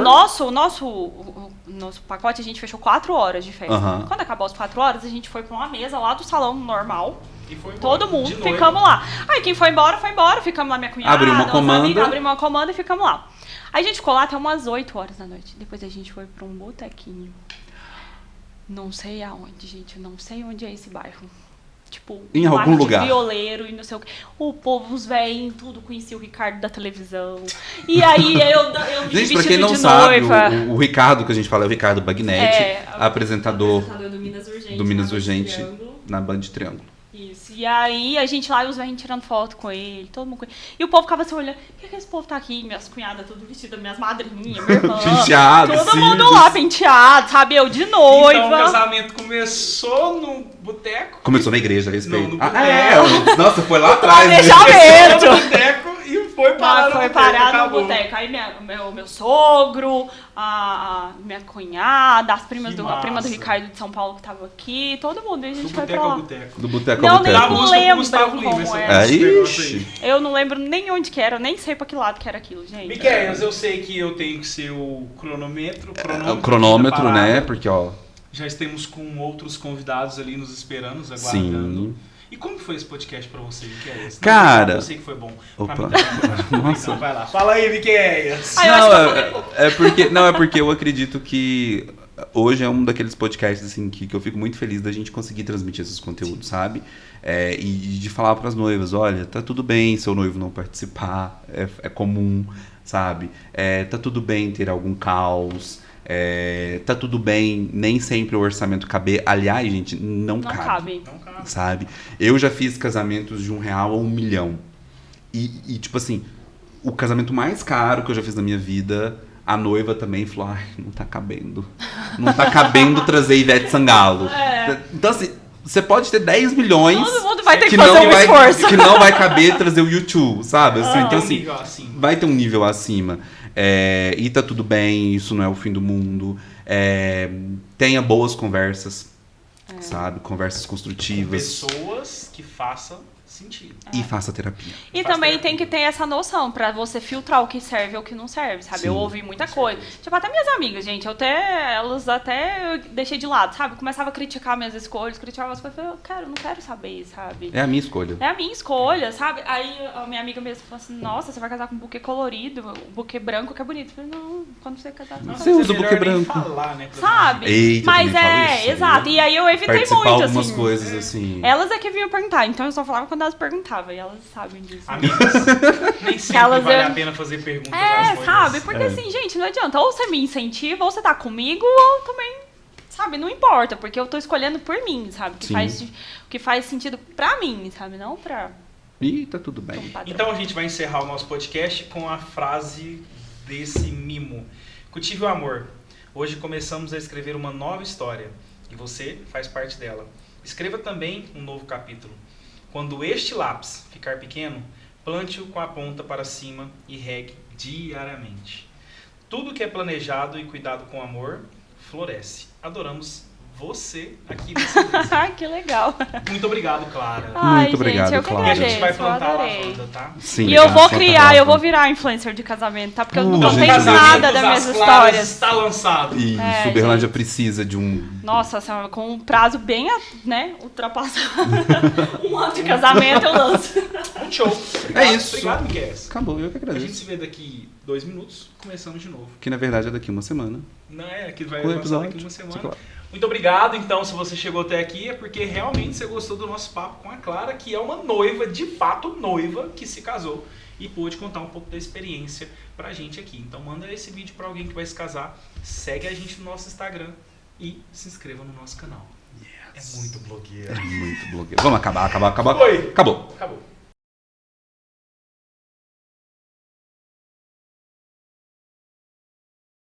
nosso pacote, a gente fechou 4 horas de festa. Quando acabou as 4 horas, a gente foi pra uma mesa lá do salão normal. E foi embora, todo mundo, ficamos lá. Aí quem foi embora, ficamos lá, minha cunhada, abriu uma comanda. Abrimos uma comanda e ficamos lá. Aí a gente ficou lá até umas 8 horas da noite. Depois a gente foi pra um botequinho. Não sei aonde, gente. Eu não sei onde é esse bairro. Tipo, em algum lugar. Violeiro e não sei o que. O povo, os velhinhos, tudo conhecia o Ricardo da televisão. E aí eu vi gente, pra quem não sabe, o Ricardo que a gente fala é o Ricardo Bagnetti, apresentador do Minas Urgente na Band Triângulo. Isso. E aí a gente lá e os velhinhos tirando foto com ele, todo mundo. E o povo ficava assim olhando, por que esse povo tá aqui? Minhas cunhadas tudo vestidas, minhas madrinhas, minha irmã. Penteado, todo mundo lá penteado, sabe? Eu de noiva. Então o casamento começou no boteco. Começou na igreja, a respeito. No boteco. Nossa, foi lá atrás. Planejamento. No boteco e foi parar no boteco. Aí meu sogro, a minha cunhada, a prima do Ricardo de São Paulo que tava aqui, todo mundo. E a gente foi pra lá. Do boteco não, ao boteco. Nem lembro como era. Ixi. Eu não lembro nem onde que era, nem sei pra que lado que era aquilo, gente. Miqueias, eu sei que eu tenho que ser o cronômetro. O cronômetro, né? Porque, ó... Já estamos com outros convidados ali nos esperando, nos aguardando. Sim. E como foi esse podcast pra você, Miqueias? Cara... Eu sei que foi bom. Opa. Pra mim, nossa. Então, vai lá. Fala aí, Miqueias. Não, é porque eu acredito que hoje é um daqueles podcasts assim, que eu fico muito feliz da gente conseguir transmitir esses conteúdos, sabe? E de falar pras noivas, olha, tá tudo bem seu noivo não participar, é comum, sabe? Tá tudo bem ter algum caos... tá tudo bem, nem sempre o orçamento caber. Aliás, gente, não cabe. Sabe? Eu já fiz casamentos de R$1 a R$1 milhão. E tipo assim, o casamento mais caro que eu já fiz na minha vida, a noiva também falou, ai, não tá cabendo. Não tá cabendo trazer Ivete Sangalo. Então assim, você pode ter 10 milhões... Todo mundo vai ter que fazer um esforço. Que não vai caber trazer o YouTube, sabe? Assim, então assim, vai ter um nível acima. E tá tudo bem, isso não é o fim do mundo. Tenha boas conversas, sabe? Conversas construtivas. Com pessoas que façam sentido. E faça terapia. E Faz também terapia. tem que ter essa noção pra você filtrar o que serve e o que não serve, sabe? Sim. Eu ouvi muita coisa. Tipo, até minhas amigas, gente, elas até eu deixei de lado, sabe? Começava a criticar minhas escolhas, criticava as coisas, eu falei, eu não quero saber, sabe? É a minha escolha. É a minha escolha, sabe? Aí a minha amiga mesmo falou assim, nossa, você vai casar com um buquê colorido, um buquê branco que é bonito. Eu falei, não, quando você casar com Você usa o buquê melhor nem branco. falar, né, pra sabe? Eita, Mas eu também falo isso, exato. né? E aí eu evitei Participar muito, algumas assim. coisas assim. Elas é que vinham perguntar, então eu só falava quando elas perguntavam, e elas sabem disso. Amigas, nem sempre Elas vale eu- a pena fazer perguntas às coisas. Sabe? Porque assim, gente, não adianta. Ou você me incentiva, ou você tá comigo, ou também, sabe? Não importa, porque eu tô escolhendo por mim, sabe? Sim. O que faz sentido pra mim, sabe? Não pra Ih, tá tudo um bem. padrão. Então a gente vai encerrar o nosso podcast com a frase desse mimo. Cultive o amor. Hoje começamos a escrever uma nova história e você faz parte dela. Escreva também um novo capítulo. Quando este lápis ficar pequeno, plante-o com a ponta para cima e regue diariamente. Tudo que é planejado e cuidado com amor, floresce. Adoramos você aqui nesse vídeo. Ai, que legal. Muito obrigado, Clara. Ai, Muito obrigado, gente, eu que Clara. E a agradeço, gente vai eu plantar a adorei. lavanda, tá? Sim, E eu vou tá, criar, tá, eu tá. vou virar influencer de casamento, tá? Porque eu não gente, contei casamento nada das minhas das Claras histórias. está lançado. Isso, É, Uberlândia gente. precisa de um. Nossa, assim, com um prazo bem, né, ultrapassado. Um ano de casamento eu lanço. Um show. É isso. Obrigado, Miguel. Acabou, eu que A gente agradeço. se vê daqui 2 minutos, começamos de novo. Que na verdade é daqui uma semana. Não é que vai Com o lançar episódio. daqui uma semana. Sei lá. Muito obrigado, então, se você chegou até aqui, é porque realmente você gostou do nosso papo com a Clara, que é uma noiva, de fato noiva, que se casou e pôde contar um pouco da experiência pra gente aqui. Então manda esse vídeo pra alguém que vai se casar, segue a gente no nosso Instagram e se inscreva no nosso canal. É muito blogueiro. É muito blogueiro. Vamos acabar. Foi. Acabou. Acabou.